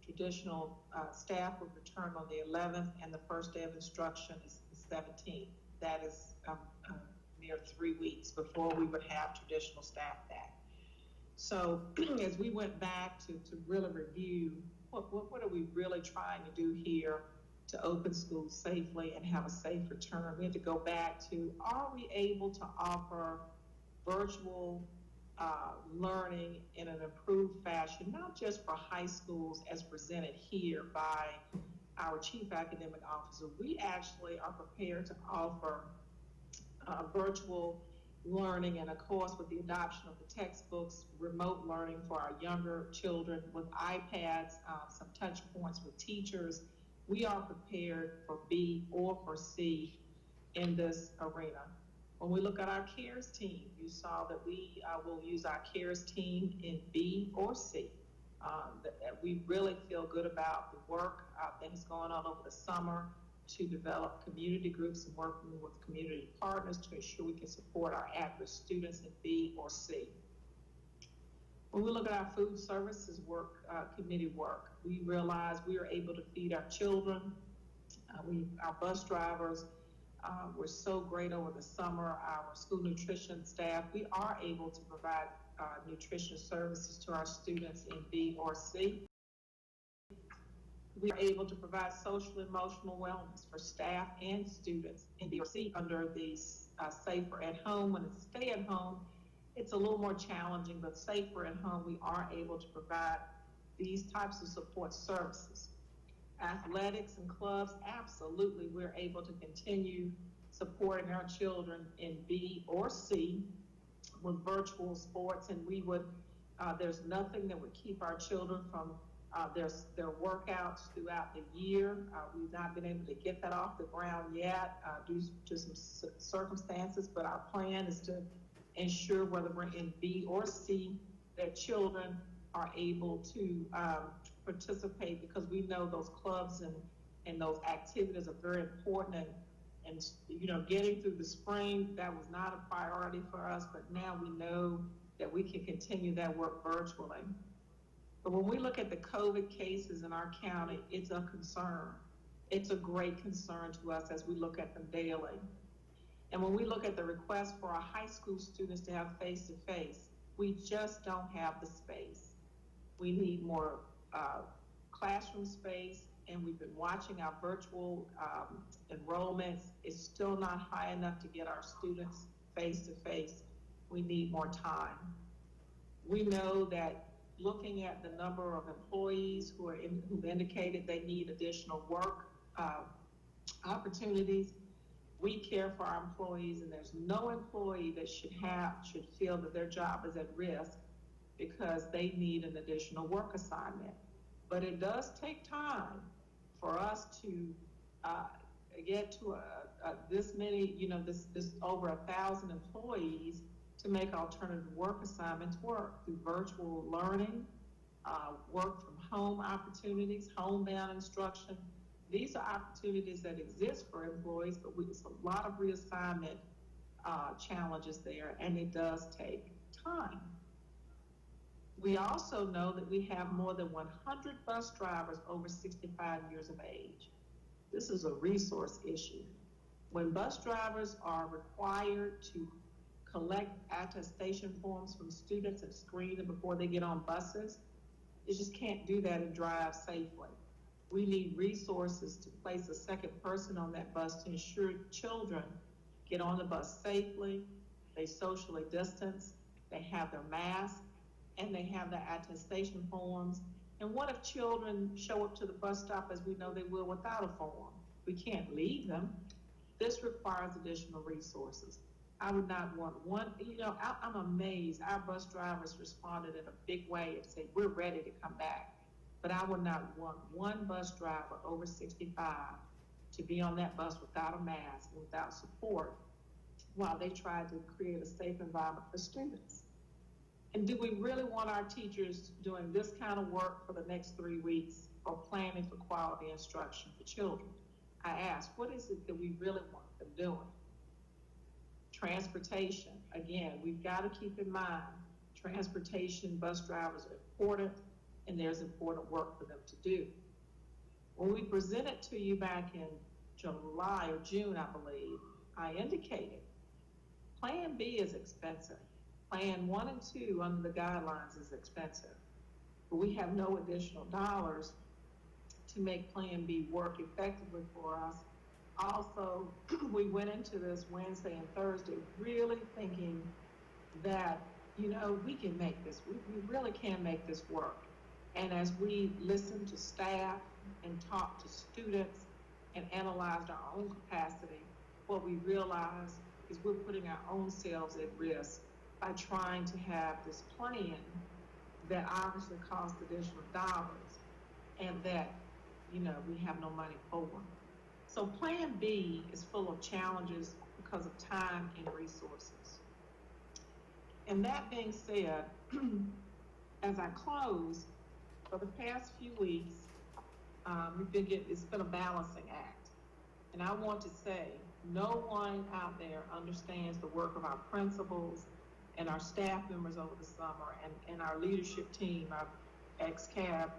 traditional staff would return on the 11th, and the first day of instruction is the 17th. That is near 3 weeks before we would have traditional staff back. So as we went back to really review, what are we really trying to do here to open schools safely and have a safe return? We had to go back to, are we able to offer virtual learning in an improved fashion, not just for high schools as presented here by our chief academic officer. We actually are prepared to offer virtual learning, and of course with the adoption of the textbooks, remote learning for our younger children with iPads, some touch points with teachers. We are prepared for B or for C in this arena. When we look at our CARES team, you saw that we will use our CARES team in B or C. That we really feel good about the work that is going on over the summer to develop community groups and working with community partners to ensure we can support our at-risk students in B or C. When we look at our food services work, committee work, we realize we are able to feed our children. Our bus drivers were so great over the summer. Our school nutrition staff, we are able to provide nutrition services to our students in B or C. We are able to provide social and emotional wellness for staff and students in B or C under the Safer at Home. When it's stay at home, it's a little more challenging, but Safer at Home, we are able to provide these types of support services. Athletics and clubs, absolutely, we're able to continue supporting our children in B or C with virtual sports, and we would, there's nothing that would keep our children from their workouts throughout the year. We've not been able to get that off the ground yet due to some circumstances, but our plan is to ensure whether we're in B or C that children are able to participate, because we know those clubs and those activities are very important. And you know, getting through the spring, that was not a priority for us, but now we know that we can continue that work virtually. But when we look at the COVID cases in our county, it's a concern. It's a great concern to us as we look at them daily. And when we look at the request for our high school students to have face-to-face, we just don't have the space. We need more classroom space, and we've been watching our virtual enrollments. It's still not high enough to get our students face-to-face. We need more time. We know that looking at the number of employees who've indicated they need additional work opportunities, we care for our employees, and there's no employee that should feel that their job is at risk because they need an additional work assignment. But it does take time for us to get to this many, you know, this over 1,000 employees to make alternative work assignments work through virtual learning, work from home opportunities, homebound instruction. These are opportunities that exist for employees, but it's a lot of reassignment challenges there, and it does take time. We also know that we have more than 100 bus drivers over 65 years of age. This is a resource issue. When bus drivers are required to collect attestation forms from students and screen them before they get on buses, they just can't do that and drive safely. We need resources to place a second person on that bus to ensure children get on the bus safely, they socially distance, they have their masks, and they have their attestation forms. And what if children show up to the bus stop, as we know they will, without a form? We can't leave them. This requires additional resources. I would not want one, you know, I'm amazed. Our bus drivers responded in a big way and said, we're ready to come back. But I would not want one bus driver over 65 to be on that bus without a mask and without support while they try to create a safe environment for students. And do we really want our teachers doing this kind of work for the next 3 weeks or planning for quality instruction for children? I ask, what is it that we really want them doing? Transportation, again, we've got to keep in mind, transportation, bus drivers are important, and there's important work for them to do. When we presented to you back in July or June, I believe, I indicated Plan B is expensive. Plan 1 and 2 under the guidelines is expensive, but we have no additional dollars to make Plan B work effectively for us. Also, we went into this Wednesday and Thursday really thinking that, you know, we can make this, we really can make this work. And as we listened to staff and talked to students and analyzed our own capacity, what we realized is we're putting our own selves at risk by trying to have this plan that obviously costs additional dollars and that, you know, we have no money for. So Plan B is full of challenges because of time and resources. And that being said, as I close, for the past few weeks, it's been a balancing act. And I want to say, no one out there understands the work of our principals and our staff members over the summer and our leadership team, our ex-cab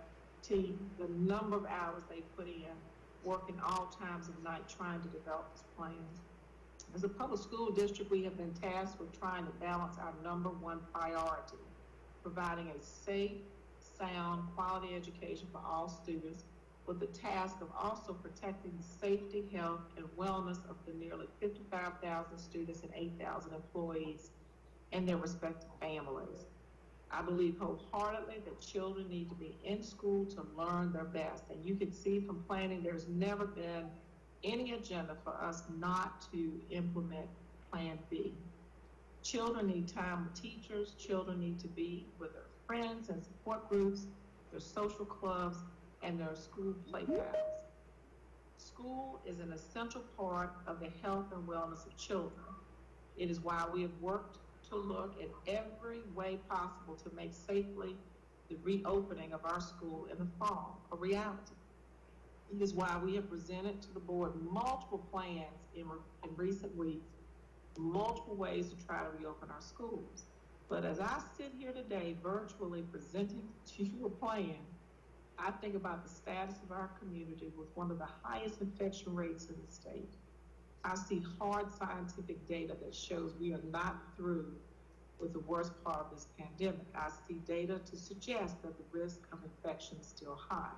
team, the number of hours they put in, working all times of night trying to develop this plan. As a public school district, we have been tasked with trying to balance our number one priority, providing a safe, sound, quality education for all students, with the task of also protecting the safety, health, and wellness of the nearly 55,000 students and 8,000 employees and their respective families. I believe wholeheartedly that children need to be in school to learn their best. And you can see from planning, there's never been any agenda for us not to implement Plan B. Children need time with teachers. Children need to be with their friends and support groups, their social clubs, and their school playgrounds. School is an essential part of the health and wellness of children. It is why we have worked to look at every way possible to make safely the reopening of our school in the fall a reality. It is why we have presented to the board multiple plans in recent weeks, multiple ways to try to reopen our schools. But as I sit here today virtually presenting to you a plan, I think about the status of our community with one of the highest infection rates in the state. I see hard scientific data that shows we are not through with the worst part of this pandemic. I see data to suggest that the risk of infection is still high.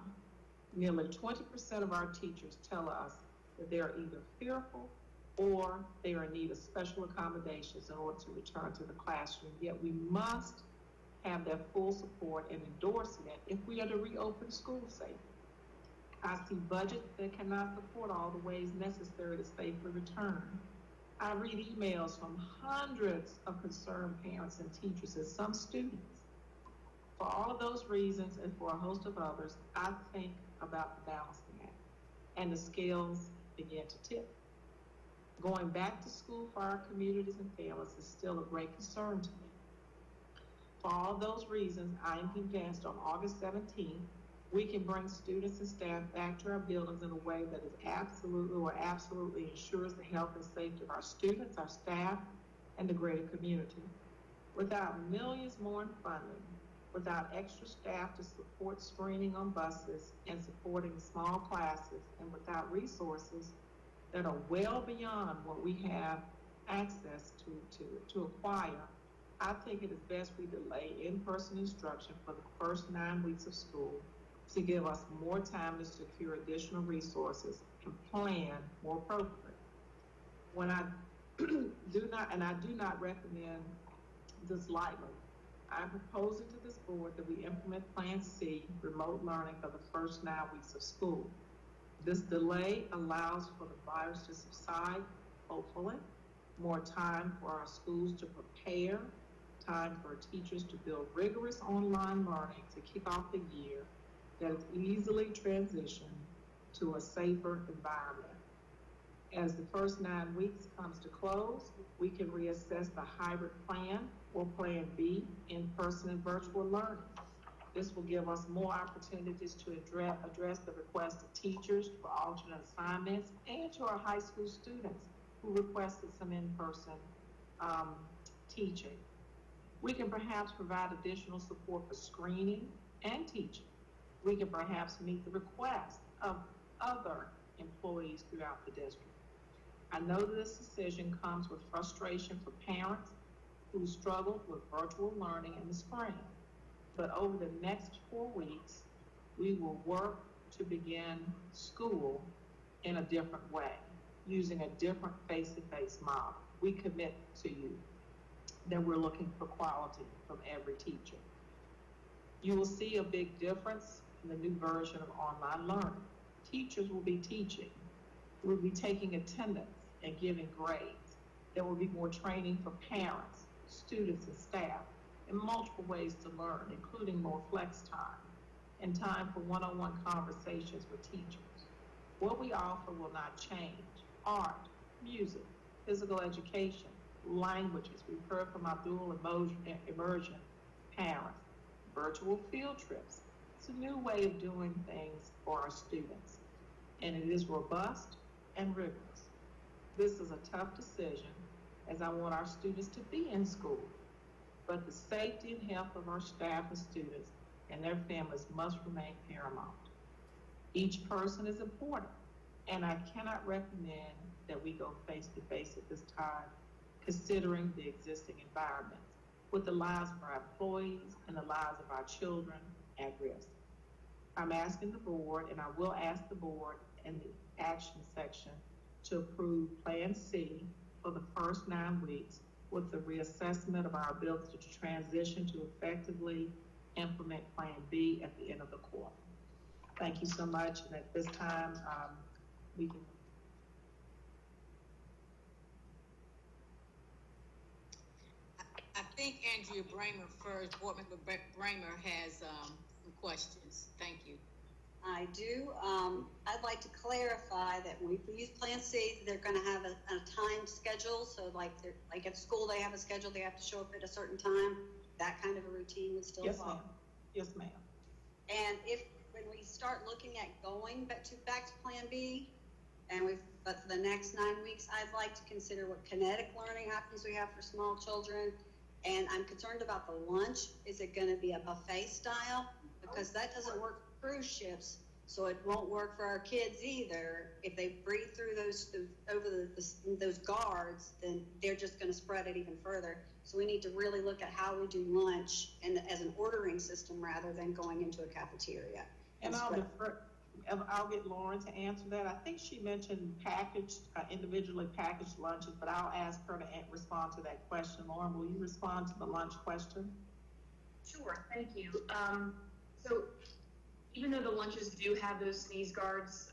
Nearly 20% of our teachers tell us that they are either fearful or they are in need of special accommodations in order to return to the classroom. Yet we must have their full support and endorsing it if we are to reopen schools safely. I see budgets that cannot support all the ways necessary to safely return. I read emails from hundreds of concerned parents and teachers and some students. For all of those reasons and for a host of others, I think about the balancing act, and the scales begin to tip. Going back to school for our communities and families is still a great concern to me. For all those reasons, I am convinced on August 17th, we can bring students and staff back to our buildings in a way that is absolutely ensures the health and safety of our students, our staff, and the greater community. Without millions more in funding, without extra staff to support screening on buses and supporting small classes, and without resources that are well beyond what we have access to acquire, I think it is best we delay in-person instruction for the first 9 weeks of school to give us more time to secure additional resources and plan more appropriately. When I do not recommend this lightly, I'm proposing to this board that we implement Plan C, remote learning, for the first 9 weeks of school. This delay allows for the virus to subside, hopefully, more time for our schools to prepare, time for teachers to build rigorous online learning to kick off the year that is easily transitioned to a safer environment. As the first 9 weeks comes to close, we can reassess the hybrid plan or Plan B, in-person and virtual learning. This will give us more opportunities to address the request of teachers for alternate assignments and to our high school students who requested some in-person teaching. We can perhaps provide additional support for screening and teaching. We can perhaps meet the request of other employees throughout the district. I know that this decision comes with frustration for parents who struggled with virtual learning in the spring. But over the next 4 weeks, we will work to begin school in a different way, using a different face-to-face model. We commit to you that we're looking for quality from every teacher. You will see a big difference in the new version of online learning. Teachers will be teaching. We'll be taking attendance and giving grades. There will be more training for parents, students, and staff, and multiple ways to learn, including more flex time and time for one-on-one conversations with teachers. What we offer will not change. Art, music, physical education, languages. We've heard from our dual immersion parents, virtual field trips. It's a new way of doing things for our students, and it is robust and rigorous. This is a tough decision, as I want our students to be in school, but the safety and health of our staff and students and their families must remain paramount. Each person is important, and I cannot recommend that we go face-to-face at this time, considering the existing environment. with the lives of our employees and the lives of our children at risk. I'm asking the board, and I will ask the board in the action section, to approve Plan C for the first 9 weeks with the reassessment of our ability to transition to effectively implement Plan B at the end of the quarter. Thank you so much. And at this time, we can. I think Andrea Bramer first. Board Member Bramer has some questions. Thank you. I do. I'd like to clarify that when we use Plan C, they're going to have a time schedule. So like at school, they have a schedule. They have to show up at a certain time. That kind of a routine would still follow. Yes, ma'am. And when we start looking at going back to Plan B, but for the next 9 weeks, I'd like to consider what kinetic learning options we have for small children. And I'm concerned about the lunch. Is it going to be a buffet style? Because that doesn't work for cruise ships, so it won't work for our kids either. If they breathe through those guards, then they're just going to spread it even further. So we need to really look at how we do lunch and as an ordering system rather than going into a cafeteria. And I'll get Lauren to answer that. I think she mentioned individually packaged lunches, but I'll ask her to respond to that question. Lauren, will you respond to the lunch question? Sure, thank you. So even though the lunches do have those sneeze guards,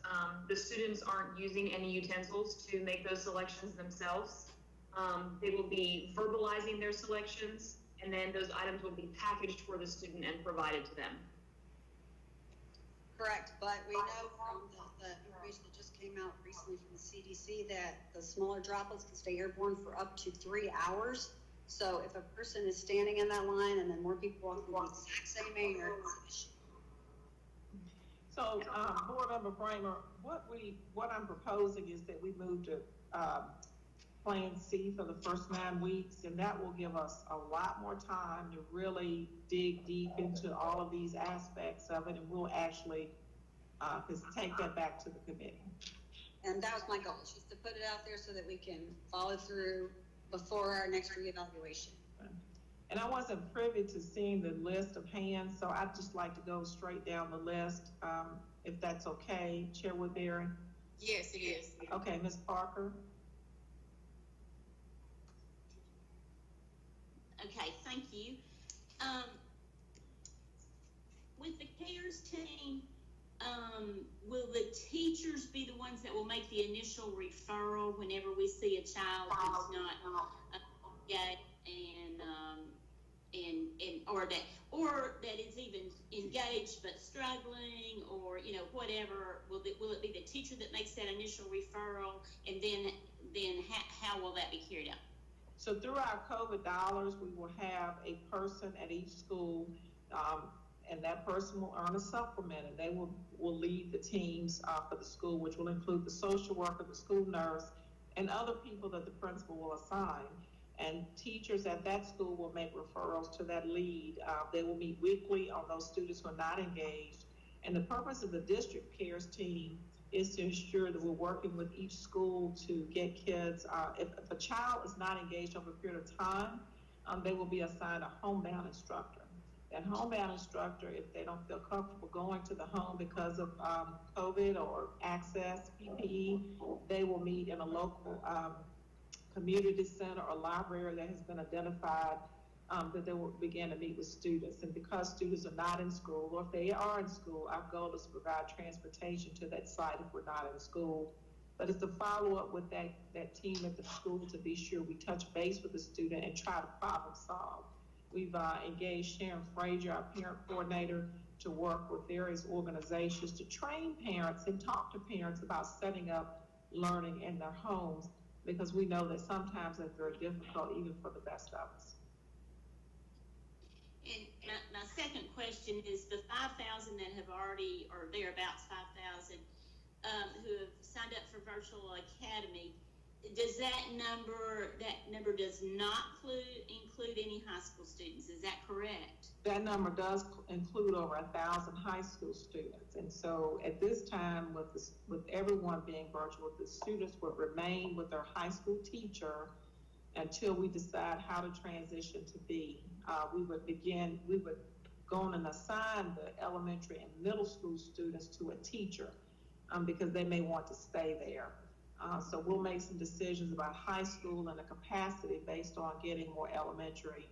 the students aren't using any utensils to make those selections themselves. They will be verbalizing their selections, and then those items will be packaged for the student and provided to them. Correct, but we know from the information that just came out recently from the CDC that the smaller droplets can stay airborne for up to 3 hours. So if a person is standing in that line and then more people walk through the exact same air. So, Board Member Bramer, what I'm proposing is that we move to Plan C for the first 9 weeks, and that will give us a lot more time to really dig deep into all of these aspects of it, and we'll actually take that back to the committee. And that was my goal, just to put it out there so that we can follow through before our next reevaluation. And I wasn't privy to seeing the list of hands, so I'd just like to go straight down the list, if that's okay. Chair Woodbury? Yes, it is. Okay, Ms. Parker? Okay, thank you. With the CARES team, will the teachers be the ones that will make the initial referral whenever we see a child who's not yet or that is even engaged but struggling, or whatever? Will it be the teacher that makes that initial referral, and then how will that be carried out? So through our COVID dollars, we will have a person at each school, and that person will earn a supplement, and they will lead the teams for the school, which will include the social worker, the school nurse, and other people that the principal will assign. And teachers at that school will make referrals to that lead. They will meet weekly on those students who are not engaged. And the purpose of the district CARES team is to ensure that we're working with each school to get kids, if a child is not engaged over a period of time, they will be assigned a homebound instructor. That homebound instructor, if they don't feel comfortable going to the home because of COVID or access, PPE, they will meet in a local community center or library that has been identified, that they will begin to meet with students. And because students are not in school, or if they are in school, our goal is to provide transportation to that site if we're not in school. But it's to follow up with that team at the school to be sure we touch base with the student and try to problem solve. We've engaged Sharon Frazier, our parent coordinator, to work with various organizations to train parents and talk to parents about setting up learning in their homes, because we know that sometimes that's very difficult even for the best of us. And my second question is the 5,000 that have already, or thereabouts 5,000, who have signed up for Virtual Academy. Does that number does not include any high school students? Is that correct? That number does include over 1,000 high school students. And so at this time, with everyone being virtual, the students would remain with their high school teacher until we decide how to transition to B. We would go on and assign the elementary and middle school students to a teacher because they may want to stay there. So we'll make some decisions about high school and the capacity based on getting more elementary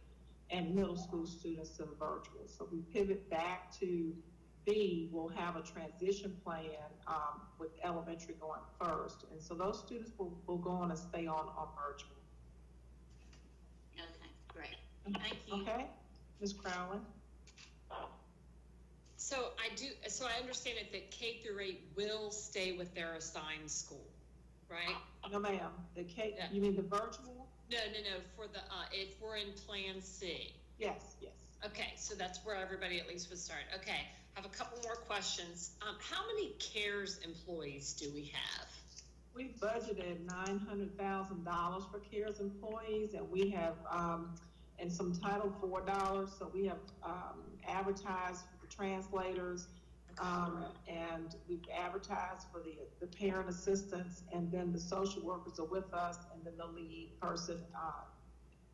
and middle school students to virtual. So we pivot back to B, we'll have a transition plan with elementary going first. And so those students will go on and stay on virtual. Okay, great. Thank you. Okay, Ms. Crowley. So I understand that K through 8 will stay with their assigned school, right? No, ma'am. The K, yeah. You mean the virtual? No. For the if we're in Plan C. Yes. Okay, so that's where everybody at least would start. Okay, I have a couple more questions. How many CARES employees do we have? We budgeted $900,000 for CARES employees, and we have and some Title IV dollars. So we have advertised for the translators, and we've advertised for the parent assistants, and then the social workers are with us, and then the lead person.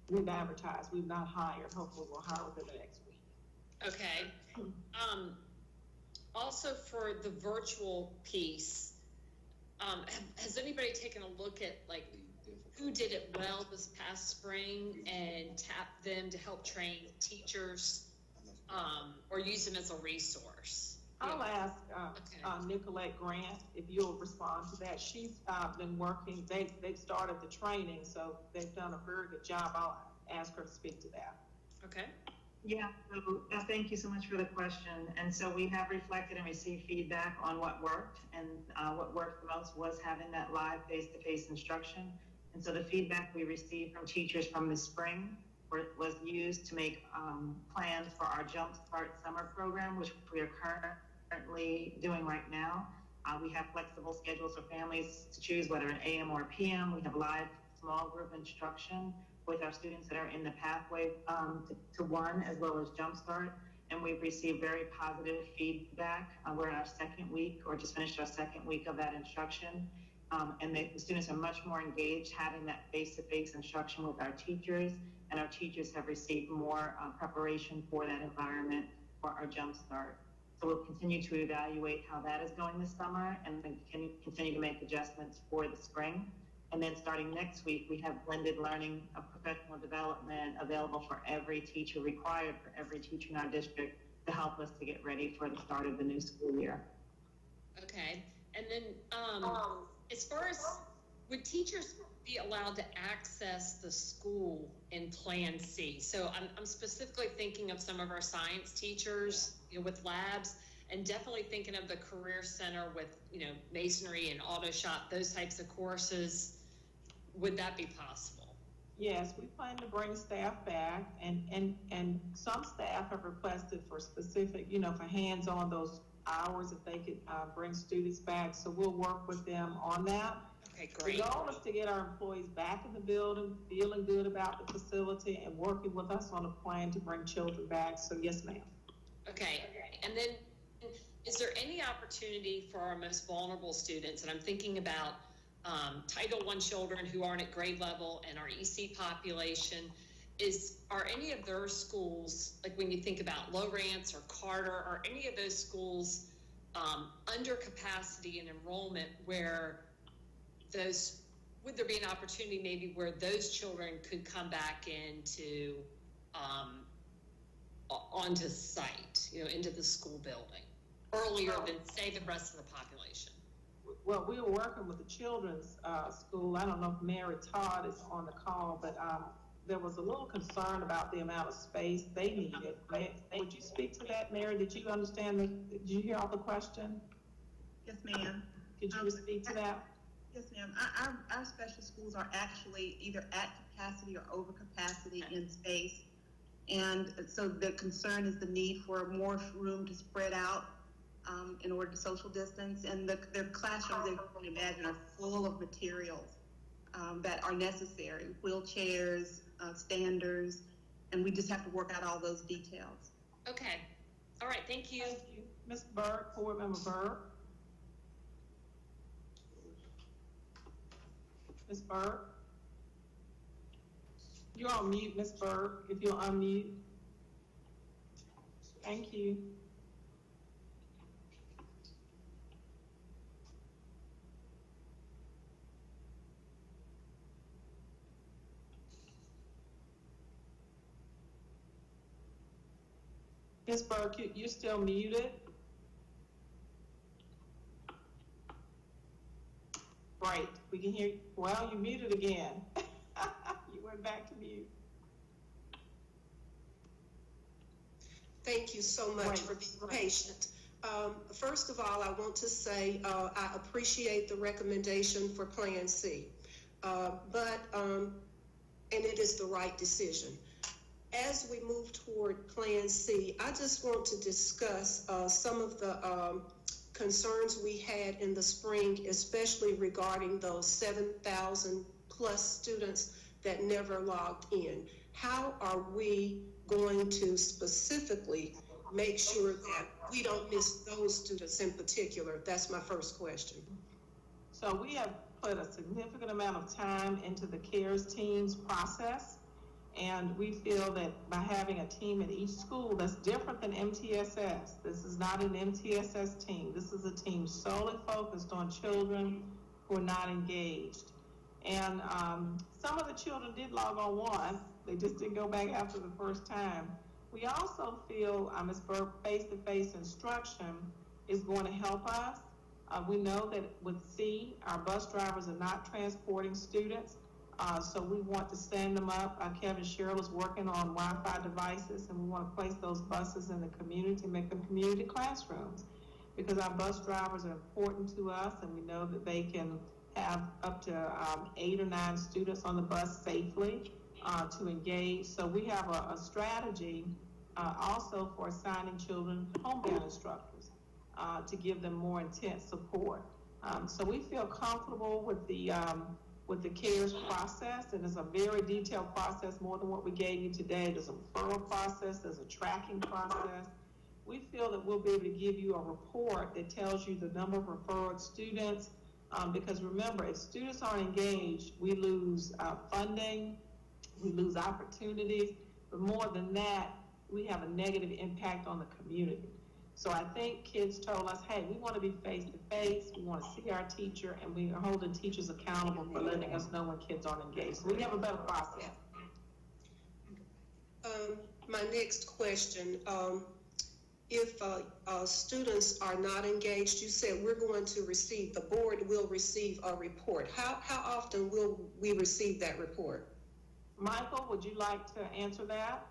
We've advertised. We've not hired. Hopefully, we'll hire within the next week. Okay. Also, for the virtual piece, has anybody taken a look at who did it well this past spring and tapped them to help train teachers, or use them as a resource? I'll ask Nicolette Grant if you'll respond to that. She's been working. They've started the training, so they've done a very good job. I'll ask her to speak to that. Okay. Yeah, so thank you so much for the question. And so we have reflected and received feedback on what worked, and what worked the most was having that live face-to-face instruction. And so the feedback we received from teachers from the spring was used to make plans for our Jumpstart summer program, which we are currently doing right now. We have flexible schedules for families to choose whether an AM or PM. We have live small group instruction with our students that are in the pathway to one, as well as Jumpstart. And we've received very positive feedback. We're in our second week, or just finished our second week of that instruction. And the students are much more engaged having that face-to-face instruction with our teachers, and our teachers have received more preparation for that environment for our Jumpstart. So we'll continue to evaluate how that is going this summer, and then continue to make adjustments for the spring. And then starting next week, we have blended learning of professional development available for every teacher, required for every teacher in our district, to help us to get ready for the start of the new school year. Okay. And then as far as, would teachers be allowed to access the school in Plan C? So I'm specifically thinking of some of our science teachers, with labs, and definitely thinking of the Career Center with, masonry and auto shop, those types of courses. Would that be possible? Yes, we plan to bring staff back, and some staff have requested for specific, for hands-on those hours, if they could bring students back. So we'll work with them on that. Okay, great. The goal is to get our employees back in the building, feeling good about the facility, and working with us on a plan to bring children back. So yes, ma'am. Okay, and then is there any opportunity for our most vulnerable students? And I'm thinking about Title I children who aren't at grade level, and our EC population. Are any of their schools, like when you think about Lawrence or Carter, are any of those schools under capacity and enrollment where would there be an opportunity maybe where those children could come back into onto site, into the school building earlier than say the rest of the population? Well, we were working with the children's school. I don't know if Mary Todd is on the call, but there was a little concern about the amount of space they needed. Would you speak to that, Mary? Did you understand? Did you hear all the question? Yes, ma'am. Could you speak to that? Yes, ma'am. Our special schools are actually either at capacity or over capacity in space. And so the concern is the need for more room to spread out in order to social distance. And their classrooms, as you can imagine, are full of materials that are necessary, wheelchairs, standers, and we just have to work out all those details. Okay. All right. Thank you. Thank you. Ms. Burke, Board Member Burke. Ms. Burke. You're on mute, Ms. Burke, if you'll unmute. Thank you. Ms. Burke, you're still muted. Right, we can hear you. Well, you muted again. You went back to mute. Thank you so much for being patient. First of all, I want to say I appreciate the recommendation for Plan C, and it is the right decision. As we move toward Plan C, I just want to discuss some of the concerns we had in the spring, especially regarding those 7,000 plus students that never logged in. How are we going to specifically make sure that we don't miss those students in particular? That's my first question. So we have put a significant amount of time into the CARES team's process, and we feel that by having a team at each school that's different than MTSS, this is not an MTSS team. This is a team solely focused on children who are not engaged. And some of the children did log on once. They just didn't go back after the first time. We also feel, Ms. Burke, face-to-face instruction is going to help us. We know that with C, our bus drivers are not transporting students, so we want to stand them up. Kevin Sherrill is working on Wi-Fi devices, and we want to place those buses in the community, make them community classrooms, because our bus drivers are important to us, and we know that they can have up to 8 or 9 students on the bus safely to engage. So we have a strategy also for assigning children homebound instructors to give them more intense support. So we feel comfortable with the CARES process, and it's a very detailed process, more than what we gave you today. There's a referral process, there's a tracking process. We feel that we'll be able to give you a report that tells you the number of referred students, because remember, if students aren't engaged, we lose funding, we lose opportunities, but more than that, we have a negative impact on the community. So I think kids told us, hey, we want to be face-to-face, we want to see our teacher, and we are holding teachers accountable for letting us know when kids aren't engaged. So we have a better process. My next question, if students are not engaged, you said we're going to receive, the board will receive a report. How often will we receive that report? Michael, would you like to answer that?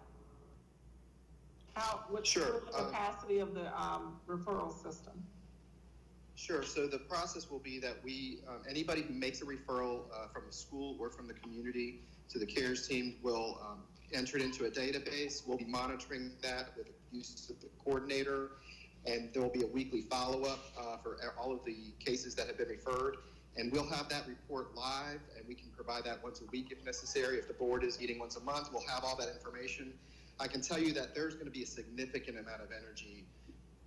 What's Sure. the capacity of the referral system? Sure. So the process will be that we, anybody who makes a referral from a school or from the community to the CARES team will enter it into a database. We'll be monitoring that with the use of the coordinator, and there will be a weekly follow-up for all of the cases that have been referred. And we'll have that report live, and we can provide that once a week if necessary. If the board is meeting once a month, we'll have all that information. I can tell you that there's going to be a significant amount of energy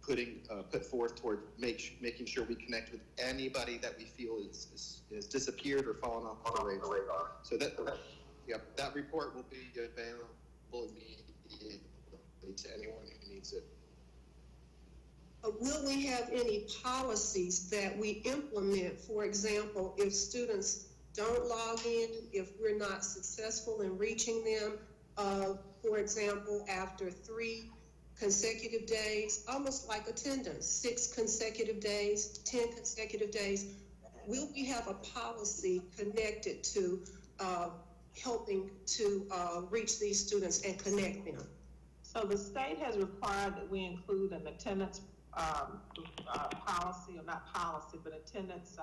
put forth toward making sure we connect with anybody that we feel is disappeared or fallen off the radar. So that report will be available immediately to anyone who needs it. Will we have any policies that we implement? For example, if students don't log in, if we're not successful in reaching them, for example, after 3 consecutive days, almost like attendance, 6 consecutive days, 10 consecutive days, will we have a policy connected to helping to reach these students and connect them? So the state has required that we include an attendance policy, or not policy, but attendance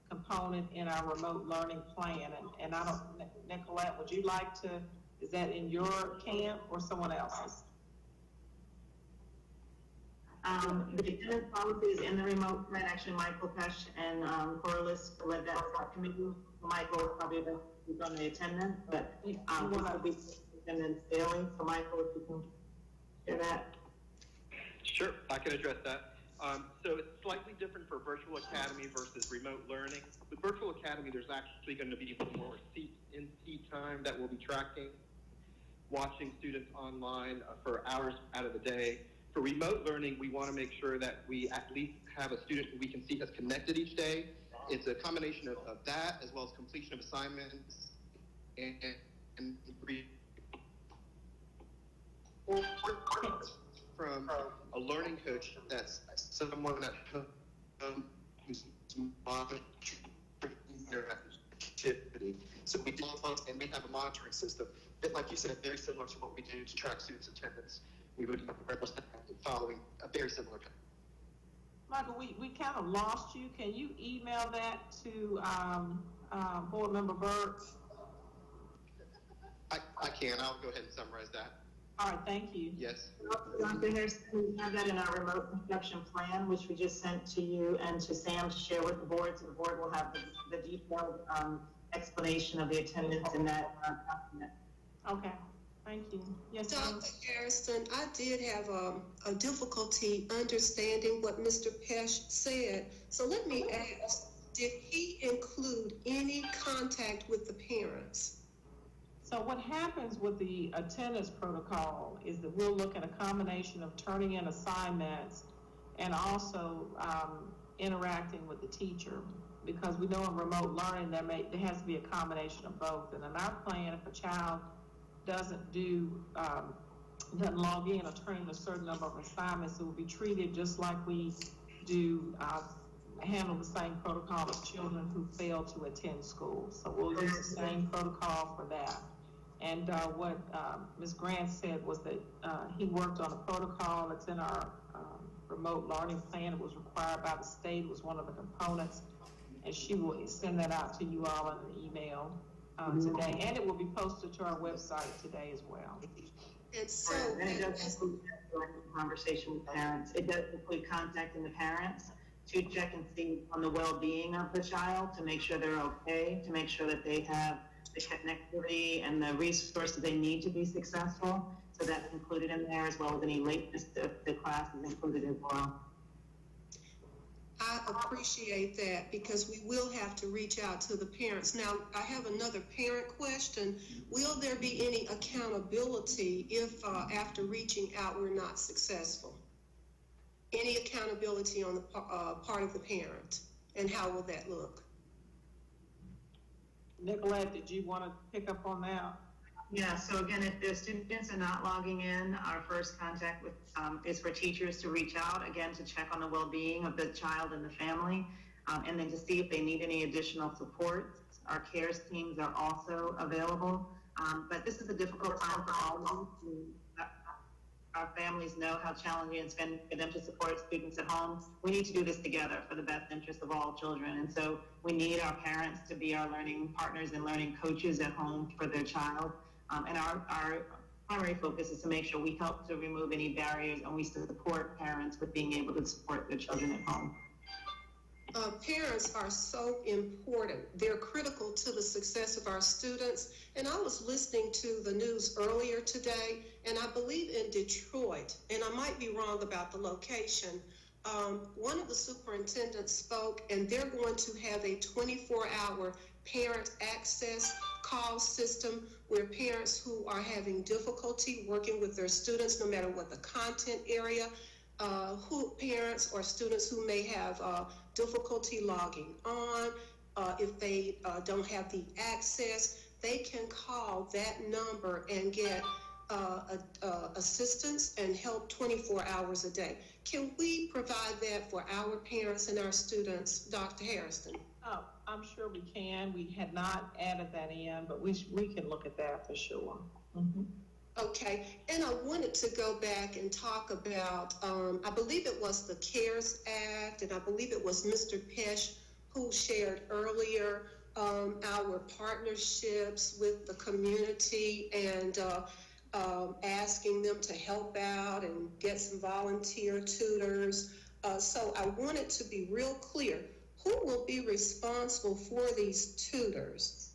component in our remote learning plan. And I don't, Nicolette, would you like to, is that in your camp or someone else's? The attendance policy is in the remote plan. Actually, Michael Pesh and Corliss led that subcommittee. Michael is probably who's on the attendance, but this will be attendance daily. So Michael, if you can share that. Sure, I can address that. So it's slightly different for Virtual Academy versus remote learning. With Virtual Academy, there's actually going to be more in-seat time that we'll be tracking. watching students online for hours out of the day. For remote learning, we want to make sure that we at least have a student who we can see has connected each day. It's a combination of that as well as completion of assignments and from a learning coach that's someone that who's monitoring their activity. So we do, and we have a monitoring system, a bit like you said, very similar to what we do to track students' attendance. We would following a very similar pattern. Michael, we kind of lost you. Can you email that to Board Member Burks? I can. I'll go ahead and summarize that. All right, thank you. Yes. Dr. Harrison, we have that in our remote instruction plan, which we just sent to you and to Sam to share with the board. So the board will have the detailed explanation of the attendance in that document. Okay, thank you. Yes, Dr. Harrison, I did have a difficulty understanding what Mr. Pesh said. So let me ask, did he include any contact with the parents? So what happens with the attendance protocol is that we'll look at a combination of turning in assignments and also interacting with the teacher, because we know in remote learning there has to be a combination of both. And in our plan, if a child doesn't log in or turn in a certain number of assignments, it will be treated just like we do handle the same protocol as children who fail to attend school. So we'll use the same protocol for that. And what Ms. Grant said was that he worked on a protocol that's in our remote learning plan. It was required by the state. It was one of the components. And she will send that out to you all in an email today. And it will be posted to our website today as well. And so it does include conversation with parents. It does include contacting the parents to check and see on the well-being of the child, to make sure they're okay, to make sure that they have the connectivity and the resources they need to be successful. So that's included in there, as well as any lateness to the class is included as well. I appreciate that, because we will have to reach out to the parents. Now, I have another parent question. Will there be any accountability if after reaching out we're not successful? Any accountability on the part of the parent, and how will that look? Nicolette, did you want to pick up on that? Yeah, so again, if the students are not logging in, our first contact with is for teachers to reach out, again, to check on the well-being of the child and the family, and then to see if they need any additional support. Our CARES teams are also available, but this is a difficult time for all of them. Our families know how challenging it's been for them to support students at home. We need to do this together for the best interest of all children. And so we need our parents to be our learning partners and learning coaches at home for their child. And our primary focus is to make sure we help to remove any barriers, and we support parents with being able to support their children at home. Parents are so important. They're critical to the success of our students. And I was listening to the news earlier today, and I believe in Detroit, and I might be wrong about the location. One of the superintendents spoke, and they're going to have a 24-hour parent access call system where parents who are having difficulty working with their students, no matter what the content area, parents or students who may have difficulty logging on, if they don't have the access, they can call that number and get assistance and help 24 hours a day. Can we provide that for our parents and our students, Dr. Harrison? Oh, I'm sure we can. We had not added that in, but we can look at that for sure. Mm-hmm. Okay, and I wanted to go back and talk about, I believe it was the CARES Act, and I believe it was Mr. Pesh who shared earlier our partnerships with the community and asking them to help out and get some volunteer tutors. So I wanted to be real clear. Who will be responsible for these tutors?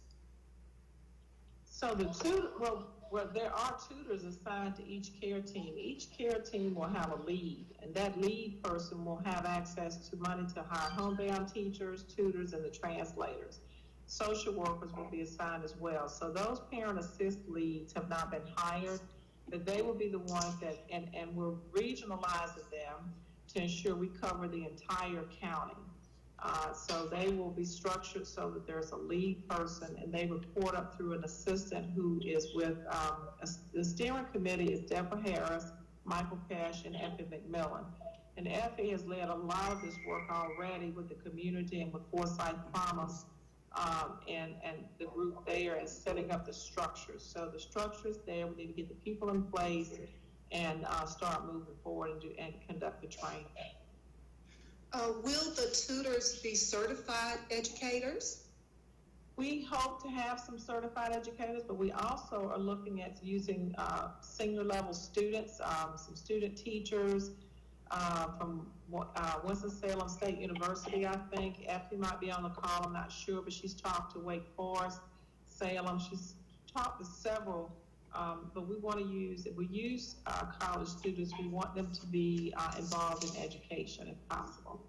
So there are tutors assigned to each care team. Each care team will have a lead, and that lead person will have access to money to hire homebound teachers, tutors, and the translators. social workers will be assigned as well. So those parent assist leads have not been hired, but they will be the ones that, and we're regionalizing them to ensure we cover the entire county. So they will be structured so that there's a lead person, and they report up through an assistant who is with, the steering committee is Deborah Harris, Michael Cash, and Effie McMillan. And Effie has led a lot of this work already with the community and with Foresight Promise, and the group there is setting up the structures. So the structure's there. We need to get the people in place and start moving forward and conduct the training. Will the tutors be certified educators? We hope to have some certified educators, but we also are looking at using senior level students, some student teachers from Winston-Salem State University, I think. Effie might be on the call, I'm not sure, but she's talked to Wake Forest, Salem. She's talked to several, but we want to use, if we use college students, we want them to be involved in education if possible.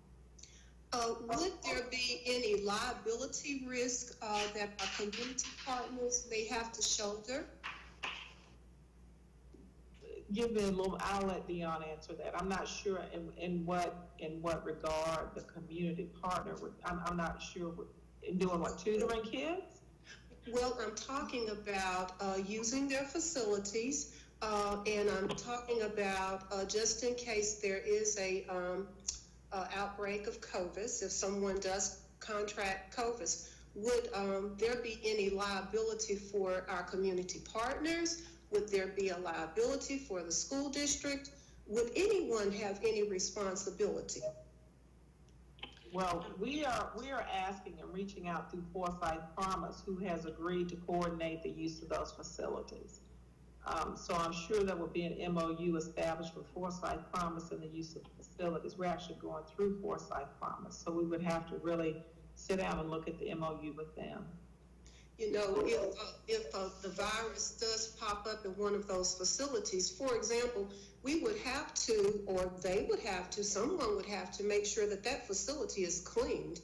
Would there be any liability risk that our community partners may have to shoulder? Give me a little, I'll let Dion answer that. I'm not sure in what regard the community partner would, I'm not sure in doing what, tutoring kids? Well, I'm talking about using their facilities, and I'm talking about just in case there is a outbreak of COVID, if someone does contract COVID, would there be any liability for our community partners? Would there be a liability for the school district? Would anyone have any responsibility? Well, we are asking and reaching out through Foresight Promise, who has agreed to coordinate the use of those facilities. So I'm sure there will be an MOU established with Foresight Promise and the use of facilities. We're actually going through Foresight Promise, so we would have to really sit down and look at the MOU with them. You know, if the virus does pop up in one of those facilities, for example, we would have to, or they would have to, someone would have to make sure that that facility is cleaned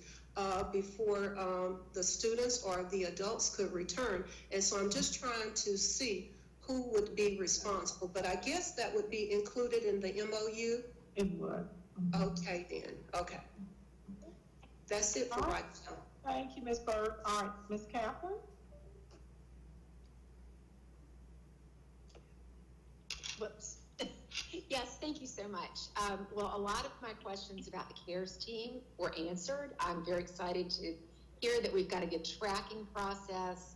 before the students or the adults could return. And so I'm just trying to see who would be responsible, but I guess that would be included in the MOU? It would. Okay then, okay. That's it for right now. Thank you, Ms. Bird. All right, Ms. Kathryn? Whoops. Yes, thank you so much. Well, a lot of my questions about the CARES team were answered. I'm very excited to hear that we've got a good tracking process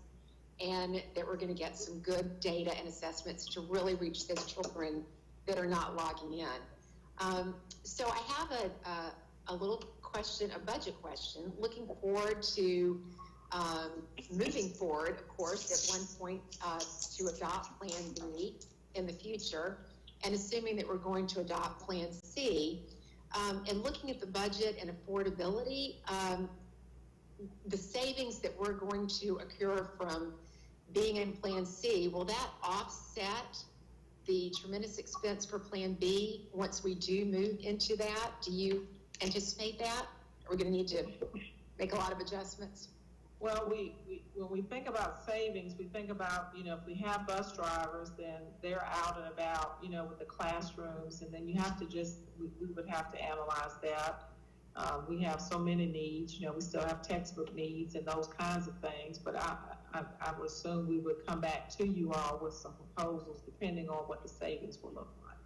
and that we're going to get some good data and assessments to really reach those children that are not logging in. So I have a little question, a budget question, looking forward to moving forward, of course, at one point to adopt Plan B in the future, and assuming that we're going to adopt Plan C, and looking at the budget and affordability, the savings that we're going to occur from being in Plan C, will that offset the tremendous expense for Plan B once we do move into that? Do you anticipate that? Are we going to need to make a lot of adjustments? Well, when we think about savings, we think about, you know, if we have bus drivers, then they're out and about, you know, with the classrooms, and then you have to just, we would have to analyze that. We have so many needs, you know, we still have textbook needs and those kinds of things, but I would assume we would come back to you all with some proposals depending on what the savings will look like.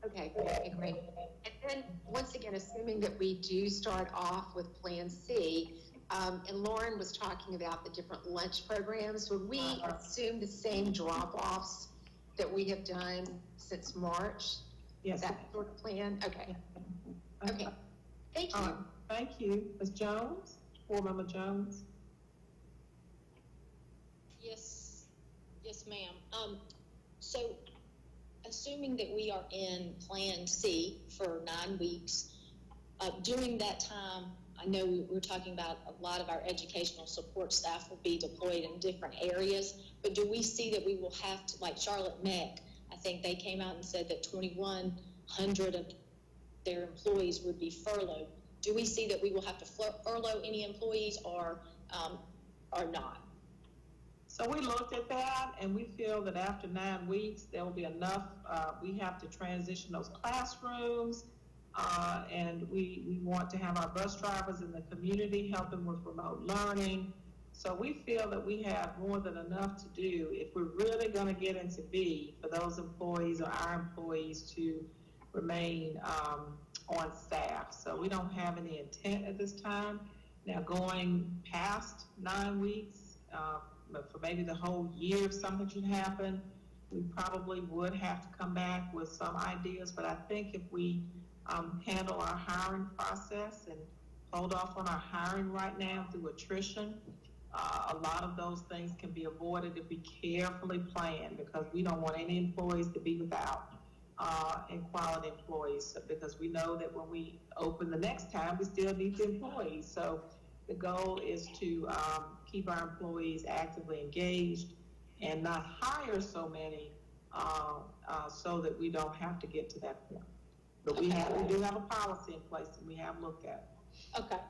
Okay, great. And then once again, assuming that we do start off with Plan C, and Lauren was talking about the different lunch programs, would we assume the same drop-offs that we have done since March? Yes. That sort of plan? Okay. Okay. Thank you. Thank you. Ms. Jones? Board Member Jones? Yes, ma'am. So assuming that we are in Plan C for 9 weeks, during that time, I know we were talking about a lot of our educational support staff will be deployed in different areas, but do we see that we will have to, like Charlotte Meck, I think they came out and said that 2,100 of their employees would be furloughed. Do we see that we will have to furlough any employees, or or not. So we looked at that, and we feel that after 9 weeks, there will be enough. We have to transition those classrooms, and we want to have our bus drivers in the community helping with remote learning. So we feel that we have more than enough to do if we're really going to get into B for those employees or our employees to remain on staff. So we don't have any intent at this time. Now, going past 9 weeks, for maybe the whole year, if something should happen, we probably would have to come back with some ideas. But I think if we handle our hiring process and hold off on our hiring right now through attrition, a lot of those things can be avoided if we carefully plan, because we don't want any employees to be without and quality employees, because we know that when we open the next time, we still need the employees. So the goal is to keep our employees actively engaged and not hire so many so that we don't have to get to that point. But we do have a policy in place, and we have looked at it. Okay,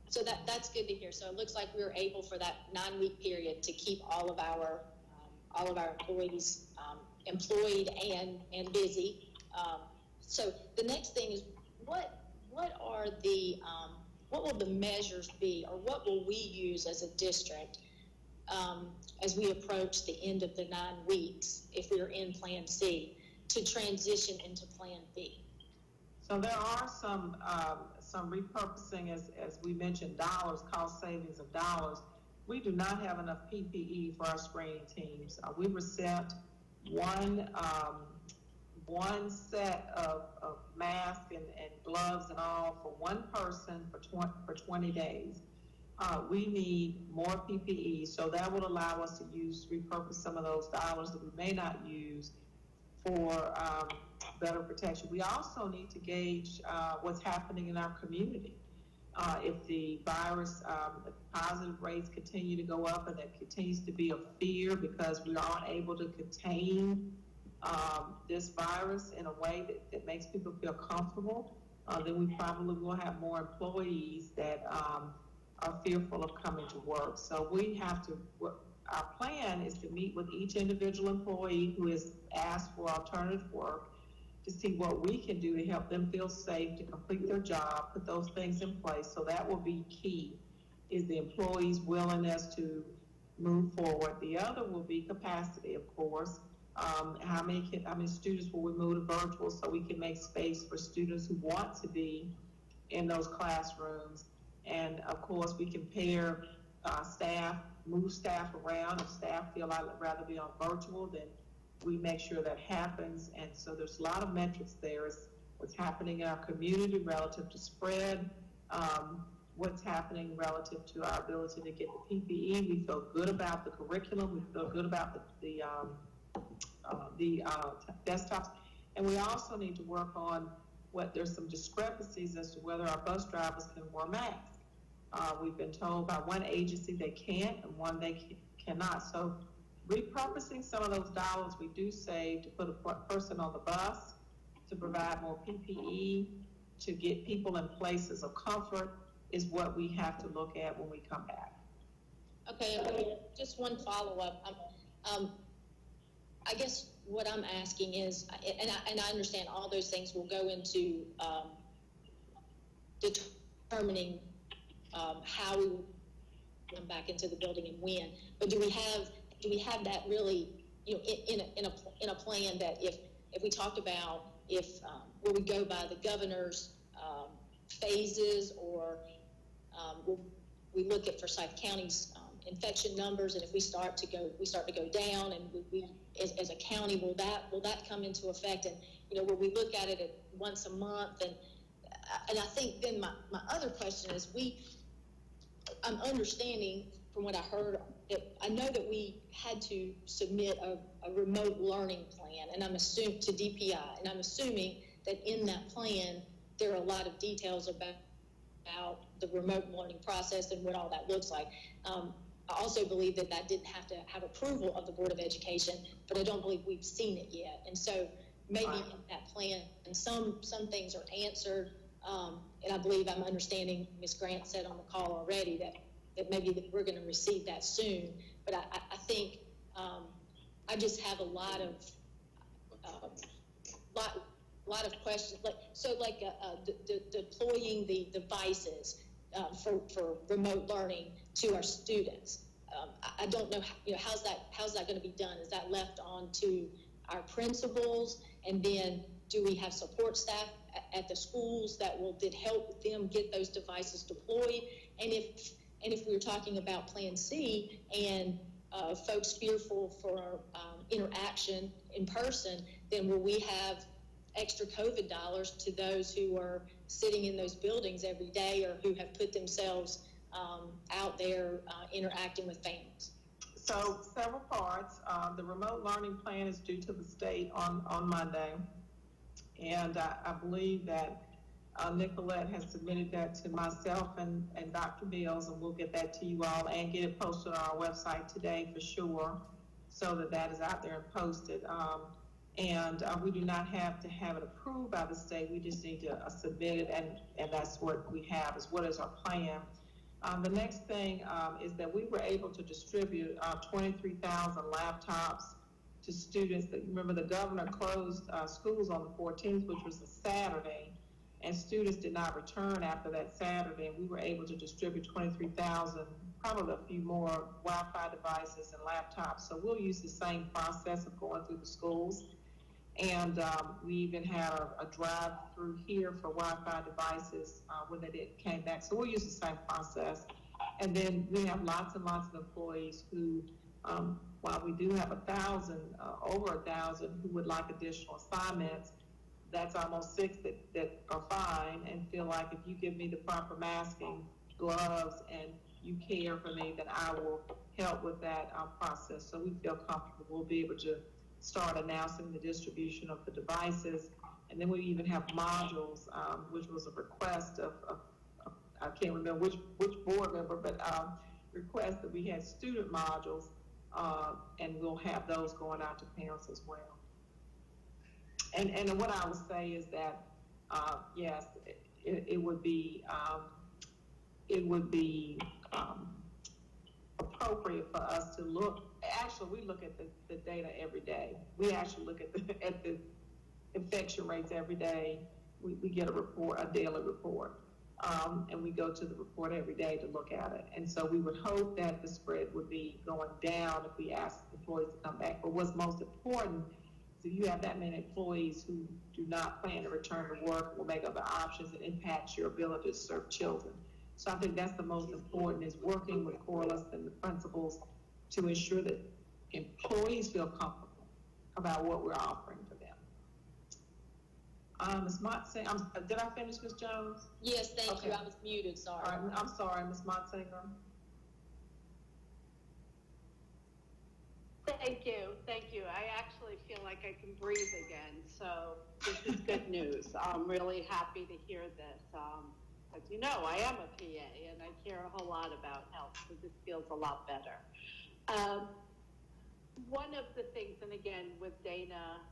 so that's good to hear. So it looks like we were able for that 9-week period to keep all of our employees employed and busy. So the next thing is what are the what will the measures be, or what will we use as a district as we approach the end of the 9 weeks, if we are in Plan C, to transition into Plan B? So there are some repurposing, as we mentioned, dollars, cost savings of dollars. We do not have enough PPE for our screening teams. We were sent one set of masks and gloves and all for one person for 20 days. We need more PPE, so that would allow us to repurpose some of those dollars that we may not use for better protection. We also need to gauge what's happening in our community. If the virus, the positive rates continue to go up, and there continues to be a fear because we aren't able to contain this virus in a way that makes people feel comfortable, then we probably will have more employees that are fearful of coming to work. So we have to, our plan is to meet with each individual employee who has asked for alternative work to see what we can do to help them feel safe to complete their job, put those things in place. So that will be key, is the employee's willingness to move forward. The other will be capacity, of course. How many students will we move to virtual so we can make space for students who want to be in those classrooms? And of course, we can pair staff, move staff around. If staff feel I'd rather be on virtual, then we make sure that happens. And so there's a lot of metrics there. Is what's happening in our community relative to spread, what's happening relative to our ability to get the PPE. We feel good about the curriculum. We feel good about the desktops. And we also need to work on there's some discrepancies as to whether our bus drivers can wear masks. We've been told by one agency they can't and one they cannot. So repurposing some of those dollars we do save to put a person on the bus, to provide more PPE, to get people in places of comfort is what we have to look at when we come back. Okay, just one follow-up. I guess what I'm asking is, and I understand all those things will go into determining how we will come back into the building and when. But do we have that really, in a plan that if we talked about will we go by the governor's phases, or will we look at Forsyth County's infection numbers, and if we start to go down, and we as a county, will that come into effect? And will we look at it once a month? And I think then my other question is, I'm understanding from what I heard that I know that we had to submit a remote learning plan, and I'm assuming to DPI, and I'm assuming that in that plan there are a lot of details about the remote learning process and what all that looks like. I also believe that didn't have to have approval of the Board of Education, but I don't believe we've seen it yet. And so maybe in that plan, and some things are answered. And I believe I'm understanding Ms. Grant said on the call already that that maybe that we're going to receive that soon. But I think I just have a lot of questions. Deploying the devices for remote learning to our students. I don't know, how's that going to be done? Is that left on to our principals, and then do we have support staff at the schools that will help them get those devices deployed? And if we're talking about Plan C and folks fearful for interaction in person, then will we have extra COVID dollars to those who are sitting in those buildings every day or who have put themselves out there interacting with families? So several parts. The remote learning plan is due to the state on Monday. And I believe that Nicolette has submitted that to myself and Dr. Mills, and we'll get that to you all and get it posted on our website today for sure, so that is out there and posted. We do not have to have it approved by the state. We just need to submit it, and that's what we have, is what is our plan. The next thing is that we were able to distribute 23,000 laptops to students. That, remember, the governor closed schools on the 14th, which was a Saturday, and students did not return after that Saturday. And we were able to distribute 23,000, probably a few more Wi-Fi devices and laptops. So we'll use the same process of going through the schools. And we even had a drive-through here for Wi-Fi devices when they came back. So we'll use the same process. And then we have lots and lots of employees who, while we do have over 1,000 who would like additional assignments, that's almost 6 that are fine and feel like if you give me the proper masking, gloves, and you care for me, then I will help with that process. So we feel comfortable we'll be able to start announcing the distribution of the devices. And then we even have modules, which was a request of I can't remember which board member, but request that we had student modules, and we'll have those going out to parents as well. And what I would say is that yes, it would be appropriate for us to look. Actually, we look at the data every day. We actually look at the infection rates every day. We get a daily report, and we go to the report every day to look at it. And so we would hope that the spread would be going down if we ask employees to come back. But what's most important is if you have that many employees who do not plan to return to work, will make other options, it impacts your ability to serve children. So I think that's the most important, is working with Corliss and the principals to ensure that employees feel comfortable about what we're offering for them. Ms. Motsinger, did I finish, Ms. Jones? Yes, thank you. I was muted, sorry. All right, I'm sorry, Ms. Motsinger. Thank you. I actually feel like I can breathe again, so this is good news. I'm really happy to hear this. As you know, I am a PA, and I care a whole lot about health, so this feels a lot better. One of the things, and again, with Dana's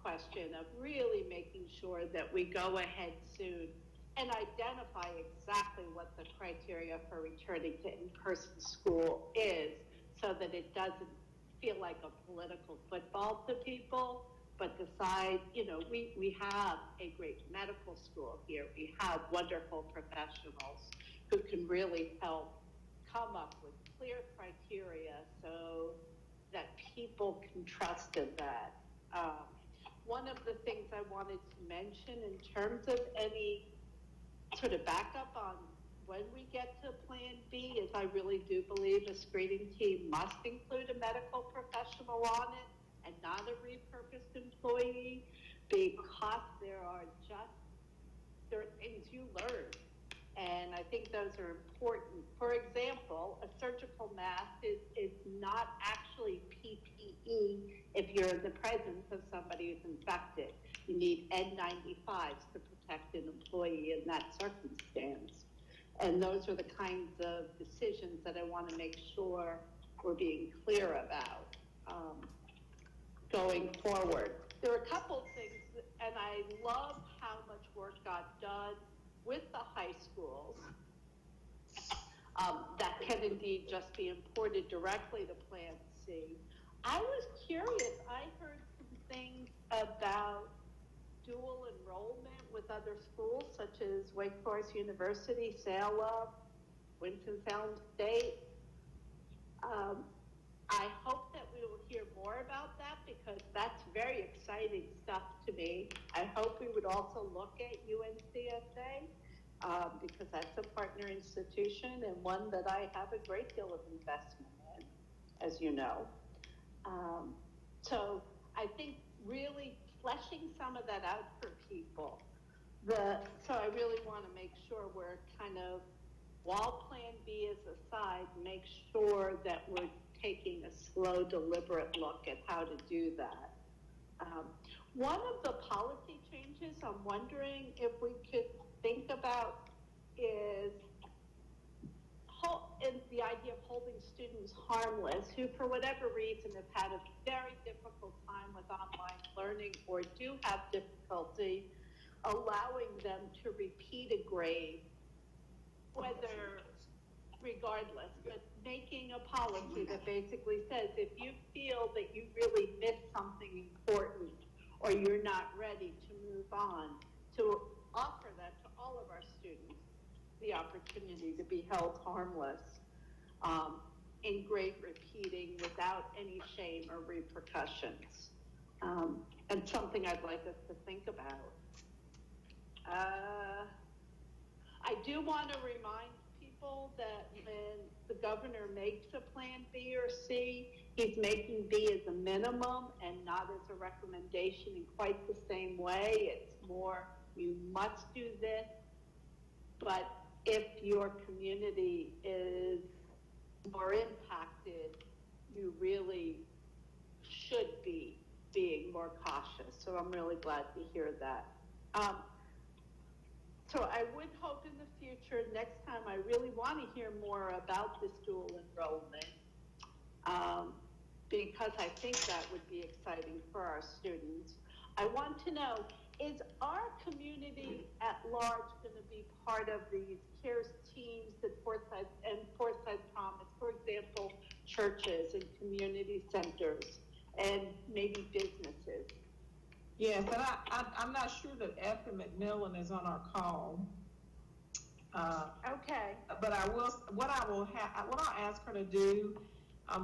question of really making sure that we go ahead soon and identify exactly what the criteria for returning to in-person school is, so that it doesn't feel like a political football to people, but decide, we have a great medical school here. We have wonderful professionals who can really help come up with clear criteria so that people can trust in that. One of the things I wanted to mention in terms of any sort of backup on when we get to Plan B is I really do believe a screening team must include a medical professional on it and not a repurposed employee, because there are things you learn. And I think those are important. For example, a surgical mask is not actually PPE if you're in the presence of somebody who's infected. You need N95s to protect an employee in that circumstance. And those are the kinds of decisions that I want to make sure we're being clear about going forward. There are a couple of things, and I love how much work got done with the high schools that can indeed just be imported directly to Plan C. I was curious, I heard some things about dual enrollment with other schools such as Wake Forest University, Salem, Winston-Salem State. I hope that we will hear more about that because that's very exciting stuff to me. I hope we would also look at UNCSA because that's a partner institution and one that I have a great deal of investment in, as you know. So I think really fleshing some of that out for people. So I really want to make sure we're kind of, while Plan B is aside, make sure that we're taking a slow, deliberate look at how to do that. One of the policy changes I'm wondering if we could think about is the idea of holding students harmless who, for whatever reason, have had a very difficult time with online learning or do have difficulty allowing them to repeat a grade, whether regardless, but making a policy that basically says if you feel that you really missed something important or you're not ready to move on, to offer that to all of our students, the opportunity to be held harmless in grade repeating without any shame or repercussions. And something I'd like us to think about. I do want to remind people that when the governor makes a Plan B or C, he's making B as a minimum and not as a recommendation in quite the same way. It's more, you must do this, but if your community is more impacted, you really should be being more cautious. So I'm really glad to hear that. So I would hope in the future, next time, I really want to hear more about this dual enrollment because I think that would be exciting for our students. I want to know, is our community at large going to be part of these CARES teams that Forsyth promised? For example, churches and community centers and maybe businesses. Yes, and I'm not sure that Effie McMillan is on our call. Okay. But what I'll ask her to do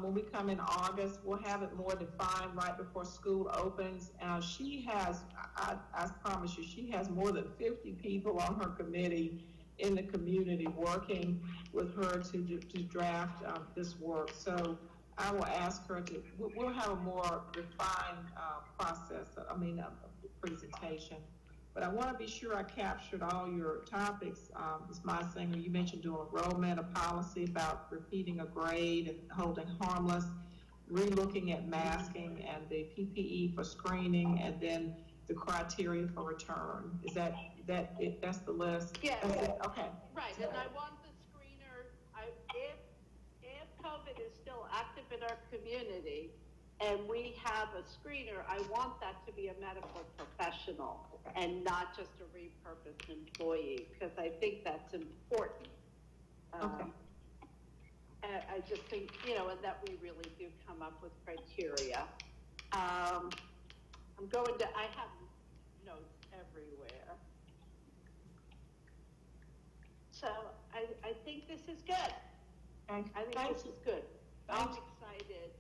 when we come in August, we'll have it more defined right before school opens. She has, I promise you, she has more than 50 people on her committee in the community working with her to draft this work. So I will ask her to, we'll have a more refined process, presentation. But I want to be sure I captured all your topics. Ms. Meisinger, you mentioned dual enrollment, a policy about repeating a grade and holding harmless, relooking at masking and the PPE for screening, and then the criteria for return. Is that's the list? Yes. Okay. Right, and I want the screener, if COVID is still active in our community and we have a screener, I want that to be a medical professional and not just a repurposed employee, because I think that's important. Okay. I just think, and that we really do come up with criteria. I have notes everywhere. So I think this is good. I think this is good. I'm excited.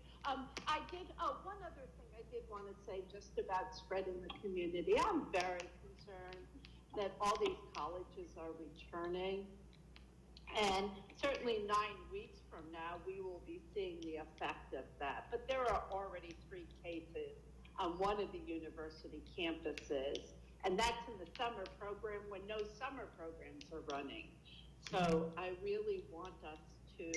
One other thing I did want to say just about spreading the community. I'm very concerned that all these colleges are returning. And certainly 9 weeks from now, we will be seeing the effect of that. But there are already 3 cases on one of the university campuses. And that's in the summer program when no summer programs are running. So I really want us to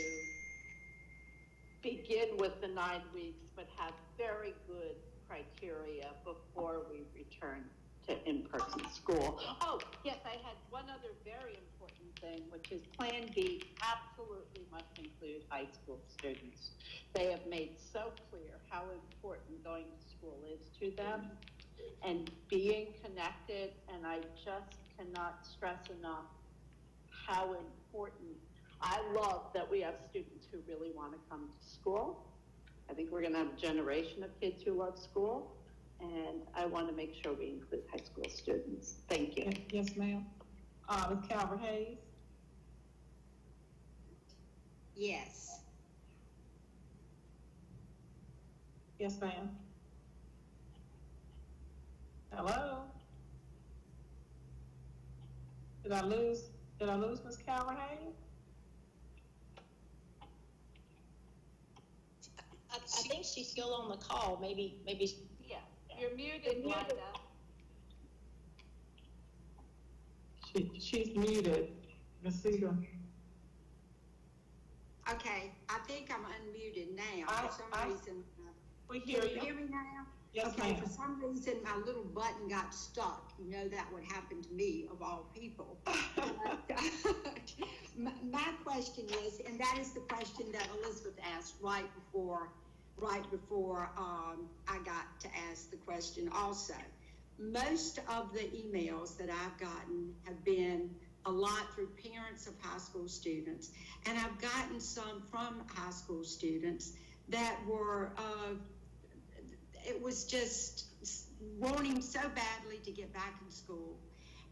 begin with the 9 weeks, but have very good criteria before we return to in-person school. Oh, yes, I had one other very important thing, which is Plan B absolutely must include high school students. They have made so clear how important going to school is to them and being connected, and I just cannot stress enough how important I love that we have students who really want to come to school. I think we're going to have a generation of kids who love school, and I want to make sure we include high school students. Thank you. Yes, ma'am. Ms. Calvert-Hayes? Yes. Yes, ma'am. Hello? Did I lose Ms. Calvert-Hayes? I think she's still on the call. Maybe. Yeah, you're muted, Lida. She's muted. Rosita. Okay, I think I'm unmuted now. For some reason. We hear you. Can you hear me now? Yes, okay, ma'am. For some reason, my little button got stuck. You know that would happen to me, of all people. My question is, and that is the question that Elizabeth asked right before I got to ask the question also. Most of the emails that I've gotten have been a lot through parents of high school students, and I've gotten some from high school students that were, it was just wanting so badly to get back in school,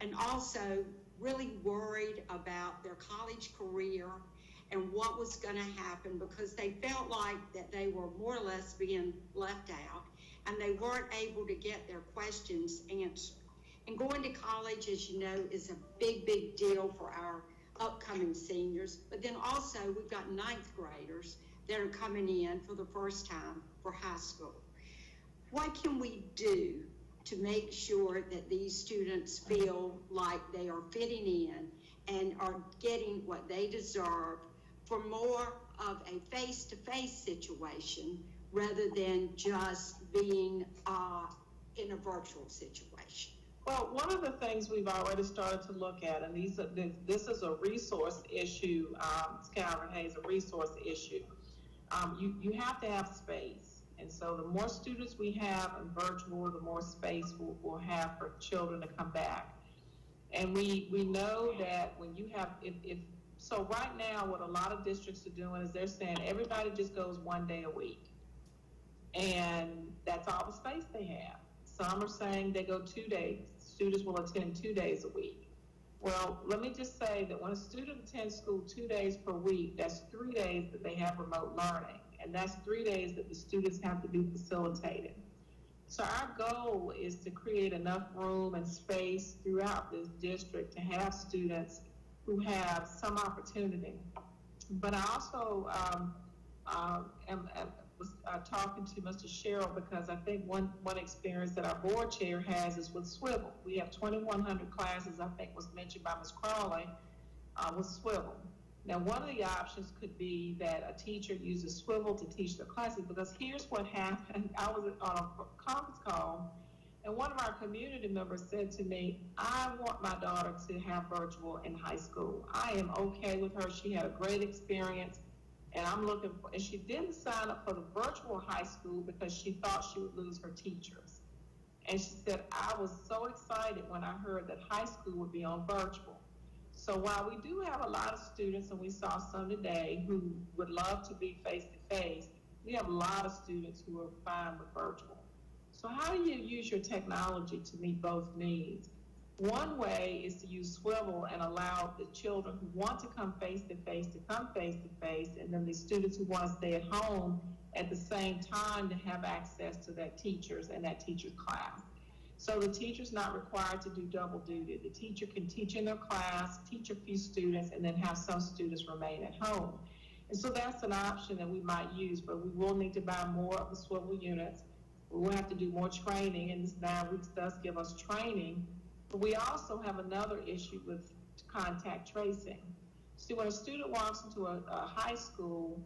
and also really worried about their college career and what was going to happen, because they felt like that they were more or less being left out and they weren't able to get their questions answered. And going to college, as you know, is a big, big deal for our upcoming seniors. But then also we've got ninth graders that are coming in for the first time for high school. What can we do to make sure that these students feel like they are fitting in and are getting what they deserve for more of a face-to-face situation rather than just being in a virtual situation? Well, one of the things we've already started to look at, and this is a resource issue, Calvert-Hayes, a resource issue. You have to have space. And so the more students we have in virtual, the more space we'll have for children to come back. And we know that when you have, so right now what a lot of districts are doing is they're saying everybody just goes 1 day a week. And that's all the space they have. Some are saying they go 2 days. Students will attend 2 days a week. Well, let me just say that when a student attends school 2 days per week, that's 3 days that they have remote learning. And that's 3 days that the students have to be facilitated. So our goal is to create enough room and space throughout this district to have students who have some opportunity. But I also was talking to Mr. Sherrill, because I think one experience that our board chair has is with Swivel. We have 2,100 classes, I think was mentioned by Ms. Crawley, with Swivel. Now, one of the options could be that a teacher uses Swivel to teach their classes, because here's what happened. I was on a conference call, and one of our community members said to me, I want my daughter to have virtual in high school. I am okay with her. She had a great experience, and I'm looking for, and she didn't sign up for the virtual high school because she thought she would lose her teachers. And she said, I was so excited when I heard that high school would be on virtual. So while we do have a lot of students, and we saw some today, who would love to be face-to-face, we have a lot of students who are fine with virtual. So how do you use your technology to meet both needs? One way is to use Swivel and allow the children who want to come face-to-face to come face-to-face, and then the students who want to stay at home at the same time to have access to that teachers and that teacher's class. So the teacher's not required to do double duty. The teacher can teach in their class, teach a few students, and then have some students remain at home. And so that's an option that we might use, but we will need to buy more of the Swivel units. We will have to do more training, and this 9 weeks does give us training. But we also have another issue with contact tracing. See, when a student walks into a high school,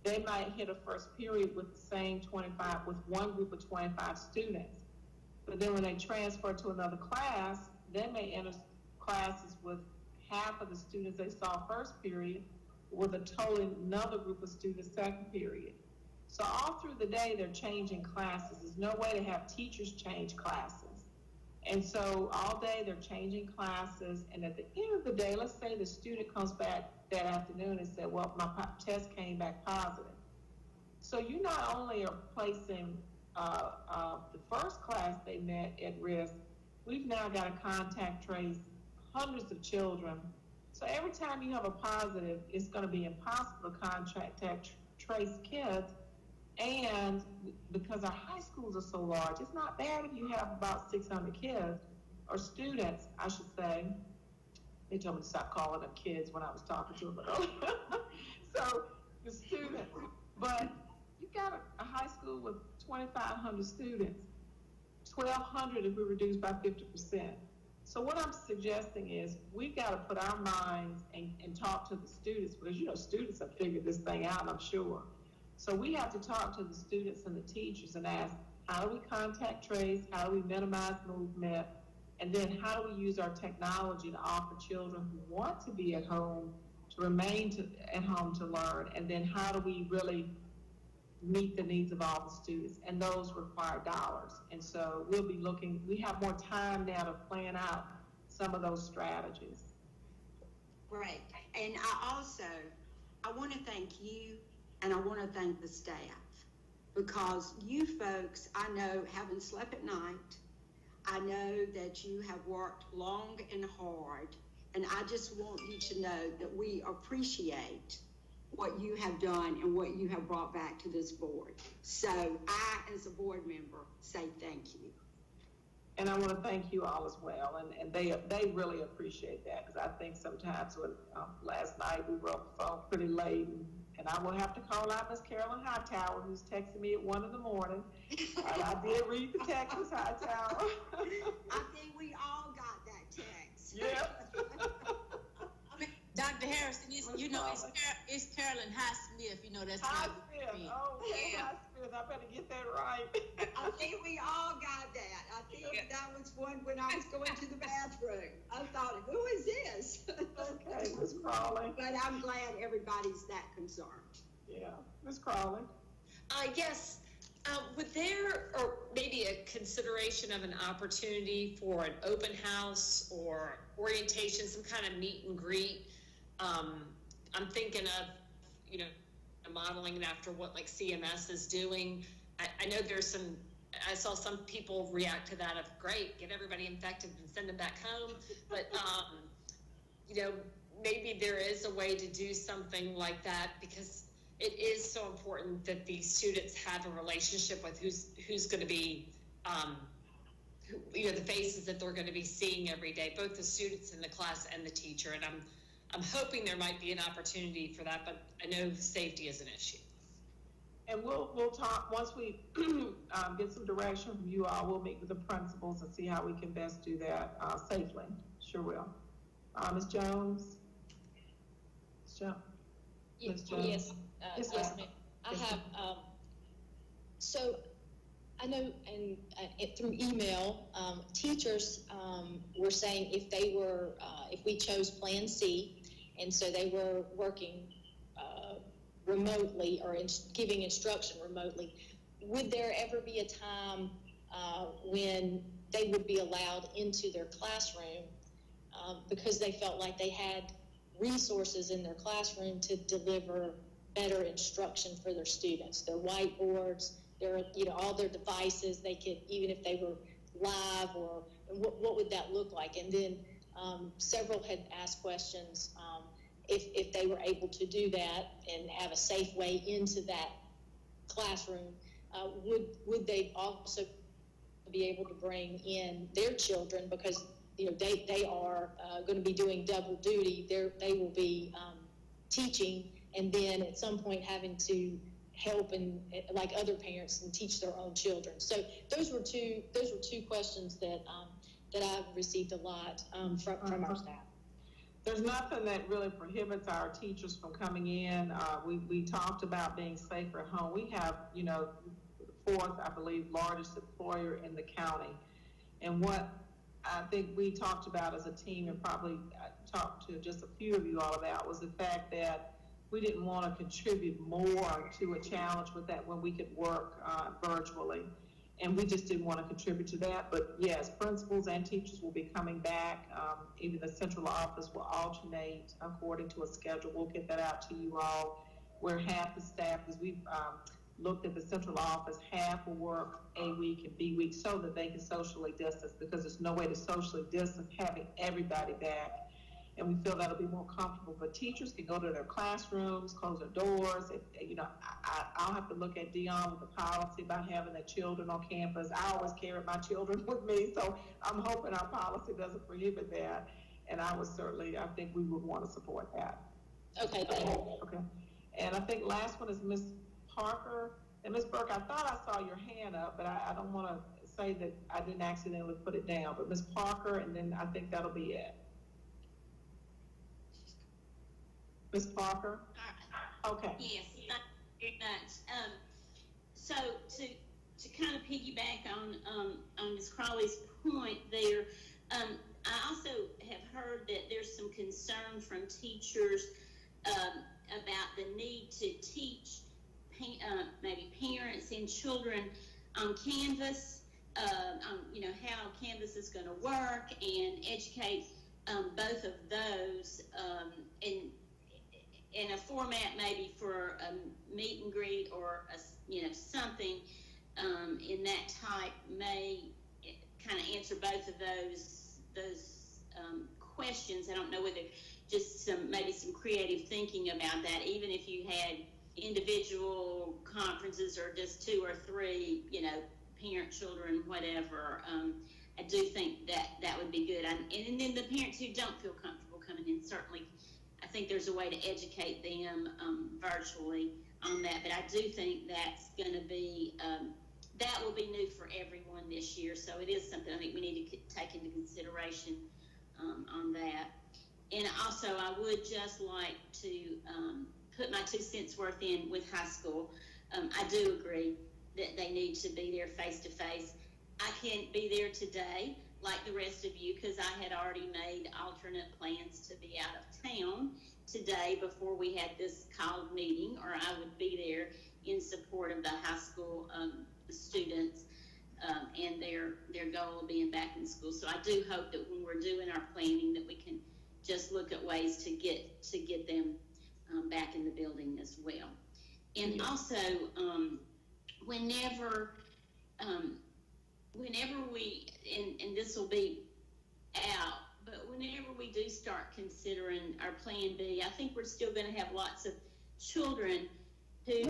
they might hit a first period with the same 25, with one group of 25 students. But then when they transfer to another class, they may enter classes with half of the students they saw first period, with a totally another group of students second period. So all through the day, they're changing classes. There's no way to have teachers change classes. And so all day they're changing classes, and at the end of the day, let's say the student comes back that afternoon and said, well, my test came back positive. So you not only are placing the first class they met at risk, we've now got to contact trace hundreds of children. So every time you have a positive, it's going to be impossible to contact trace kids. And because our high schools are so large, it's not bad if you have about 600 kids, or students, I should say. They told me to stop calling them kids when I was talking to them earlier. So the students, but you got a high school with 2,500 students, 1,200 if we reduce by 50%. So what I'm suggesting is we've got to put our minds and talk to the students, because, you know, students have figured this thing out, I'm sure. So we have to talk to the students and the teachers and ask, how do we contact trace? How do we minimize movement? And then how do we use our technology to offer children who want to be at home to remain at home to learn? And then how do we really meet the needs of all the students? And those require dollars. And so we'll be looking, we have more time now to plan out some of those strategies. Right. And I want to thank you, and I want to thank the staff, because you folks, I know, haven't slept at night. I know that you have worked long and hard, and I just want you to know that we appreciate what you have done and what you have brought back to this board. So I, as a board member, say thank you. And I want to thank you all as well, and they really appreciate that, because I think sometimes when last night we were on the phone pretty late, and I will have to call out Miss Carolyn Hightower, who's texting me at 1 in the morning. And I did read the text, Miss Hightower. I think we all got that text. Yeah. Dr. Harrison, you know, it's Carolyn Highsmith, you know, that's Highsmith. Oh, yeah. Highsmith, I better get that right. I think we all got that. I think that was one when I was going to the bathroom. I thought, who is this? Okay, Ms. Crawley. But I'm glad everybody's that concerned. Yeah, Ms. Crawley. Yes. Would there, or maybe a consideration of an opportunity for an open house or orientation, some kind of meet and greet? I'm thinking of, you know, modeling it after what like CMS is doing. I know there's I saw some people react to that of, great, get everybody infected and send them back home. But, you know, maybe there is a way to do something like that, because it is so important that these students have a relationship with who's going to be, you know, the faces that they're going to be seeing every day, both the students in the class and the teacher. And I'm hoping there might be an opportunity for that, but I know safety is an issue. And we'll talk, once we get some direction from you all, we'll meet with the principals and see how we can best do that safely. Sure will. Ms. Jones? Ms. Jones? Yes, Yes, ma'am. I have, so I know, and through email, teachers were saying if we chose Plan C, and so they were working remotely or giving instruction remotely, would there ever be a time when they would be allowed into their classroom because they felt like they had resources in their classroom to deliver better instruction for their students, their whiteboards, their, you know, all their devices? They could, even if they were live, or what would that look like? And then several had asked questions if they were able to do that and have a safe way into that classroom, would they also be able to bring in their children, because, you know, they are going to be doing double duty. They will be teaching, and then at some point having to help and, like other parents, and teach their own children. So those were two questions that I've received a lot from our staff. There's nothing that really prohibits our teachers from coming in. We talked about being safer at home. We have, you know, the fourth, I believe, largest employer in the county. And what I think we talked about as a team, and probably talked to just a few of you all about, was the fact that we didn't want to contribute more to a challenge with that when we could work virtually. and we just didn't want to contribute to that. But yes, principals and teachers will be coming back. Even the central office will alternate according to a schedule. We'll get that out to you all, where half the staff, because we've looked at the central office, half will work A week and B week so that they can socially distance, because there's no way to socially distance having everybody back. And we feel that'll be more comfortable. But teachers can go to their classrooms, close their doors. I'll have to look at Dion with the policy about having their children on campus. I always carry my children with me, so I'm hoping our policy doesn't prohibit that. And I think we would want to support that. Okay, thank you. Okay. And I think last one is Ms. Parker. And Ms. Burke, I thought I saw your hand up, but I don't want to say that I didn't accidentally put it down. But Ms. Parker, and then I think that'll be it. Ms. Parker? Okay. Yes, thank you very much. So to kind of piggyback on Ms. Crawley's point there, I also have heard that there's some concern from teachers about the need to teach maybe parents and children on Canvas, how Canvas is going to work, and educate both of those in a format maybe for a meet and greet or something in that type may kind of answer both of those questions. I don't know whether just maybe some creative thinking about that, even if you had individual conferences or just 2 or 3, parent, children, whatever. I do think that would be good. And then the parents who don't feel comfortable coming in, certainly I think there's a way to educate them virtually on that. But I do think that's going to be, that will be new for everyone this year. So it is something I think we need to take into consideration on that. And also, I would just like to put my 2 cents worth in with high school. I do agree that they need to be there face to face. I can't be there today like the rest of you because I had already made alternate plans to be out of town today before we had this called meeting, or I would be there in support of the high school students and their goal of being back in school. So I do hope that when we're doing our planning that we can just look at ways to get them back in the building as well. And also, whenever we, and this will be out, but whenever we do start considering our plan B, I think we're still going to have lots of children who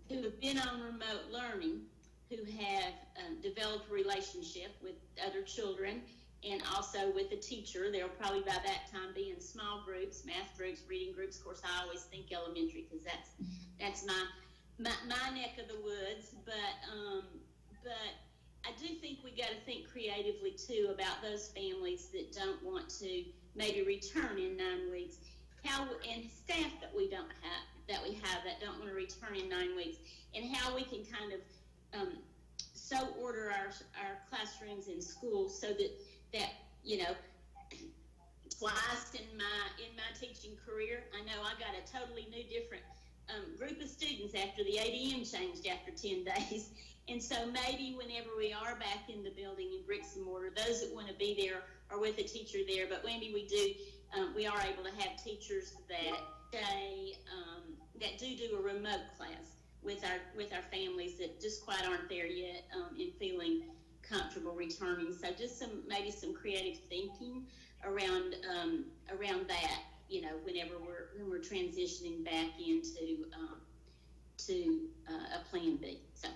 have been on remote learning, who have developed a relationship with other children and also with a teacher. They'll probably by that time be in small groups, math groups, reading groups. Of course, I always think elementary because that's my neck of the woods. But I do think we got to think creatively too about those families that don't want to maybe return in 9 weeks. And staff that we have that don't want to return in 9 weeks, and how we can kind of so order our classrooms in schools so that twice in my teaching career, I know I got a totally new different group of students after the ADM changed after 10 days. And so maybe whenever we are back in the building in bricks and mortar, those that want to be there are with a teacher there. But maybe we are able to have teachers that do a remote class with our families that just quite aren't there yet in feeling comfortable returning. So just maybe some creative thinking around that, whenever we're transitioning back into a plan B. So.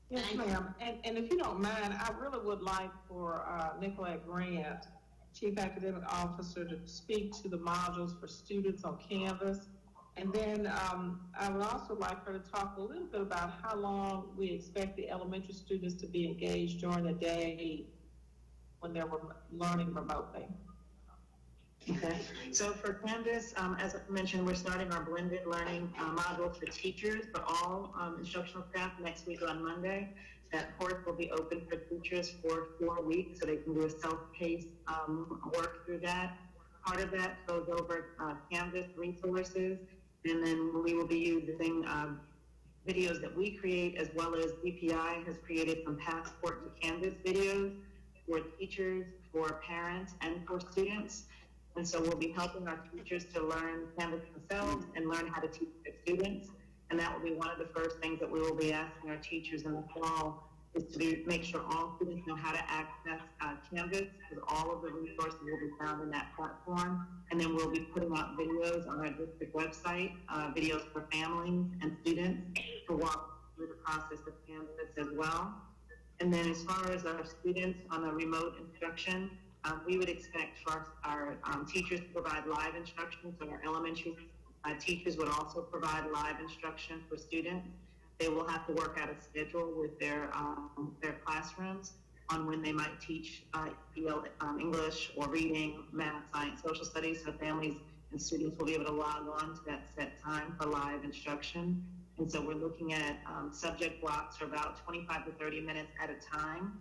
Yes, ma'am. And if you don't mind, I really would like for Nicolette Grant, Chief Academic Officer, to speak to the modules for students on Canvas. And then I would also like her to talk a little bit about how long we expect the elementary students to be engaged during the day when they're learning remotely. Okay, so for Canvas, as I mentioned, we're starting our blended learning modules for teachers for all instructional staff next week on Monday. That course will be open for teachers for 4 weeks, so they can do a self-paced work through that. Part of that goes over Canvas resources, and then we will be using videos that we create, as well as BPI has created some Passport to Canvas videos for teachers, for parents, and for students. And so we'll be helping our teachers to learn Canvas themselves and learn how to teach their students. And that will be one of the first things that we will be asking our teachers in the fall, is to make sure all students know how to access Canvas, because all of the resources will be found in that platform. And then we'll be putting out videos on our district website, videos for families and students to walk through the process of Canvas as well. And then as far as our students on the remote instruction, we would expect for our teachers to provide live instruction. So our elementary teachers would also provide live instruction for students. They will have to work out a schedule with their classrooms on when they might teach English or reading, math, science, social studies, so families and students will be able to log on to that set time for live instruction. And so we're looking at subject blocks for about 25 to 30 minutes at a time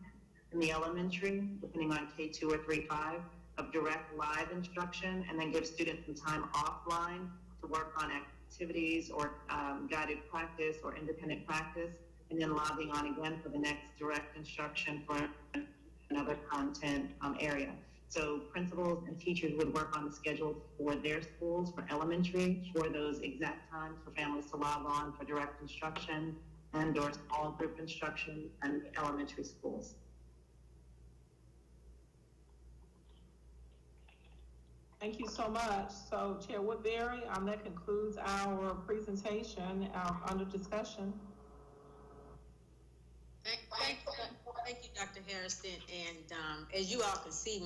in the elementary, depending on K2 or 3-5, of direct live instruction, and then give students some time offline to work on activities or guided practice or independent practice, and then logging on again for the next direct instruction for another content area. So principals and teachers would work on the schedule for their schools for elementary for those exact times for families to log on for direct instruction and or small group instruction in elementary schools. Thank you so much. So Chair Woodbury, that concludes our presentation under discussion. Thank you, Dr. Harrison. And as you all can see,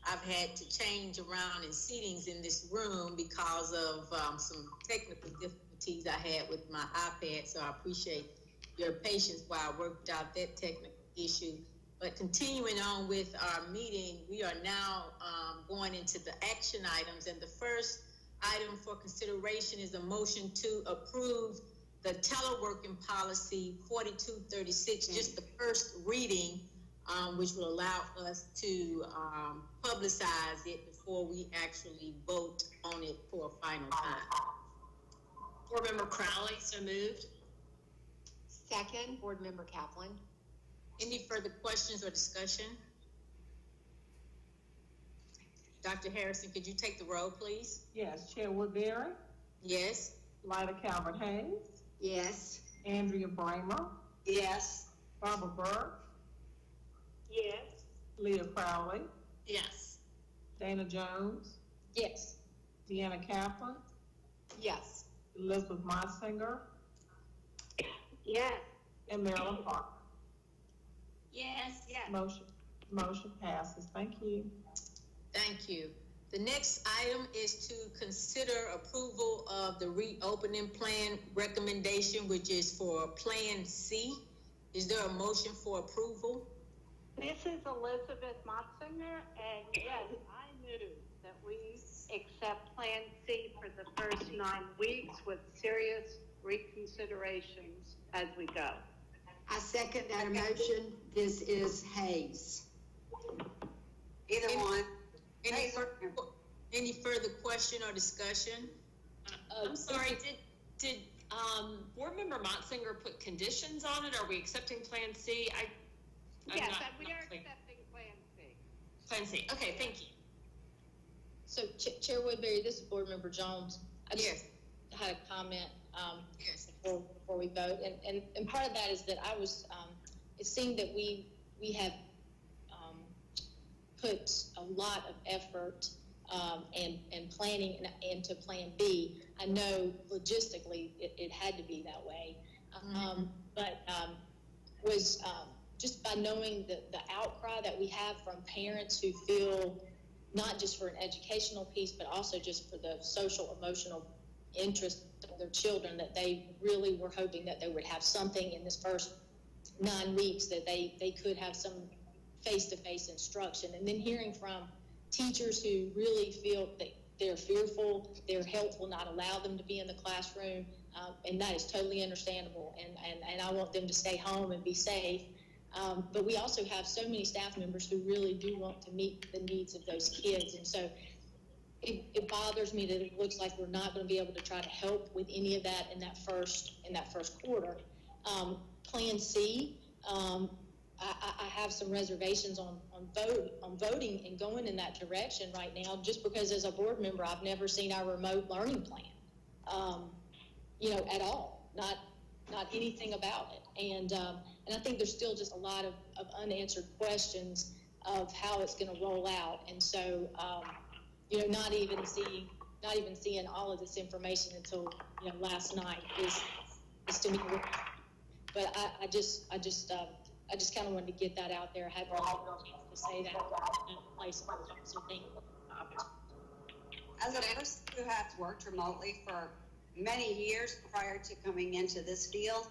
I've had to change around in seatings in this room because of some technical difficulties I had with my iPad. So I appreciate your patience while I worked out that technical issue. But continuing on with our meeting, we are now going into the action items. And the first item for consideration is a motion to approve the teleworking policy 4236, just the first reading, which will allow us to publicize it before we actually vote on it for a final time. Board Member Crowley, so moved. Second, Board Member Kaplan. Any further questions or discussion? Dr. Harrison, could you take the roll, please? Yes. Chair Woodbury? Yes. Lyda Calvert-Hayes? Yes. Andrea Bramer? Yes. Barbara Burke? Yes. Leah Crowley? Yes. Dana Jones? Yes. Deanna Kaplan? Yes. Elizabeth Monsinger? Yes. And Marilyn Parker? Yes. Yes. Motion passes. Thank you. Thank you. The next item is to consider approval of the reopening plan recommendation, which is for Plan C. Is there a motion for approval? This is Elizabeth Motzinger, and yes, I move that we accept Plan C for the first 9 weeks with serious reconsiderations as we go. I second that motion. This is Hayes. Either one. Any further question or discussion? I'm sorry, did Board Member Motzinger put conditions on it? Are we accepting Plan C? We are accepting Plan C. Plan C. Okay, thank you. So Chair Woodbury, this is Board Member Jones. I just Yes. had a comment Yes. before we vote, and part of that is that I was. It seemed that we have put a lot of effort and planning into Plan B. I know logistically it had to be that way, but was just by knowing the outcry that we have from parents who feel not just for an educational piece, but also just for the social, emotional interest of their children, that they really were hoping that they would have something in this first 9 weeks, that they could have some face-to-face instruction. And then hearing from teachers who really feel that they're fearful, their health will not allow them to be in the classroom, and that is totally understandable. And I want them to stay home and be safe. But we also have so many staff members who really do want to meet the needs of those kids. And so it bothers me that it looks like we're not going to be able to try to help with any of that in that first quarter. Plan C, I have some reservations on voting and going in that direction right now, just because as a board member, I've never seen our remote learning plan, at all, not anything about it. And I think there's still just a lot of unanswered questions of how it's going to roll out. And so, not even seeing all of this information until, last night is to me. But I just kind of wanted to get that out there. I had to say that in place of something. As a person who has worked remotely for many years prior to coming into this field,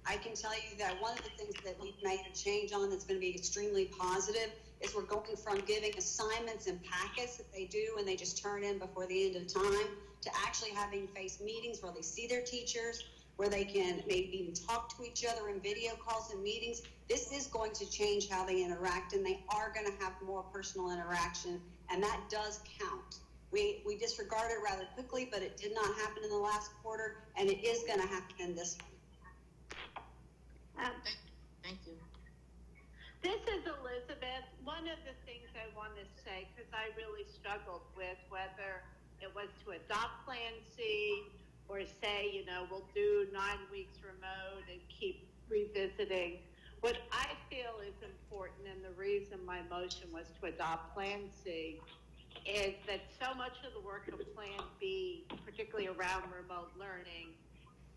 I can tell you that one of the things that we've made a change on that's going to be extremely positive is we're going from giving assignments and packets that they do and they just turn in before the end of time to actually having face meetings where they see their teachers, where they can maybe even talk to each other in video calls and meetings. This is going to change how they interact, and they are going to have more personal interaction, and that does count. We disregarded it rather quickly, but it did not happen in the last quarter, and it is going to happen in this one. Thank you. This is Elizabeth. One of the things I want to say, because I really struggled with whether it was to adopt Plan C or say, we'll do 9 weeks remote and keep revisiting. What I feel is important, and the reason my motion was to adopt Plan C, is that so much of the work of Plan B, particularly around remote learning,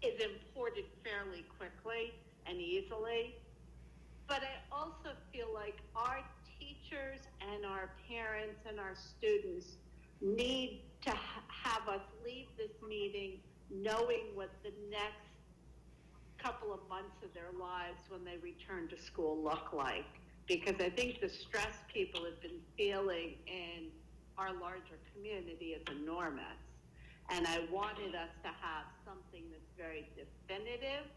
is imported fairly quickly and easily. But I also feel like our teachers and our parents and our students need to have us leave this meeting knowing what the next couple of months of their lives when they return to school look like. Because I think the stress people have been feeling in our larger community is enormous. And I wanted us to have something that's very definitive,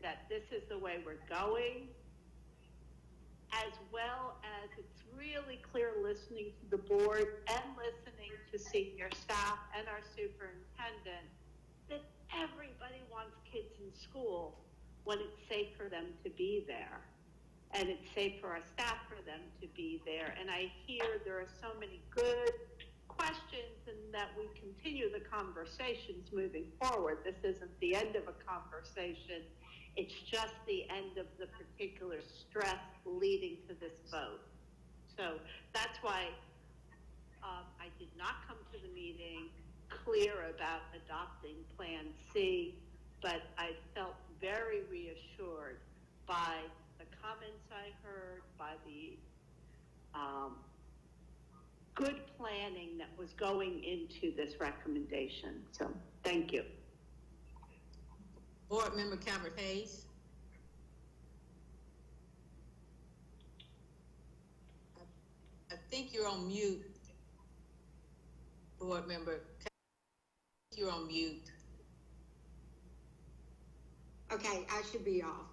that this is the way we're going, as well as it's really clear listening to the board and listening to senior staff and our superintendent that everybody wants kids in school when it's safe for them to be there. And it's safe for our staff for them to be there. And I hear there are so many good questions and that we continue the conversations moving forward. This isn't the end of a conversation. It's just the end of the particular stress leading to this vote. So that's why I did not come to the meeting clear about adopting Plan C, but I felt very reassured by the comments I heard, by the good planning that was going into this recommendation. So thank you. Board Member Calvert Hayes. I think you're on mute. Board Member, you're on mute. Okay, I should be off.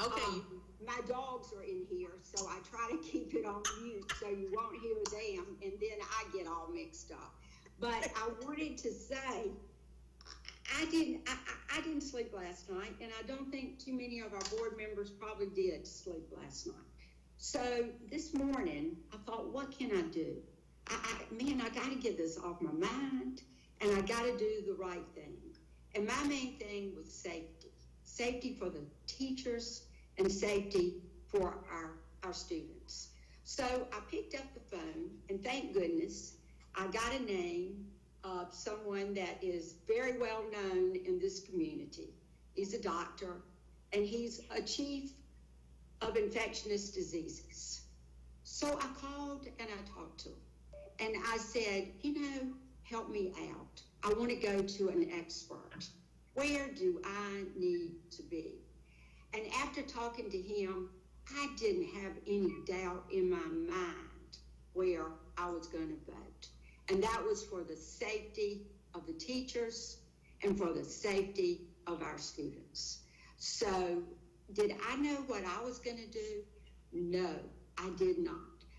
Okay. My dogs are in here, so I try to keep it on mute so you won't hear them, and then I get all mixed up. But I wanted to say, I didn't sleep last night, and I don't think too many of our board members probably did sleep last night. So this morning, I thought, what can I do? I got to get this off my mind, and I got to do the right thing. And my main thing was safety. Safety for the teachers and safety for our students. So I picked up the phone, and thank goodness, I got a name of someone that is very well known in this community. He's a doctor, and he's a chief of infectious diseases. So I called and I talked to him, and I said, help me out. I want to go to an expert. Where do I need to be? And after talking to him, I didn't have any doubt in my mind where I was going to vote. And that was for the safety of the teachers and for the safety of our students. So did I know what I was going to do? No, I did not.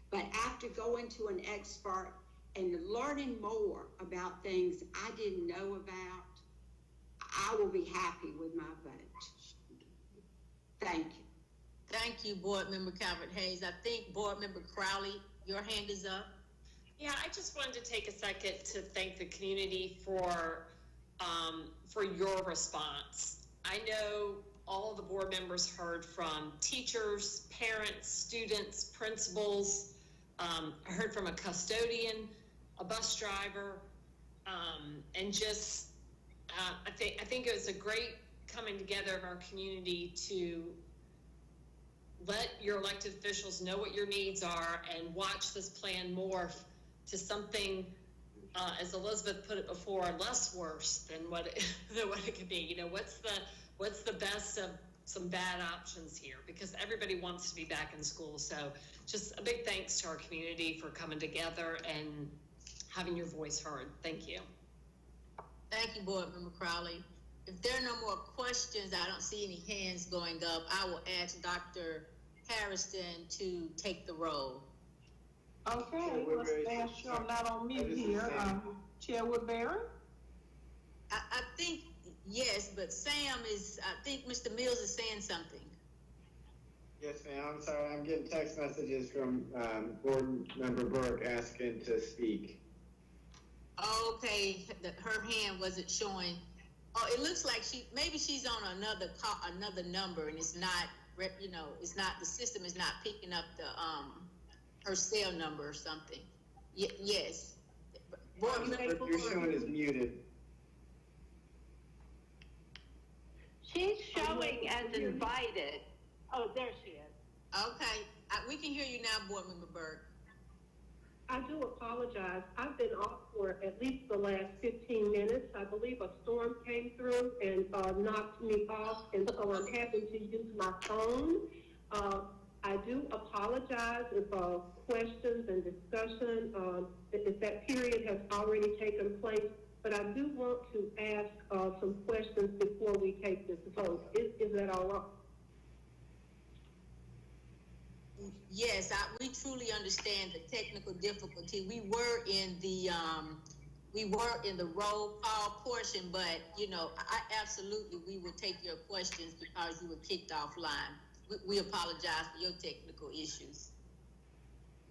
But after going to an expert and learning more about things I didn't know about, I will be happy with my vote. Thank you. Thank you, Board Member Calvert-Hayes. I think Board Member Crowley, your hand is up. Yeah, I just wanted to take a second to thank the community for your response. I know all of the board members heard from teachers, parents, students, principals. I heard from a custodian, a bus driver, and just I think it was a great coming together of our community to let your elected officials know what your needs are and watch this plan morph to something, as Elizabeth put it before, less worse than what it could be. You know, what's the best of some bad options here? Because everybody wants to be back in school. So just a big thanks to our community for coming together and having your voice heard. Thank you. Thank you, Board Member Crowley. If there are no more questions, I don't see any hands going up. I will ask Dr. Harrison to take the roll. Okay, let's make sure I'm not on mute here. Chair Woodbury? I think, yes, but Sam is, I think Mr. Mills is saying something. Yes, ma'am. I'm sorry. I'm getting text messages from Board Member Burke asking to speak. Okay, her hand wasn't showing. Oh, it looks like maybe she's on another number, and it's not, you know, it's not, the system is not picking up the her cell number or something. Yes. Board Member, you're showing is muted. She's showing as invited. Oh, there she is. Okay, we can hear you now, Board Member Burke. I do apologize. I've been off for at least the last 15 minutes. I believe a storm came through and knocked me off, and so I'm having to use my phone. I do apologize if questions and discussion, if that period has already taken place, but I do want to ask some questions before we take this vote. Is that all right? Yes, we truly understand the technical difficulty. We were in the roll call portion, but you know, we will take your questions because you were kicked offline. We apologize for your technical issues.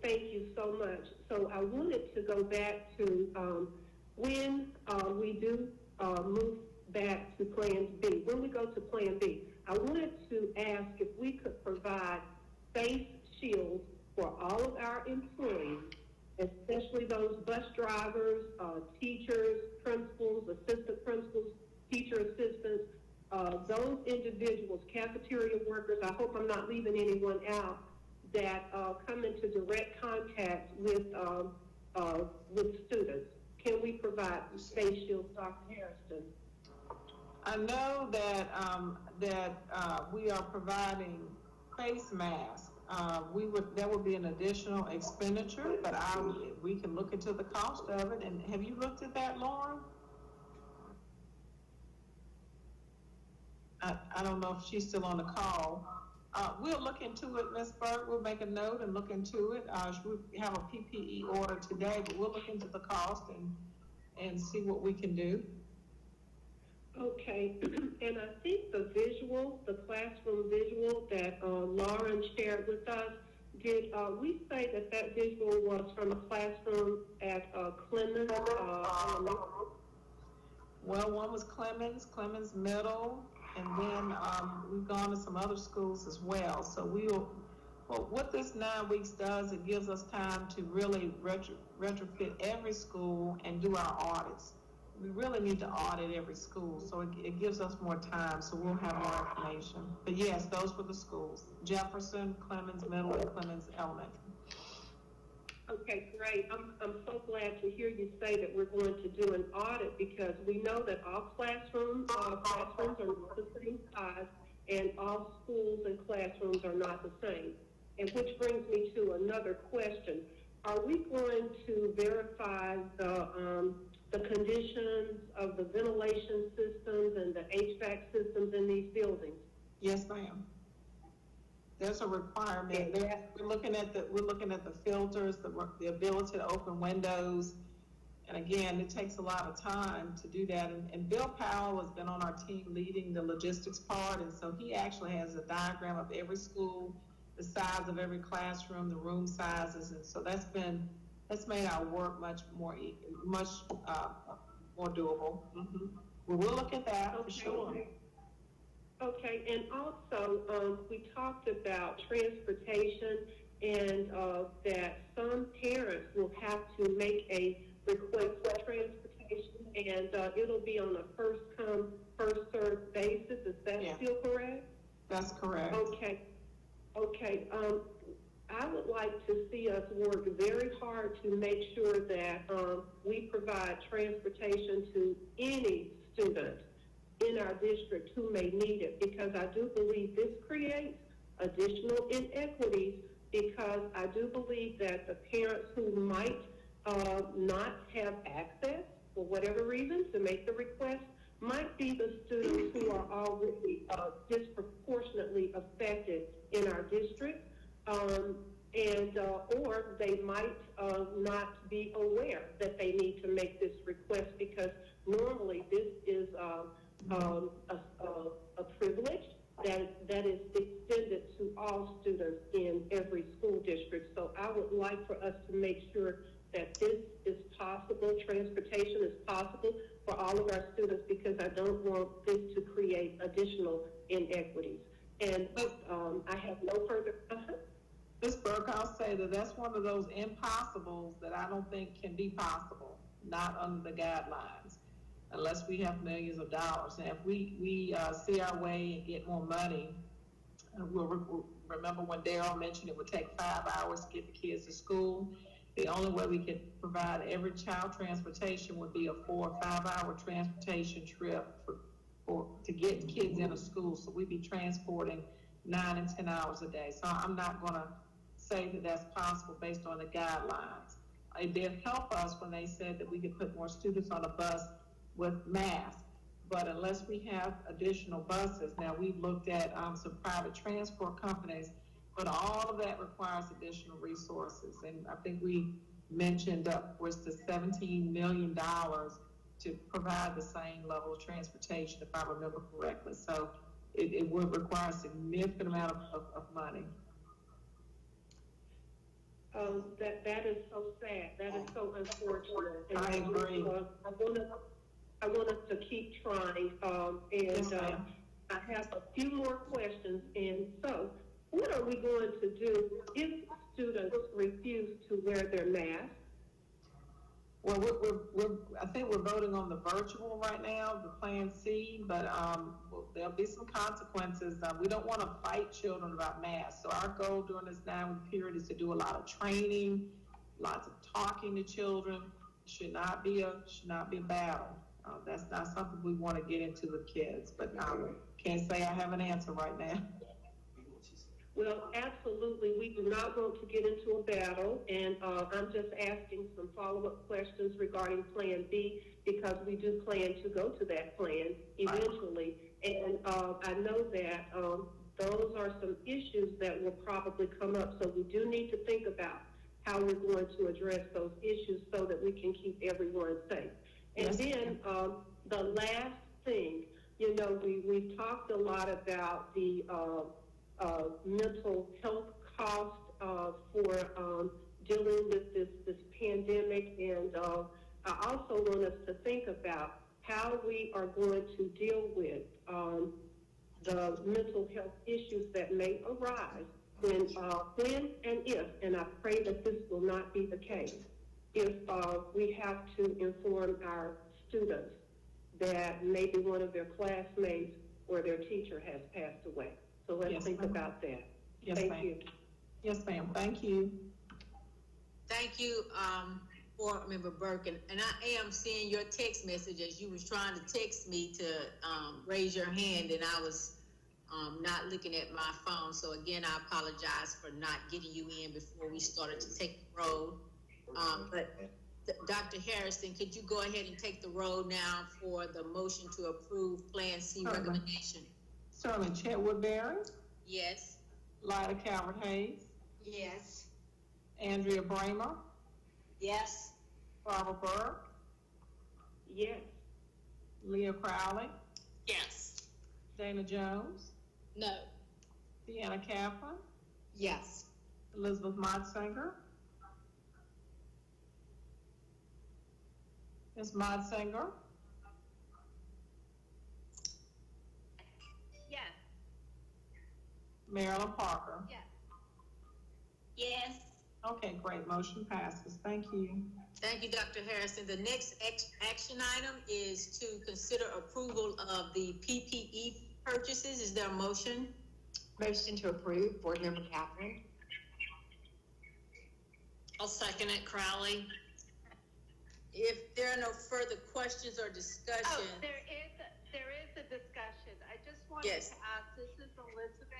Thank you so much. So I wanted to go back to when we do move back to Plan B. When we go to Plan B, I wanted to ask if we could provide face shields for all of our employees, especially those bus drivers, teachers, principals, assistant principals, teacher assistants, those individuals, cafeteria workers, I hope I'm not leaving anyone out, that come into direct contact with students. Can we provide face shields, Dr. Harrison? I know that we are providing face masks. There would be an additional expenditure, but we can look into the cost of it. And have you looked at that, Lauren? I don't know if she's still on the call. We'll look into it, Ms. Burke. We'll make a note and look into it. We have a PPE order today, but we'll look into the cost and see what we can do. Okay, and I think the classroom visual that Lauren shared with us, did we say that visual was from a classroom at Clemens? Well, one was Clemens Middle, and then we've gone to some other schools as well. So what this 9 weeks does, it gives us time to really retrofit every school and do our audits. We really need to audit every school, so it gives us more time, so we'll have more information. But yes, those were the schools: Jefferson, Clemens Middle, and Clemens Elementary. Okay, great. I'm so glad to hear you say that we're going to do an audit, because we know that all classrooms are not the same size, and all schools and classrooms are not the same. And which brings me to another question. Are we going to verify the conditions of the ventilation systems and the HVAC systems in these buildings? Yes, ma'am. There's a requirement. We're looking at the filters, the ability to open windows. And again, it takes a lot of time to do that. And Bill Powell has been on our team leading the logistics part. And so he actually has a diagram of every school, the size of every classroom, the room sizes. And so that's made our work much more doable. Mm-hmm. We'll look at that for sure. Okay, and also we talked about transportation and that some parents will have to make a request for transportation, and it'll be on a first come, first served basis. Is that still correct? That's correct. Okay. I would like to see us work very hard to make sure that we provide transportation to any student in our district who may need it, because I do believe this creates additional inequities, because I do believe that the parents who might not have access for whatever reason to make the request might be the students who are already disproportionately affected in our district, or they might not be aware that they need to make this request, because normally this is a privilege that is extended to all students in every school district. So I would like for us to make sure that this is possible, transportation is possible for all of our students, because I don't want this to create additional inequities. And I have no further. Ms. Burke, I'll say that's one of those impossibles that I don't think can be possible, not under the guidelines, unless we have millions of dollars. And if we see our way and get more money, we'll remember when Darryl mentioned it would take 5 hours to get the kids to school. The only way we could provide every child transportation would be a 4 or 5 hour transportation trip to get kids into school. So we'd be transporting 9 and 10 hours a day. So I'm not going to say that that's possible based on the guidelines. It did help us when they said that we could put more students on a bus with masks. But unless we have additional buses, now we've looked at some private transport companies, but all of that requires additional resources. And I think we mentioned upwards to $17 million to provide the same level of transportation, if I remember correctly. So it would require a significant amount of money. That is so sad. That is so unfortunate. And I agree. I want us to keep trying. I have a few more questions. And so, what are we going to do if students refuse to wear their mask? Well, I think we're voting on the virtual right now, the Plan C, but there'll be some consequences. We don't want to fight children about masks. So our goal during this 9-week period is to do a lot of training, lots of talking to children. Should not be a battle. That's not something we want to get into with kids, but can't say I have an answer right now. Well, absolutely. We do not want to get into a battle, and I'm just asking some follow-up questions regarding Plan B, because we do plan to go to that plan eventually. And I know that those are some issues that will probably come up, so we do need to think about how we're going to address those issues so that we can keep everyone safe. And then the last thing, we've talked a lot about the mental health cost for dealing with this pandemic, and I also want us to think about how we are going to deal with the mental health issues that may arise when and if, and I pray that this will not be the case, if we have to inform our students that maybe one of their classmates or their teacher has passed away. So let's think about that. Yes, Thank you. Yes, ma'am. Thank you. Thank you, Board Member Burke. And I am seeing your text message as you was trying to text me to raise your hand, and I was not looking at my phone. So again, I apologize for not getting you in before we started to take the road. But Dr. Harrison, could you go ahead and take the road now for the motion to approve Plan C recommendation? Certainly. Chair Woodbury? Yes. Lyda Calvert-Hayes, Yes. Andrea Bramer, Yes. Barbara Burke, Yes. Leah Crowley, Yes. Dana Jones, No. Deanna Kaplan, Yes. Elizabeth Modsinger, Ms. Modsinger, Yes. Marilyn Parker. Yes. Yes. Okay, great, motion passes, thank you. Thank you, Dr. Harrison. The next action item is to consider approval of the PPE purchases. Is there a motion? Motion to approve, Board Member Kathryn. I'll second it, Crowley. If there are no further questions or discussion. Oh, there is a discussion. I just wanted Yes. to ask, this is Elizabeth.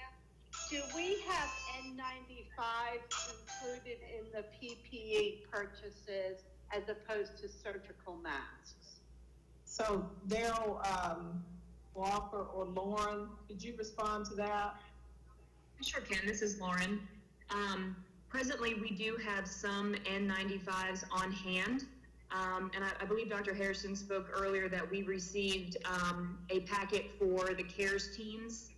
Do we have N95 included in the PPE purchases as opposed to surgical masks? So Daryl Walker or Lauren, could you respond to that? I sure can. This is Lauren. Presently, we do have some N95s on hand. And I believe Dr. Harrison spoke earlier that we received a packet for the CARES teams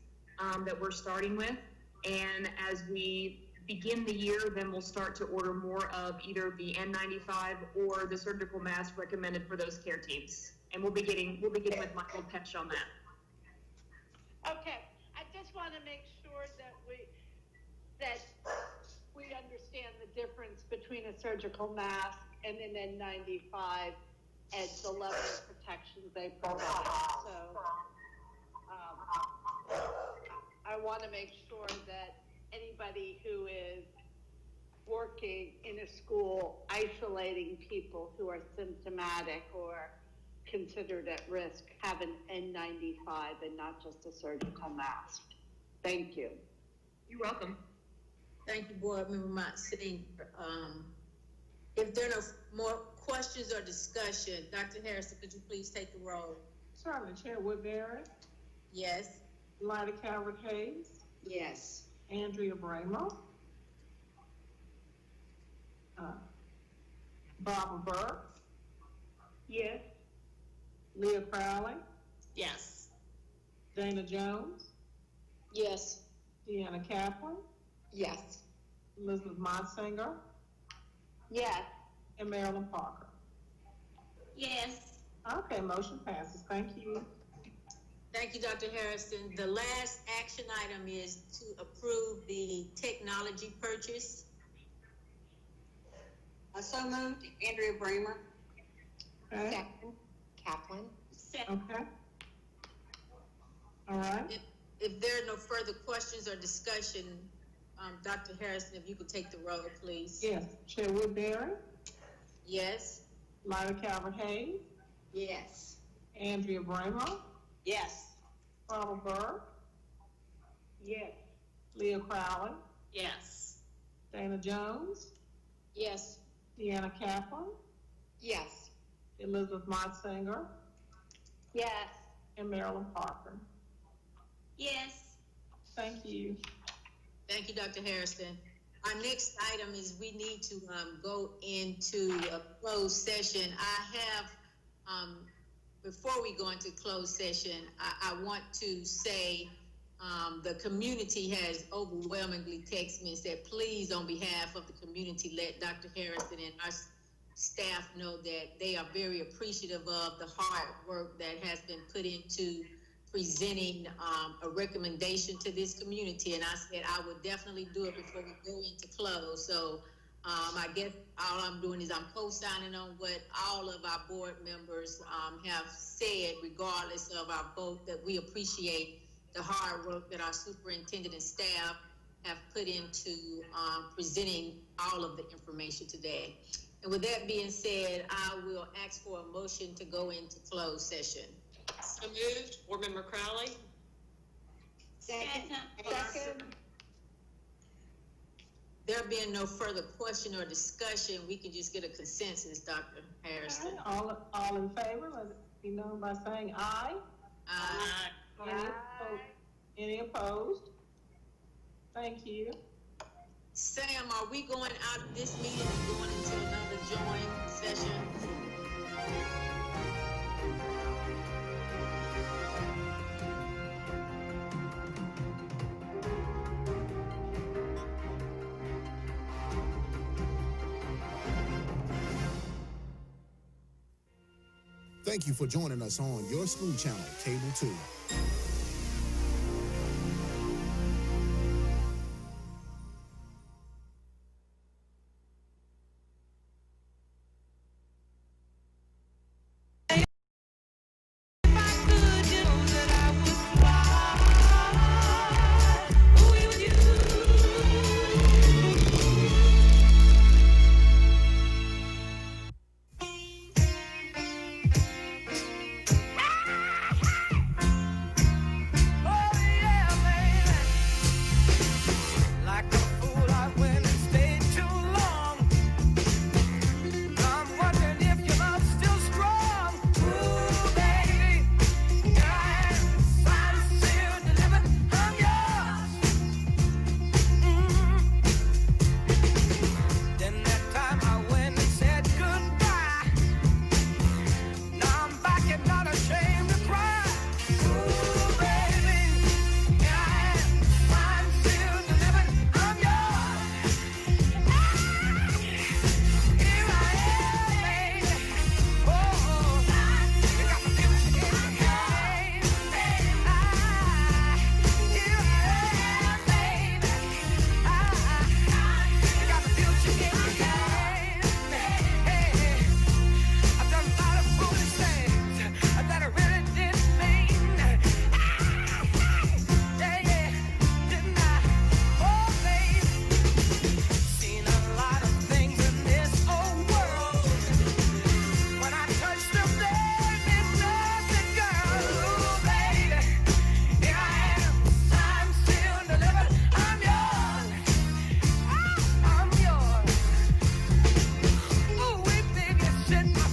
that we're starting with. And as we begin the year, then we'll start to order more of either the N95 or the surgical mask recommended for those care teams. And we'll be getting with Michael Petch on that. Okay, I just want to make sure that we understand the difference between a surgical mask and an N95 and the level of protection they provide. So I want to make sure that anybody who is working in a school isolating people who are symptomatic or considered at risk have an N95 and not just a surgical mask. Thank you. You're welcome. Thank you, Board Member Modsinger. If there are no more questions or discussion, Dr. Harrison, could you please take the roll? Certainly, Chair Woodbury, Yes. Lyda Calvert-Hayes, Yes. Andrea Bramer, Barbara Burke, Yes. Leah Crowley, Yes. Dana Jones, Yes. Deanna Kaplan, Yes. Elizabeth Modsinger, Yes. and Marilyn Parker. Yes. Okay, motion passes. Thank you. Thank you, Dr. Harrison. The last action item is to approve the technology purchase. So moved, Andrea Bramer. Okay. Second, Kaplan. Okay. All right. If there are no further questions or discussion, Dr. Harrison, if you could take the roll, please. Yes. Chair Woodbury, Yes. Lyda Calvert-Hayes, Yes. Andrea Bramer, Yes. Barbara Burke, Yes. Leah Crowley, Yes. Dana Jones, Yes. Deanna Kaplan, Yes. Elizabeth Modsinger, Yes. and Marilyn Parker. Yes. Thank you. Thank you, Dr. Harrison. Our next item is we need to go into a closed session. I have, before we go into closed session, I want to say the community has overwhelmingly texted me and said, please, on behalf of the community, let Dr. Harrison and our staff know that they are very appreciative of the hard work that has been put into presenting a recommendation to this community. And I said I would definitely do it before we go into close. So I guess all I'm doing is I'm co-signing on what all of our board members have said, regardless of our vote, that we appreciate the hard work that our superintendent and staff have put into presenting all of the information today. And with that being said, I will ask for a motion to go into closed session. So moved. Board Member Crowley. Second. Second. There being no further question or discussion, we can just get a consensus, Dr. Harrison. All in favor, let it be known by saying aye. Aye. Any opposed? Thank you. Sam, are we going out of this meeting and going into another joint session? Thank you for joining us on your school channel, Cable 2. Shit.